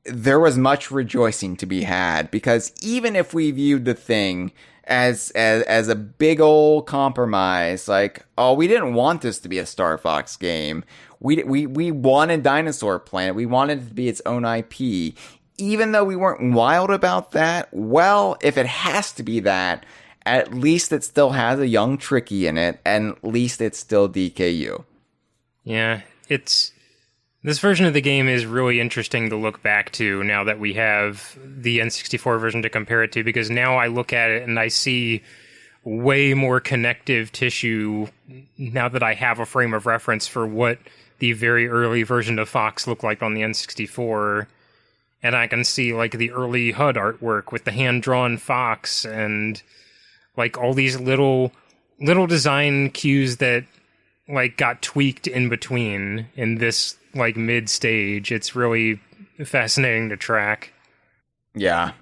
there was much rejoicing to be had, because even if we viewed the thing as a big old compromise, like, oh, we didn't want this to be a Star Fox game. We wanted Dinosaur Planet. We wanted it to be its own IP. Even though we weren't wild about that, well, if it has to be that, at least it still has a young Tricky in it, and at least it's still DKU. Yeah, this version of the game is really interesting to look back to now that we have the N64 version to compare it to, because now I look at it and I see way more connective tissue now that I have a frame of reference for what the very early version of Fox looked like on the N64. And I can see, like, the early HUD artwork with the hand-drawn Fox and, like, all these little design cues that, like, got tweaked in between in this, like, mid-stage. It's really fascinating to track. Yeah.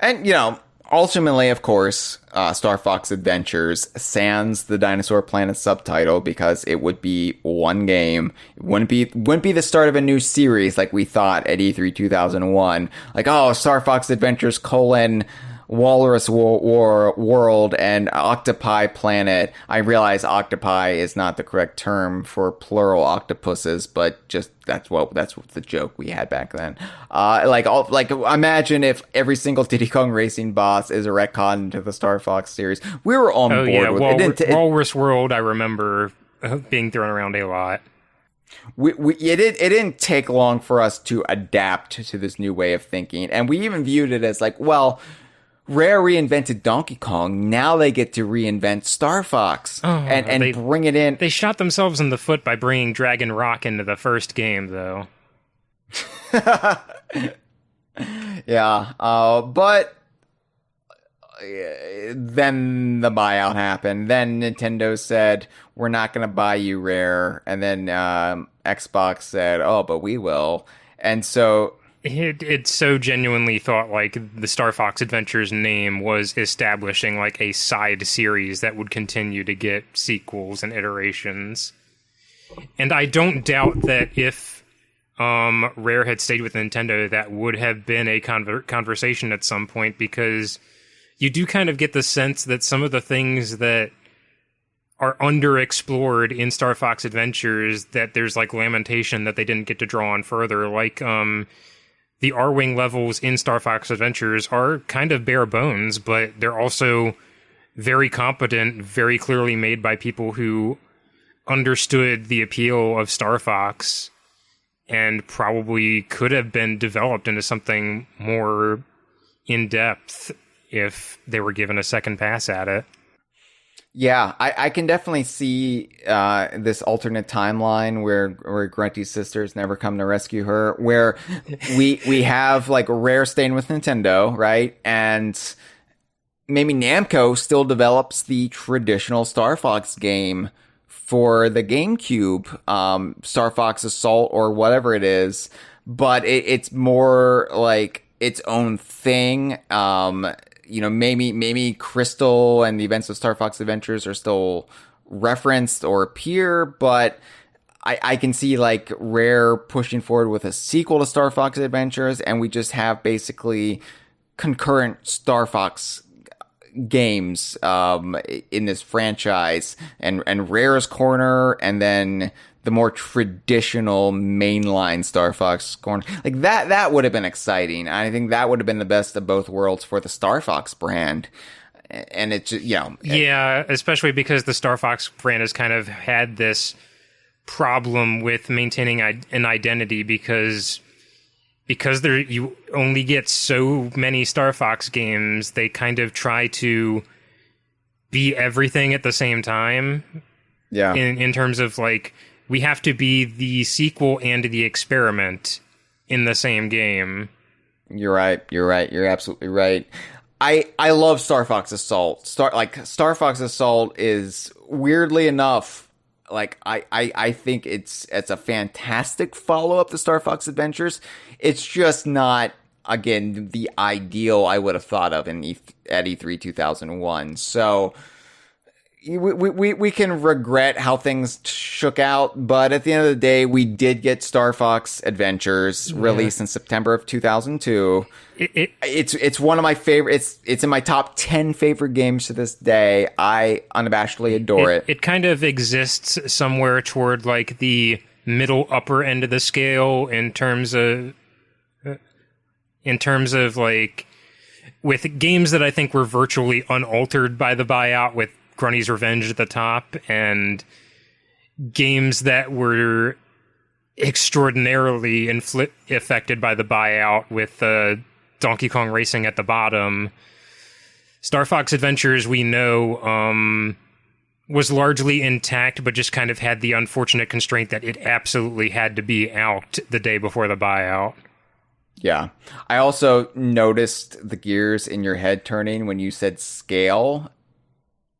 And, ultimately, of course, Star Fox Adventures sans the Dinosaur Planet subtitle, because it would be one game. It wouldn't be the start of a new series like we thought at E3 2001. Like, oh, Star Fox Adventures : Walrus World and Octopi Planet. I realize octopi is not the correct term for plural octopuses, but just that's what the joke we had back then. Imagine if every single Diddy Kong Racing boss is a retcon to the Star Fox series. We were on board with it. Walrus World, I remember being thrown around a lot. It didn't take long for us to adapt to this new way of thinking, and we even viewed it as like, well, Rare reinvented Donkey Kong. Now they get to reinvent Star Fox and bring it in. They shot themselves in the foot by bringing Dragon Rock into the first game, though. Yeah, but then the buyout happened. Then Nintendo said, we're not going to buy you, Rare. And then Xbox said, oh, but we will. And so It so genuinely thought like the Star Fox Adventures name was establishing like a side series that would continue to get sequels and iterations. And I don't doubt that if Rare had stayed with Nintendo, that would have been a conversation at some point, because you do kind of get the sense that some of the things that are underexplored in Star Fox Adventures, that there's like lamentation that they didn't get to draw on further, like the R-Wing levels in Star Fox Adventures are kind of bare bones, but they're also very competent, very clearly made by people who understood the appeal of Star Fox and probably could have been developed into something more in-depth if they were given a second pass at it. Yeah, I can definitely see this alternate timeline where Grunty's sisters never come to rescue her, where we have like Rare staying with Nintendo, right? And maybe Namco still develops the traditional Star Fox game for the GameCube, Star Fox Assault or whatever it is, but it's more like its own thing. Maybe Crystal and the events of Star Fox Adventures are still referenced or appear, but I can see like Rare pushing forward with a sequel to Star Fox Adventures, and we just have basically concurrent Star Fox games in this franchise, and Rare's Corner, and then the more traditional mainline Star Fox Corner. Like that would have been exciting. I think that would have been the best of both worlds for the Star Fox brand. And it's, yeah, especially because the Star Fox brand has kind of had this problem with maintaining an identity because there you only get so many Star Fox games. They kind of try to be everything at the same time. Yeah. In terms of like, we have to be the sequel and the experiment in the same game. You're right. You're absolutely right. I love Star Fox Assault. Star Fox Assault is, weirdly enough, like I think it's a fantastic follow-up to Star Fox Adventures. It's just not, again, the ideal I would have thought of at E3 2001. So we can regret how things shook out, but at the end of the day, we did get Star Fox Adventures released in September of 2002. It's one of my favorite. It's in my top 10 favorite games to this day. I unabashedly adore it. It kind of exists somewhere toward like the middle upper end of the scale in terms of like with games that I think were virtually unaltered by the buyout, with Grunny's Revenge at the top, and games that were extraordinarily affected by the buyout with Donkey Kong Racing at the bottom. Star Fox Adventures, we know, was largely intact, but just kind of had the unfortunate constraint that it absolutely had to be out the day before the buyout. Yeah. I also noticed the gears in your head turning when you said scale.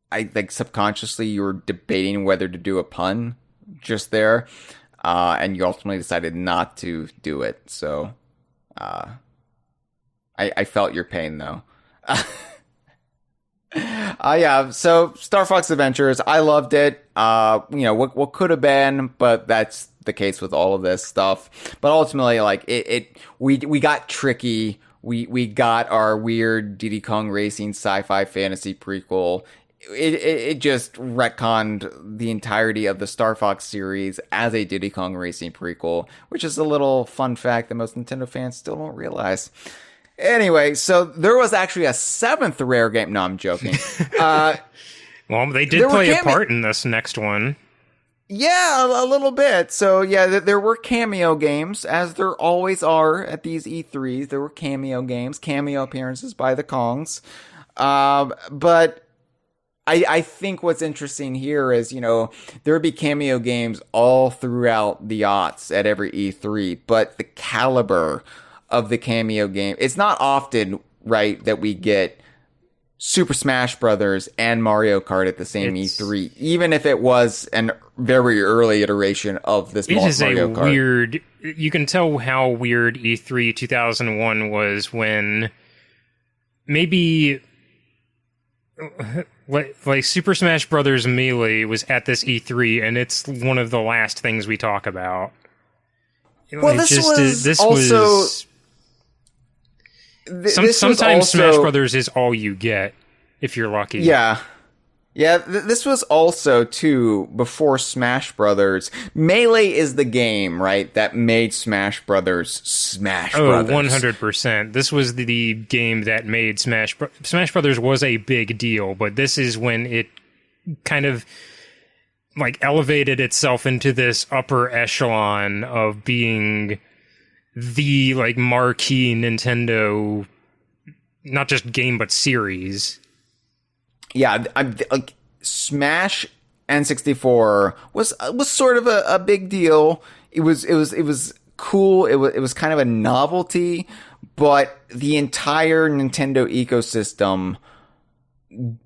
I think subconsciously you were debating whether to do a pun just there, and you ultimately decided not to do it. So, I felt your pain though. Yeah. So Star Fox Adventures, I loved it. What could have been, but that's the case with all of this stuff. But ultimately, like we got tricky. We got our weird Diddy Kong Racing sci-fi fantasy prequel. It just retconned the entirety of the Star Fox series as a Diddy Kong Racing prequel, which is a little fun fact that most Nintendo fans still don't realize. Anyway, so there was actually a 7th Rare game. No, I'm joking. Well, they did play a part in this next one. Yeah, a little bit. So, yeah, there were cameo games, as there always are at these E3s. There were cameo games, cameo appearances by the Kongs. But I think what's interesting here is, there would be cameo games all throughout the aughts at every E3, but the caliber of the cameo game, it's not often, right, that we get Super Smash Brothers and Mario Kart at the same E3, even if it was an very early iteration of this Mario Kart. It is a weird, you can tell how weird E3 2001 was when maybe like Super Smash Brothers Melee was at this E3, and it's one of the last things we talk about. Well, sometimes Smash Brothers is all you get if you're lucky. Yeah. This was also, too, before Smash Brothers. Melee is the game, right, that made Smash Brothers Smash Brothers. 100%. This was the game that made Smash Brothers was a big deal, but this is when it kind of like elevated itself into this upper echelon of being the like marquee Nintendo, not just game but series. Yeah, like Smash N64 was sort of a big deal. It was cool. It was kind of a novelty, but the entire Nintendo ecosystem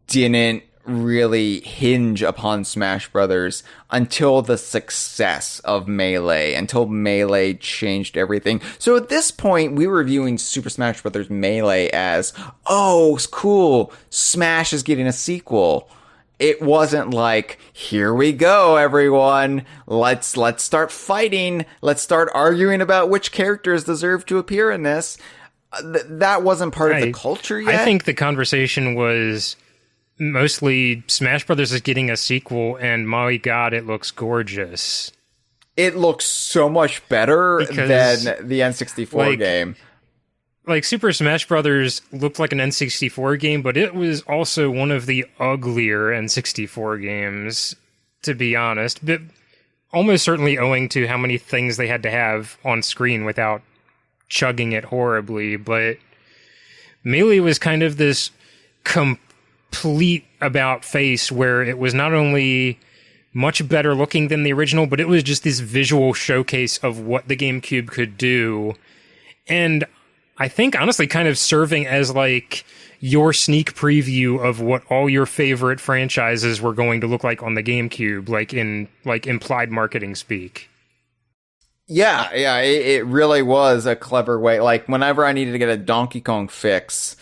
didn't really hinge upon Smash Brothers until the success of Melee, until Melee changed everything. So at this point, we were viewing Super Smash Brothers Melee as, oh, it's cool, Smash is getting a sequel. It wasn't like, here we go, everyone, let's start fighting, let's start arguing about which characters deserve to appear in this. that wasn't part of the I- culture yet. I think the conversation was mostly Smash Brothers is getting a sequel, and my God, it looks gorgeous. it looks so much better Because, than the N64 like, game. Like, Super Smash Brothers looked like an N64 game, but it was also one of the uglier N64 games, to be honest. But almost certainly owing to how many things they had to have on screen without chugging it horribly. But Melee was kind of this complete about face where it was not only much better looking than the original, but it was just this visual showcase of what the GameCube could do. And I think honestly kind of serving as like your sneak preview of what all your favorite franchises were going to look like on the GameCube, like in like implied marketing speak. Yeah, it really was a clever way. Like, whenever I needed to get a Donkey Kong fix,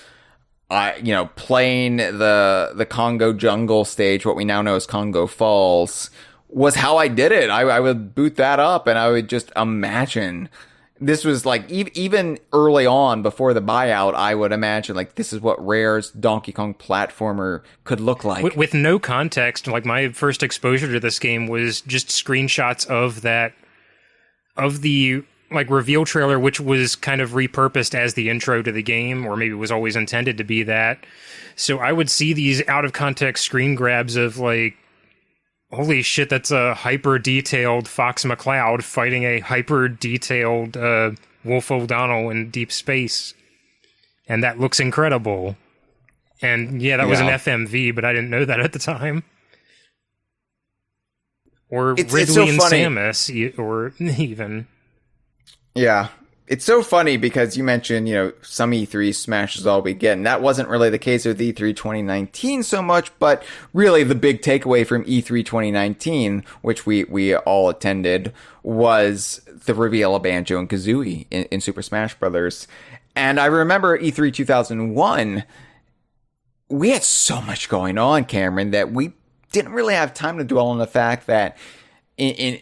playing the Congo Jungle stage, what we now know as Congo Falls, was how I did it. I would boot that up, and I would just imagine. This was like, even early on, before the buyout, I would imagine, like, this is what Rare's Donkey Kong platformer could look like. With no context, like, my first exposure to this game was just screenshots of the like reveal trailer, which was kind of repurposed as the intro to the game, or maybe was always intended to be that. So I would see these out of context screen grabs of like, holy shit, that's a hyper detailed Fox McCloud fighting a hyper detailed Wolf O'Donnell in deep space, and that looks incredible. And yeah, that was an FMV, but I didn't know that at the time. Or Ridley it's so and funny. Samus, or even. Yeah. It's so funny because you mentioned, some E3 smashes all we get, and that wasn't really the case with E3 2019 so much, but really the big takeaway from E3 2019, which we all attended, was the reveal of Banjo and Kazooie in Super Smash Brothers. And I remember E3 2001, we had so much going on, Cameron, that we didn't really have time to dwell on the fact that in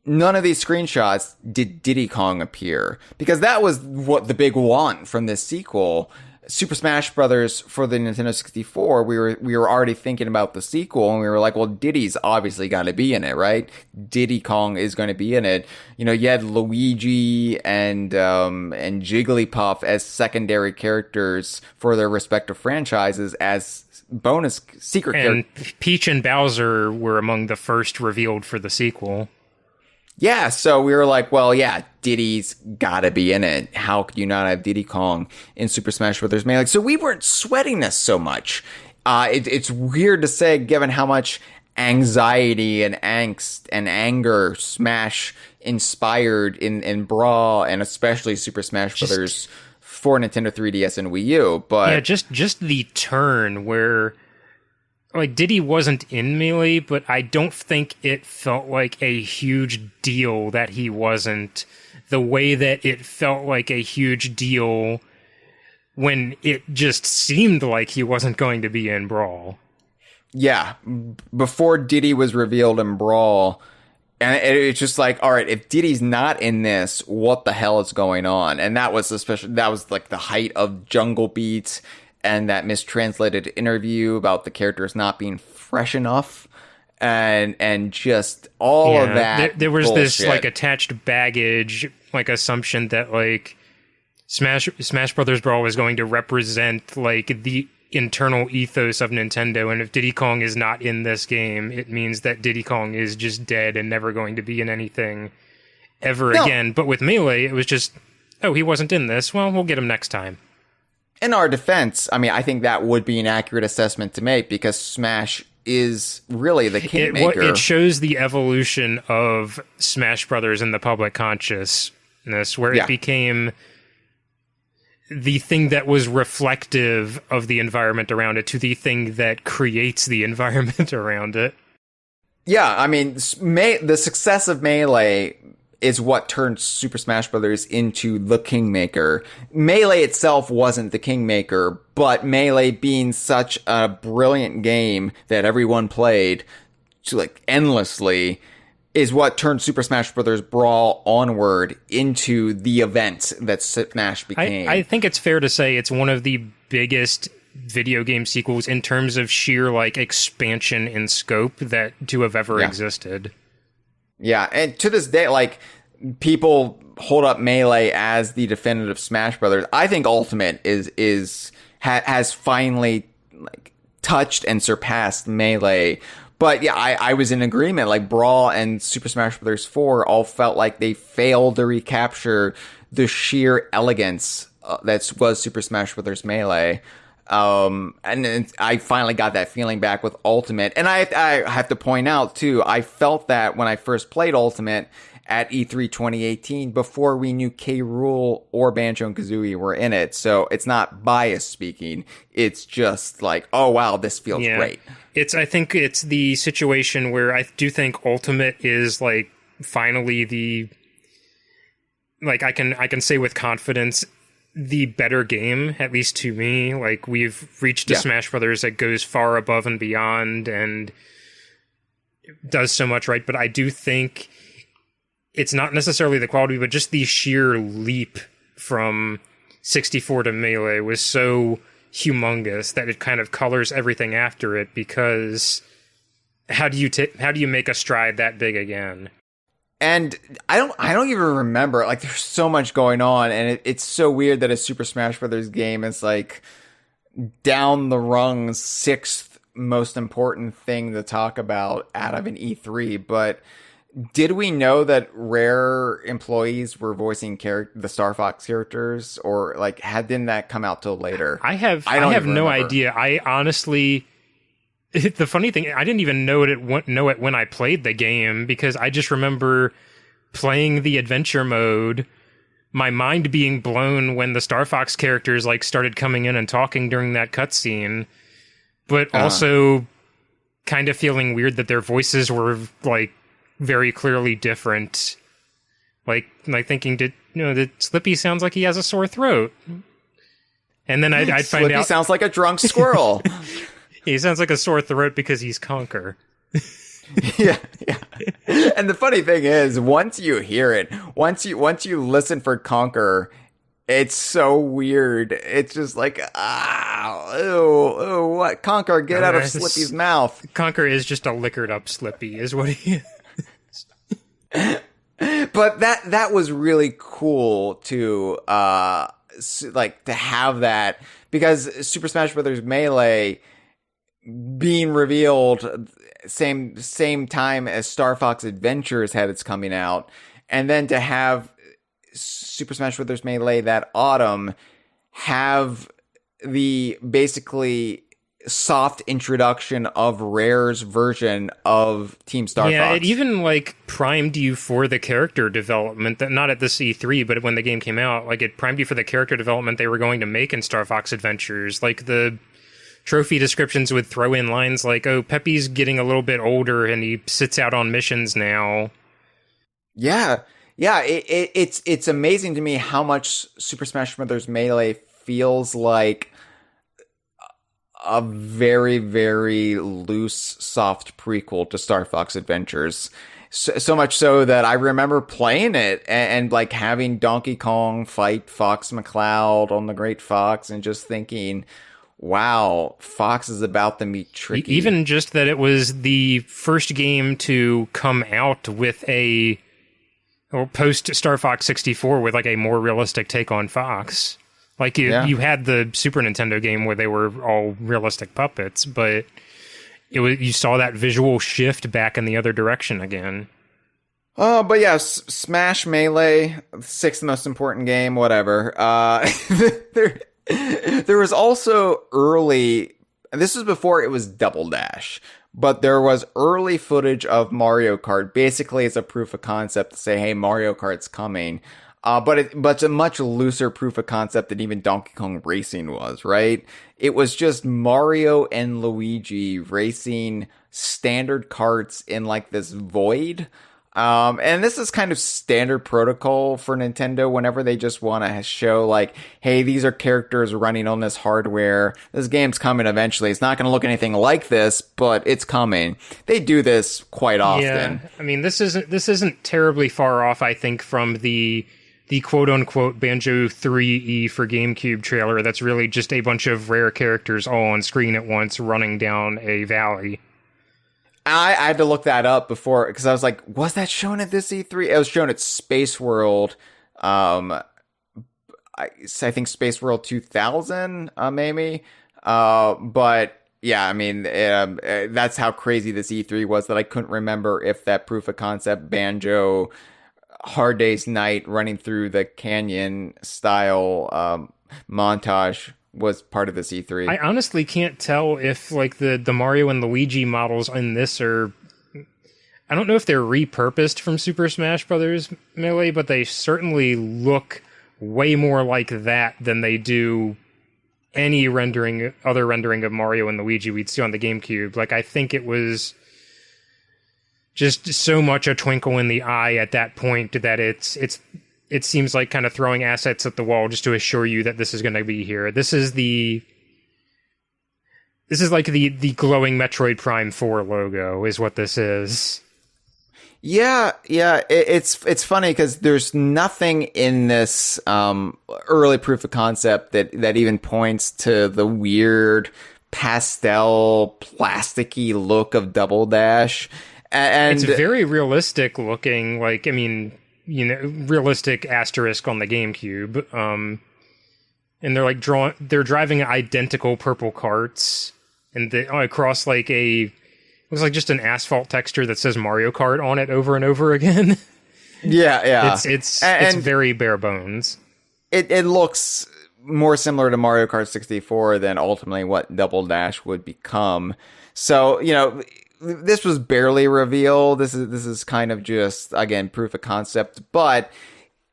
none of these screenshots did Diddy Kong appear, because that was what the big one from this sequel. Super Smash Brothers for the Nintendo 64, we were already thinking about the sequel, and we were like, well, Diddy's obviously got to be in it, right? Diddy Kong is going to be in it. You had Luigi and Jigglypuff as secondary characters for their respective franchises as bonus secret characters. And Peach and Bowser were among the first revealed for the sequel. Yeah, so we were like, well, yeah, Diddy's gotta be in it. How could you not have Diddy Kong in Super Smash Bros. Melee? So we weren't sweating this so much. It's weird to say, given how much anxiety and angst and anger Smash inspired in Brawl, and especially Super Smash Bros. For Nintendo 3DS and Wii U. But yeah, just the turn where, like, Diddy wasn't in Melee, but I don't think it felt like a huge deal that he wasn't, the way that it felt like a huge deal when it just seemed like he wasn't going to be in Brawl. Yeah, before Diddy was revealed in Brawl, and it's just like, all right, if Diddy's not in this, what the hell is going on? And that was like the height of Jungle Beat and that mistranslated interview about the characters not being fresh enough, and just all of that. There was bullshit. this like attached baggage, like assumption that like Smash Brothers Brawl was going to represent like the internal ethos of Nintendo, and if Diddy Kong is not in this game, it means that Diddy Kong is just dead and never going to be in anything ever again. But with Melee, it was just, oh, he wasn't in this, well, we'll get him next time. In our defense, I mean, I think that would be an accurate assessment to make, because Smash is really the kingmaker. It shows the evolution of Smash Brothers in the public consciousness, where it became the thing that was reflective of the environment around it to the thing that creates the environment around it. Yeah, I mean, the success of Melee is what turned Super Smash Bros. Into the kingmaker. Melee itself wasn't the kingmaker, but Melee being such a brilliant game that everyone played to like endlessly, is what turned Super Smash Bros. Brawl onward into the event that Smash became. I think it's fair to say it's one of the biggest video game sequels in terms of sheer like expansion in scope that to have ever existed. Yeah, and to this day, like, people hold up Melee as the definitive Smash Brothers. I think Ultimate has finally like touched and surpassed Melee. But yeah, I was in agreement. Like, Brawl and Super Smash Bros. 4 all felt like they failed to recapture the sheer elegance that was Super Smash Bros. Melee. And then I finally got that feeling back with Ultimate. And I have to point out, too, I felt that when I first played Ultimate at E3 2018 before we knew K. Rool or Banjo and Kazooie were in it. So it's not bias speaking. It's just like, oh, wow, this feels great. I think it's the situation where I do think Ultimate is like finally I can say with confidence the better game, at least to me. Like, we've reached a Smash Brothers that goes far above and beyond and does so much right. But I do think it's not necessarily the quality, but just the sheer leap from 64 to Melee was so humongous that it kind of colors everything after it, because how do you make a stride that big again? And I don't even remember, like, there's so much going on, and it's so weird that a Super Smash Brothers game is like down the rung sixth most important thing to talk about out of an E3. But did we know that Rare employees were voicing the Star Fox characters, or like didn't that come out till later? I have no idea. I honestly, the funny thing, I didn't even know it when I played the game, because I just remember playing the adventure mode, my mind being blown when the Star Fox characters like started coming in and talking during that cutscene, but also kind of feeling weird that their voices were like very clearly different. Like thinking, did Slippy sounds like he has a sore throat? And then I'd find Slippy out sounds like a drunk squirrel. He sounds like a sore throat because he's Conker. yeah. And the funny thing is, once you hear it, once you listen for Conker, it's so weird. It's just like, what? Conker, get out of Slippy's mouth. Conker is just a liquored up Slippy, is what he is. But that was really cool to like to have that, because Super Smash Bros. Melee being revealed same time as Star Fox Adventures had its coming out, and then to have Super Smash Bros. Melee that autumn have the basically soft introduction of Rare's version of Team Star Fox. Yeah, it even like primed you for the character development, that not at the C3, but when the game came out, like it primed you for the character development they were going to make in Star Fox Adventures. Like the trophy descriptions would throw in lines like, oh, Peppy's getting a little bit older and he sits out on missions now. Yeah, it's amazing to me how much Super Smash Bros. Melee feels like a very, very loose, soft prequel to Star Fox Adventures. So much so that I remember playing it and like having Donkey Kong fight Fox McCloud on the Great Fox and just thinking, wow, Fox is about to meet Tricky. Even just that it was the first game to come out with post Star Fox 64 with like a more realistic take on Fox. Like you had the Super Nintendo game where they were all realistic puppets, but you saw that visual shift back in the other direction again. But yeah, Smash Melee, sixth most important game, whatever. There was also early, this was before it was Double Dash, but there was early footage of Mario Kart, basically as a proof of concept to say, hey, Mario Kart's coming. But it's a much looser proof of concept than even Donkey Kong Racing was, right? It was just Mario and Luigi racing standard karts in like this void. And this is kind of standard protocol for Nintendo whenever they just want to show like, hey, these are characters running on this hardware. This game's coming eventually. It's not going to look anything like this, but it's coming. They do this quite often. Yeah, I mean, this isn't terribly far off, I think, from the quote-unquote Banjo 3E for GameCube trailer that's really just a bunch of rare characters all on screen at once running down a valley. I had to look that up before, because I was like, was that shown at this E3? It was shown at Space World. I think Space World 2000, maybe. But yeah, I mean, that's how crazy this E3 was that I couldn't remember if that proof of concept Banjo Hard Day's Night running through the canyon style montage was part of this E3. I honestly can't tell if like the Mario and Luigi models in this are, I don't know if they're repurposed from Super Smash Bros. Melee, but they certainly look way more like that than they do any other rendering of Mario and Luigi we'd see on the GameCube. Like, I think it was just so much a twinkle in the eye at that point that it seems like kind of throwing assets at the wall just to assure you that this is going to be here. This is like the glowing Metroid Prime 4 logo is what this is. Yeah. It's funny because there's nothing in this early proof of concept that even points to the weird pastel plasticky look of Double Dash. And it's very realistic looking, like, I mean, you know, realistic asterisk on the GameCube. And they're like they're driving identical purple carts and across like looks like just an asphalt texture that says Mario Kart on it over and over again. Yeah. It's very bare bones. It looks more similar to Mario Kart 64 than ultimately what Double Dash would become. So, you know, this was barely revealed. This is kind of just, again, proof of concept, but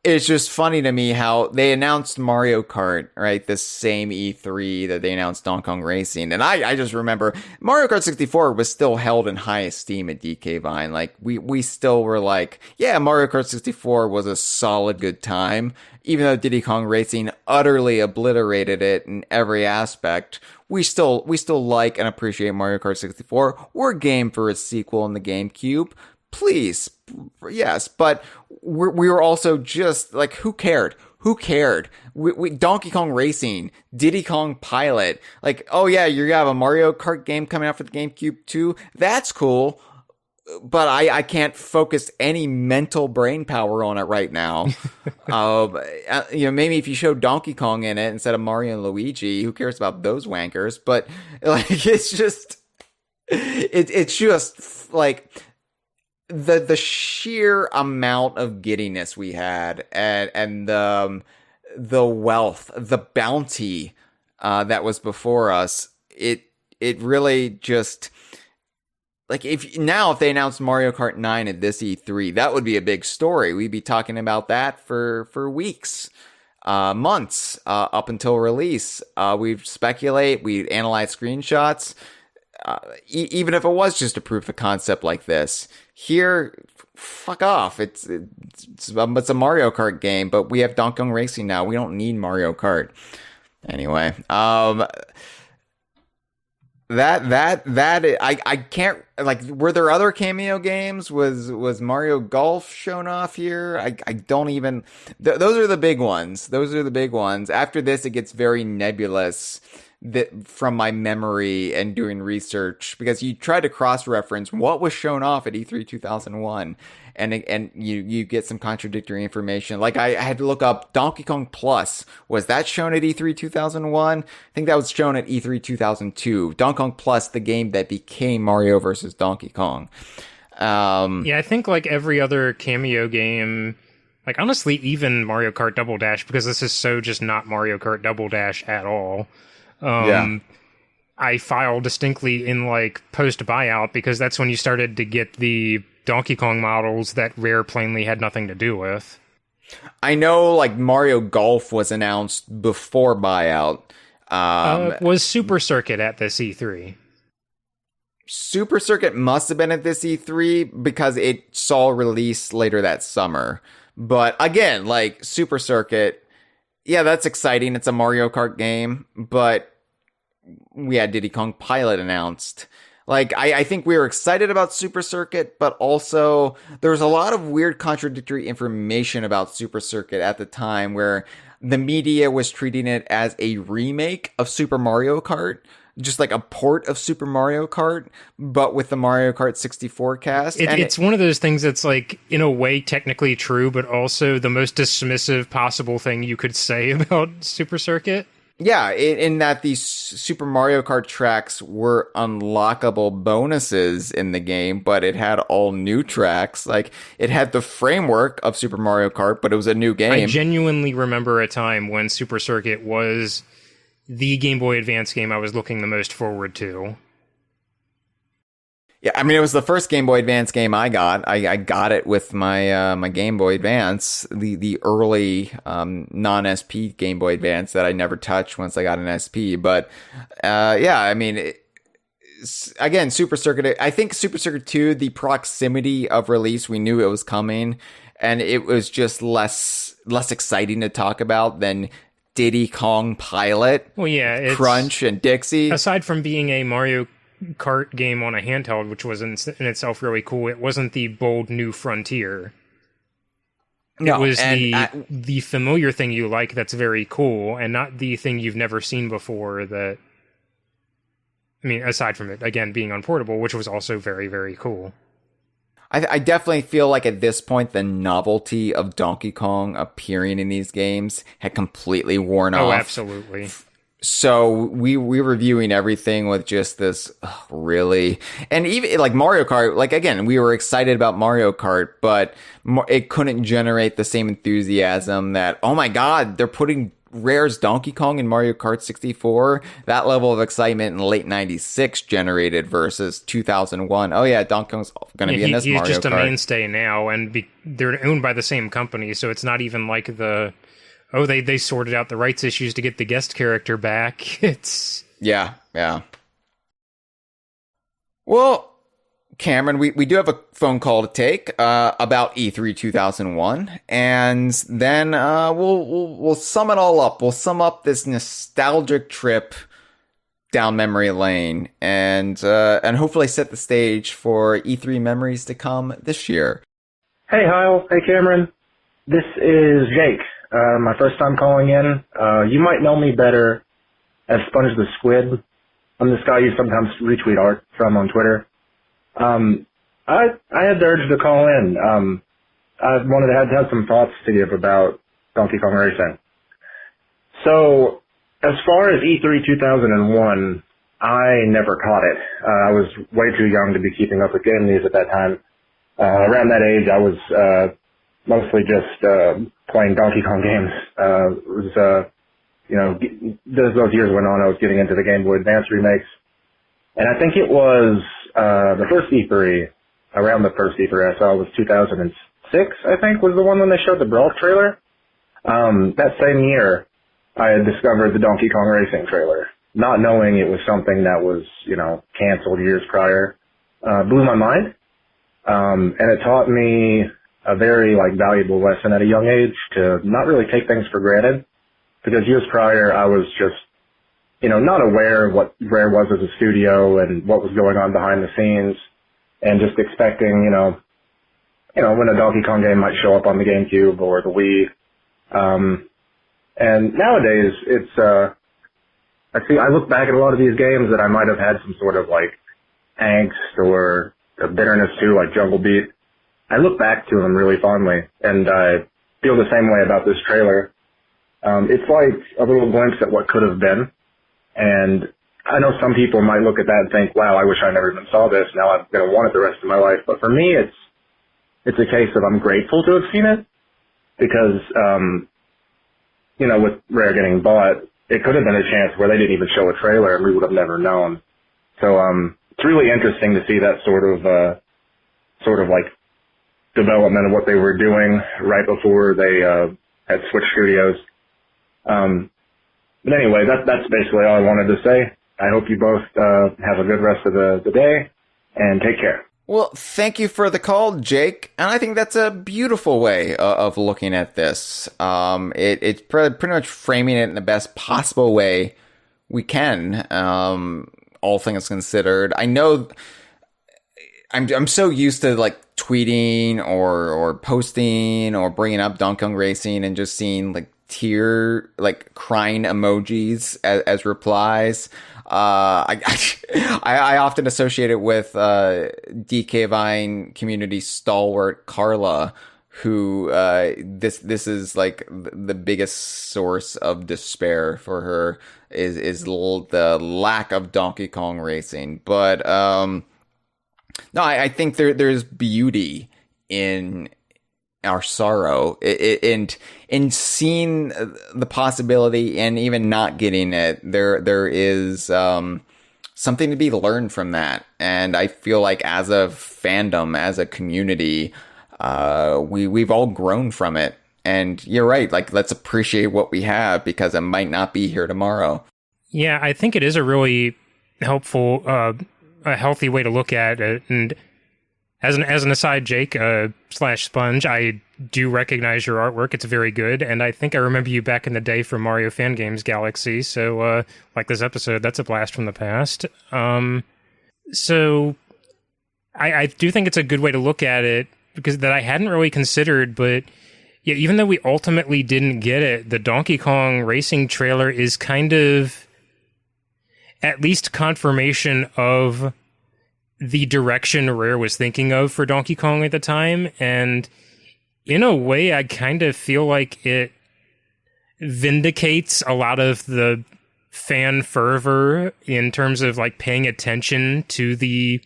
it's just funny to me how they announced Mario Kart, right? This same E3 that they announced Donkey Kong Racing. And I just remember Mario Kart 64 was still held in high esteem at DK Vine. Like, we still were like, yeah, Mario Kart 64 was a solid good time. Even though Diddy Kong Racing utterly obliterated it in every aspect, we still like and appreciate Mario Kart 64. We're game for a sequel in the GameCube. Please, yes, but we were also just like, who cared? We Donkey Kong Racing, Diddy Kong Pilot, like, oh yeah, you have a Mario Kart game coming out for the GameCube too. That's cool, but I can't focus any mental brain power on it right now. You know, maybe if you show Donkey Kong in it instead of Mario and Luigi, who cares about those wankers? But like, it's just like the sheer amount of giddiness we had and the wealth, the bounty that was before us. It really just, like, if they announced Mario Kart 9 at this E3, that would be a big story. We'd be talking about that for weeks, months, up until release. We'd speculate, we'd analyze screenshots. Even if it was just a proof of concept like this, here, fuck off. It's a Mario Kart game, but we have Donkey Kong Racing now. We don't need Mario Kart. Anyway, I can't, like, were there other cameo games? Was Mario Golf shown off here? I don't even, those are the big ones. After this, it gets very nebulous from my memory and doing research, because you try to cross-reference what was shown off at E3 2001, and you get some contradictory information. Like, I had to look up Donkey Kong Plus. Was that shown at E3 2001? I think that was shown at E3 2002. Donkey Kong Plus, the game that became Mario vs. Donkey Kong. Yeah, I think like every other cameo game, like, honestly, even Mario Kart Double Dash, because this is so just not Mario Kart Double Dash at all. I filed distinctly in like post buyout, because that's when you started to get the Donkey Kong models that Rare plainly had nothing to do with. I know, like, Mario Golf was announced before buyout. Was Super Circuit at this E3? Super Circuit must have been at this E3 because it saw release later that summer. But again, like Super Circuit, yeah, that's exciting. It's a Mario Kart game, but we had Diddy Kong Pilot announced. Like, I think we were excited about Super Circuit, but also there was a lot of weird contradictory information about Super Circuit at the time where the media was treating it as a remake of Super Mario Kart, just like a port of Super Mario Kart, but with the Mario Kart 64 cast. It's one of those things that's like, in a way, technically true, but also the most dismissive possible thing you could say about Super Circuit. Yeah, in that these Super Mario Kart tracks were unlockable bonuses in the game, but it had all new tracks. Like, it had the framework of Super Mario Kart, but it was a new game. I genuinely remember a time when Super Circuit was the Game Boy Advance game I was looking the most forward to. Yeah, I mean, it was the first Game Boy Advance game I got. I got it with my my Game Boy Advance, the early non-SP Game Boy Advance that I never touched once I got an SP. But yeah, I mean, again, Super Circuit. I think Super Circuit 2, the proximity of release, we knew it was coming, and it was just less exciting to talk about than Diddy Kong Pilot, well, yeah, Crunch, and Dixie. Aside from being a Mario Kart game on a handheld, which was in itself really cool, it wasn't the bold new frontier. No, it was the familiar thing you like that's very cool, and not the thing you've never seen before that... I mean, aside from it, again, being on portable, which was also very, very cool. I definitely feel like at this point, the novelty of Donkey Kong appearing in these games had completely worn off. Oh, absolutely. So we were viewing everything with just this, really? And even like Mario Kart, like again, we were excited about Mario Kart, but it couldn't generate the same enthusiasm that, oh my God, they're putting Rare's Donkey Kong in Mario Kart 64. That level of excitement in late 96 generated versus 2001. Oh yeah, Donkey Kong's going to be in this Mario Kart. He's just a mainstay now, and they're owned by the same company, so it's not even like they sorted out the rights issues to get the guest character back. It's... Yeah. Well, Cameron, we do have a phone call to take about E3 2001, and then we'll sum it all up. We'll sum up this nostalgic trip down memory lane, and hopefully set the stage for E3 memories to come this year. Hey, Hyle. Hey, Cameron. This is Jake. My first time calling in. You might know me better as Sponge the Squid. I'm this guy you sometimes retweet art from on Twitter. I had the urge to call in. I wanted to have some thoughts to give about Donkey Kong Racing. So, as far as E3 2001, I never caught it. I was way too young to be keeping up with game news at that time. Around that age, I was mostly just playing Donkey Kong games. As those years went on, I was getting into the Game Boy Advance remakes. And I think it was the first E3, around the first E3 I saw was 2006, I think, was the one when they showed the Brawl trailer. That same year, I had discovered the Donkey Kong Racing trailer, not knowing it was something that was, canceled years prior. Blew my mind. And it taught me a very, valuable lesson at a young age to not really take things for granted. Because years prior, I was just, not aware of what Rare was as a studio and what was going on behind the scenes, and just expecting, when a Donkey Kong game might show up on the GameCube or the Wii. And nowadays, I look back at a lot of these games that I might have had some sort of, angst or a bitterness to, like Jungle Beat. I look back to them really fondly, and I feel the same way about this trailer. It's like a little glimpse at what could have been. And I know some people might look at that and think, wow, I wish I never even saw this. Now I'm going to want it the rest of my life. But for me, it's a case of I'm grateful to have seen it because, with Rare getting bought, it could have been a chance where they didn't even show a trailer and we would have never known. So, it's really interesting to see that sort of development of what they were doing right before they, had switched studios. But anyway, that's basically all I wanted to say. I hope you both have a good rest of the day, and take care. Well, thank you for the call, Jake. And I think that's a beautiful way of looking at this. It's pretty much framing it in the best possible way we can, all things considered. I know I'm so used to like tweeting or posting or bringing up Donkey Kong Racing and just seeing like crying emojis as replies. I often associate it with DK Vine community stalwart Carla, who this is like the biggest source of despair for her is the lack of Donkey Kong Racing. But no, I think there's beauty in our sorrow, and in seeing the possibility and even not getting it, there is something to be learned from that. And I feel like as a fandom, as a community, we've all grown from it. And you're right, like, let's appreciate what we have, because it might not be here tomorrow. Yeah, I think it is a really helpful, a healthy way to look at it. And as an aside, Jake / Sponge, I do recognize your artwork. It's very good, and I think I remember you back in the day from Mario Fan Games Galaxy. So, like this episode, that's a blast from the past. So, I do think it's a good way to look at it, because that I hadn't really considered. But yeah, even though we ultimately didn't get it, the Donkey Kong Racing trailer is kind of at least confirmation of the direction Rare was thinking of for Donkey Kong at the time. And in a way, I kind of feel like it vindicates a lot of the fan fervor in terms of like paying attention to the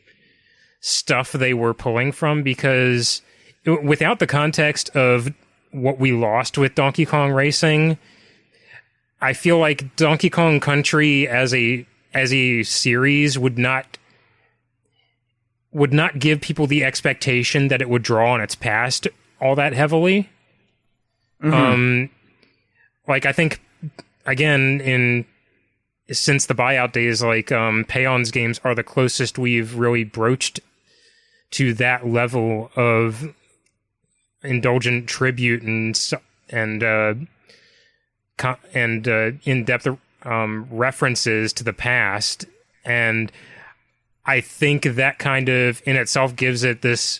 stuff they were pulling from, because without the context of what we lost with Donkey Kong Racing, I feel like Donkey Kong Country as a series would not give people the expectation that it would draw on its past all that heavily. Mm-hmm. Like, I think, again, since the buyout days, like, Peon's games are the closest we've really broached to that level of indulgent tribute and in-depth references to the past. And I think that kind of in itself gives it this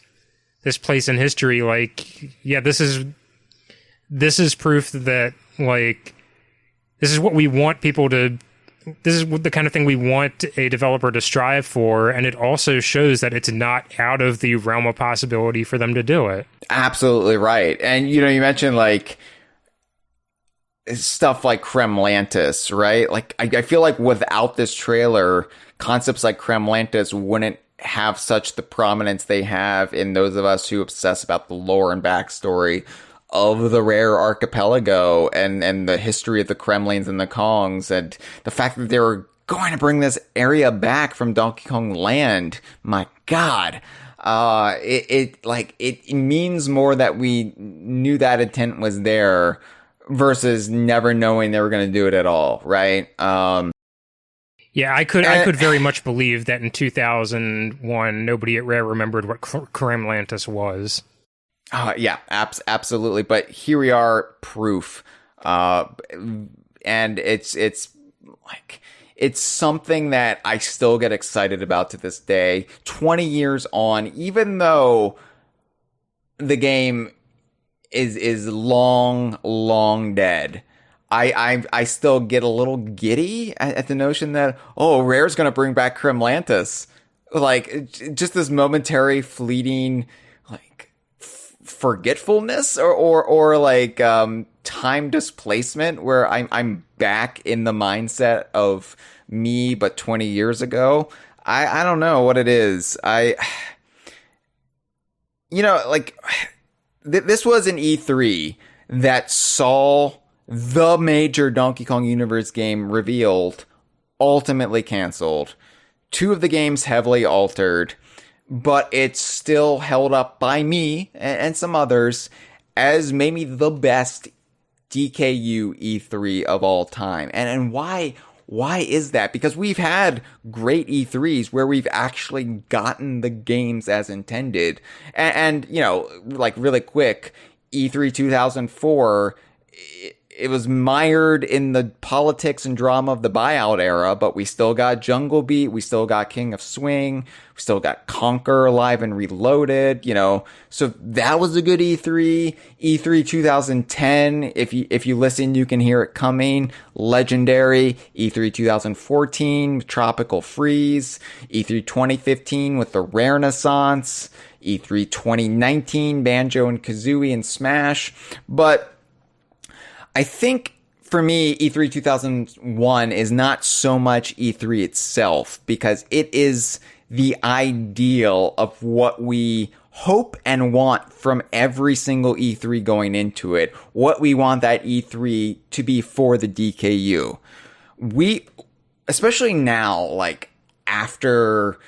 place in history. Like, yeah, this is proof that, like, this is what we want people to. This is the kind of thing we want a developer to strive for, and it also shows that it's not out of the realm of possibility for them to do it. Absolutely right. And you mentioned like stuff like Kremlantis, right? Like, I feel like without this trailer, concepts like Kremlantis wouldn't have such the prominence they have in those of us who obsess about the lore and backstory of the Rare archipelago and the history of the Kremlings and the Kongs, and the fact that they were going to bring this area back from Donkey Kong Land. My God. It means more that we knew that intent was there versus never knowing they were going to do it at all, right? Yeah, I could very much believe that in 2001, nobody at Rare remembered what Kremlantis was. Yeah, absolutely. But here we are, proof. And it's like, it's something that I still get excited about to this day. 20 years on, even though the game is long dead, I still get a little giddy at the notion that, Rare's going to bring back Kremlantis. Like, just this momentary fleeting, like, forgetfulness or like time displacement where I'm back in the mindset of me but 20 years ago. I don't know what it is. This was an E3 that saw the major Donkey Kong Universe game revealed, ultimately canceled. 2 of the games heavily altered, but it's still held up by me and some others as maybe the best DKU E3 of all time. And why Why is that? Because we've had great E3s where we've actually gotten the games as intended. And you know, like really quick, E3 2004, it was mired in the politics and drama of the buyout era, but we still got Jungle Beat, we still got King of Swing, we still got Conquer Live and Reloaded, you know. So that was a good E3. E3 2010, if you listen, you can hear it coming. Legendary. E3 2014, Tropical Freeze. E3 2015 with the Rare Renaissance. E3 2019, Banjo and Kazooie and Smash. But I think for me, E3 2001 is not so much E3 itself, because it is the ideal of what we hope and want from every single E3 going into it. What we want that E3 to be for the DKU. We, especially now, like after,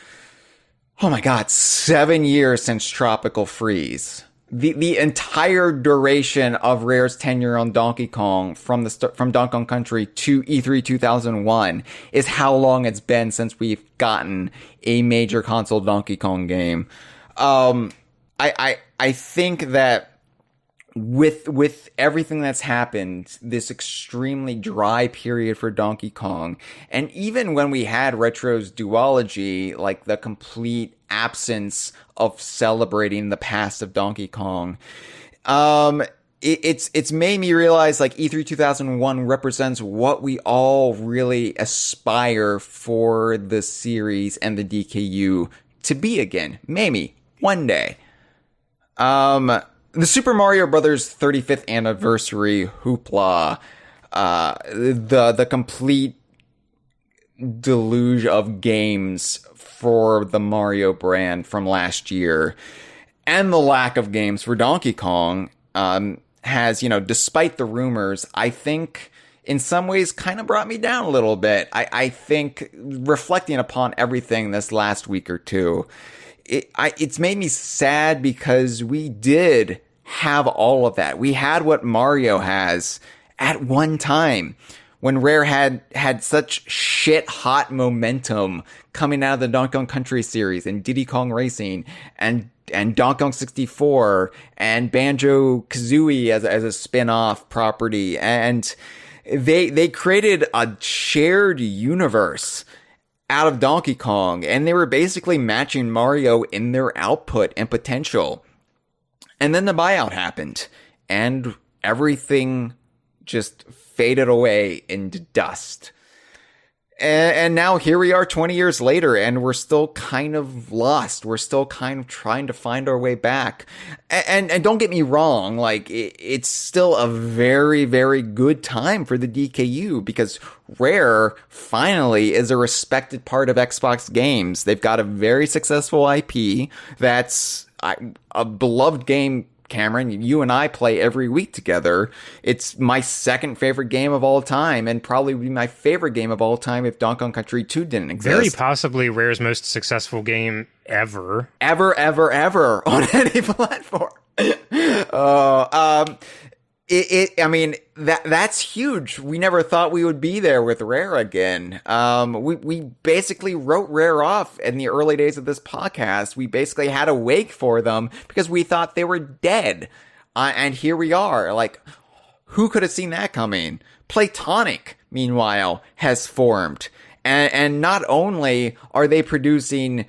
oh my God, 7 years since Tropical Freeze. The entire duration of Rare's tenure on Donkey Kong from Donkey Kong Country to E3 2001 is how long it's been since we've gotten a major console Donkey Kong game. I think that with everything that's happened, this extremely dry period for Donkey Kong, and even when we had Retro's duology, like the complete absence of celebrating the past of Donkey Kong, it's made me realize like E3 2001 represents what we all really aspire for the series and the DKU to be again, maybe one day. The Super Mario Brothers 35th anniversary hoopla, the complete deluge of games for the Mario brand from last year, and the lack of games for Donkey Kong, has, you know, despite the rumors, I think in some ways kind of brought me down a little bit. I think reflecting upon everything this last week or two, it's made me sad because we did have all of that. We had what Mario has at one time when Rare had such shit hot momentum coming out of the Donkey Kong Country series and Diddy Kong Racing and Donkey Kong 64 and Banjo-Kazooie as a spin-off property. And they created a shared universe out of Donkey Kong, and they were basically matching Mario in their output and potential. And then the buyout happened, and everything just faded away into dust. And now here we are 20 years later, and we're still kind of lost. We're still kind of trying to find our way back. And don't get me wrong, like, it's still a very, very good time for the DKU, because Rare finally is a respected part of Xbox games. They've got a very successful IP that's a beloved game. Cameron, you and I play every week together. It's my second favorite game of all time, and probably be my favorite game of all time if Donkey Kong Country 2 didn't exist. Very possibly Rare's most successful game ever. Ever on any platform. I mean, that's huge. We never thought we would be there with Rare again. We basically wrote Rare off in the early days of this podcast. We basically had a wake for them because we thought they were dead. And here we are. Like, who could have seen that coming? Playtonic, meanwhile, has formed. And not only are they producing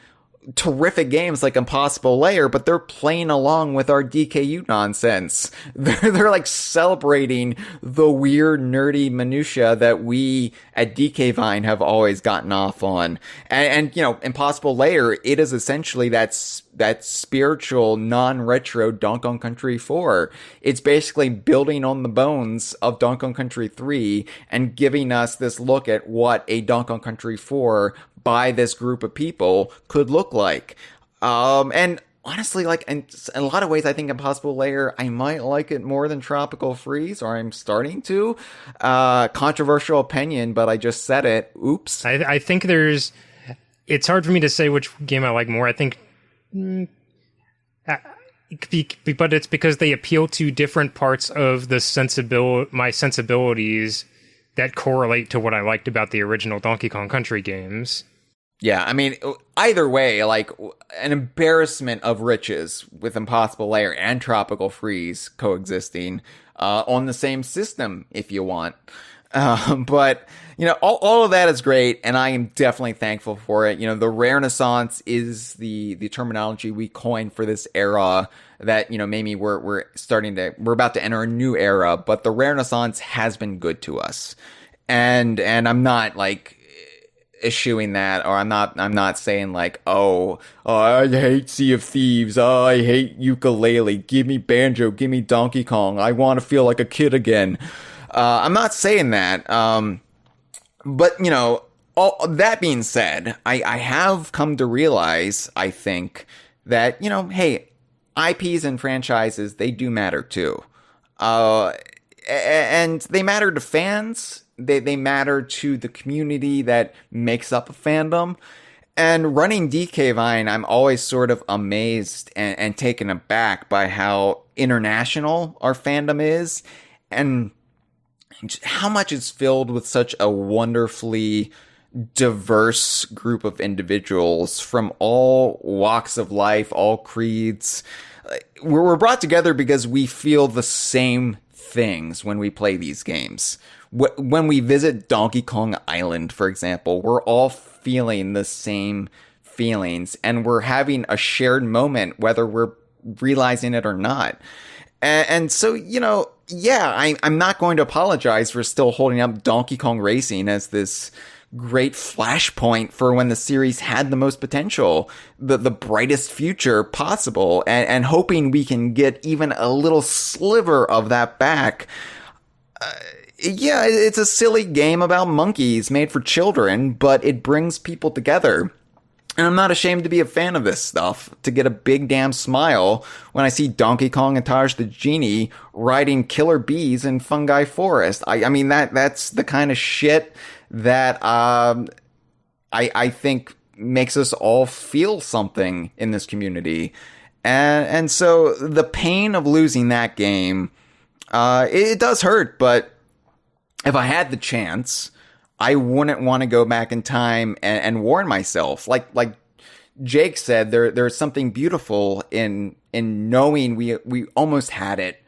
terrific games like Impossible Lair, but they're playing along with our DKU nonsense. They're like celebrating the weird, nerdy minutia that we at DK Vine have always gotten off on. And you know, Impossible Lair, it is essentially that spiritual, non-retro Donkey Kong Country 4. It's basically building on the bones of Donkey Kong Country 3 and giving us this look at what a Donkey Kong Country 4 by this group of people could look like. And honestly, like, in a lot of ways, I think Impossible Lair, I might like it more than Tropical Freeze, or I'm starting to. Controversial opinion, but I just said it. Oops. I think it's hard for me to say which game I like more. I think, but it's because they appeal to different parts of my sensibilities that correlate to what I liked about the original Donkey Kong Country games. Yeah, I mean, either way, like, an embarrassment of riches with Impossible Lair and Tropical Freeze coexisting on the same system, if you want. But, you know, all of that is great, and I am definitely thankful for it. You know, the Renaissance is the terminology we coined for this era that, you know, maybe we're about to enter a new era, but the Renaissance has been good to us. And I'm not, like, eschewing that, or I'm not saying like, oh, I hate Sea of Thieves, oh, I hate Yooka-Laylee, give me Banjo, give me Donkey Kong, I want to feel like a kid again. I'm not saying that, but, you know, all that being said, I have come to realize, I think, that, you know, hey, IPs and franchises, they do matter too. And they matter to fans. They matter to the community that makes up a fandom. And running DK Vine, I'm always sort of amazed and taken aback by how international our fandom is, and how much it's filled with such a wonderfully diverse group of individuals from all walks of life, all creeds. We're brought together because we feel the same things when we play these games. When we visit Donkey Kong Island, for example, we're all feeling the same feelings, and we're having a shared moment, whether we're realizing it or not. And so, you know, yeah, I'm not going to apologize for still holding up Donkey Kong Racing as this great flashpoint for when the series had the most potential, the brightest future possible, and hoping we can get even a little sliver of that back. Yeah, it's a silly game about monkeys made for children, but it brings people together. And I'm not ashamed to be a fan of this stuff, to get a big damn smile when I see Donkey Kong and Taj the Genie riding killer bees in Fungi Forest. I mean, that's the kind of shit that I think makes us all feel something in this community. And so the pain of losing that game, it does hurt, but if I had the chance, I wouldn't want to go back in time and warn myself. Like Jake said, there's something beautiful in knowing we almost had it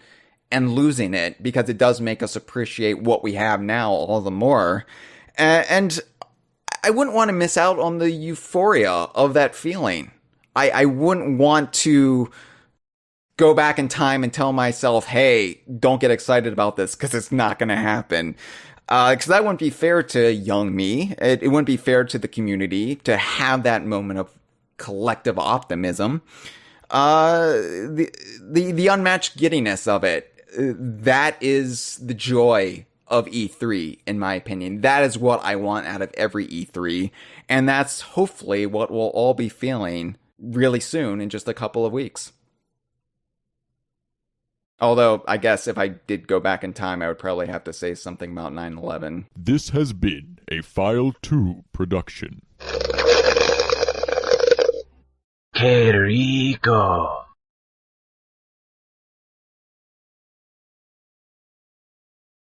and losing it, because it does make us appreciate what we have now all the more. And I wouldn't want to miss out on the euphoria of that feeling. I wouldn't want to go back in time and tell myself, hey, don't get excited about this, because it's not going to happen. Because that wouldn't be fair to young me. It wouldn't be fair to the community to have that moment of collective optimism. The unmatched giddiness of it, that is the joy of E3, in my opinion. That is what I want out of every E3. And that's hopefully what we'll all be feeling really soon, in just a couple of weeks. Although, I guess if I did go back in time, I would probably have to say something about 9/11. This has been a File 2 production. ¡Qué rico!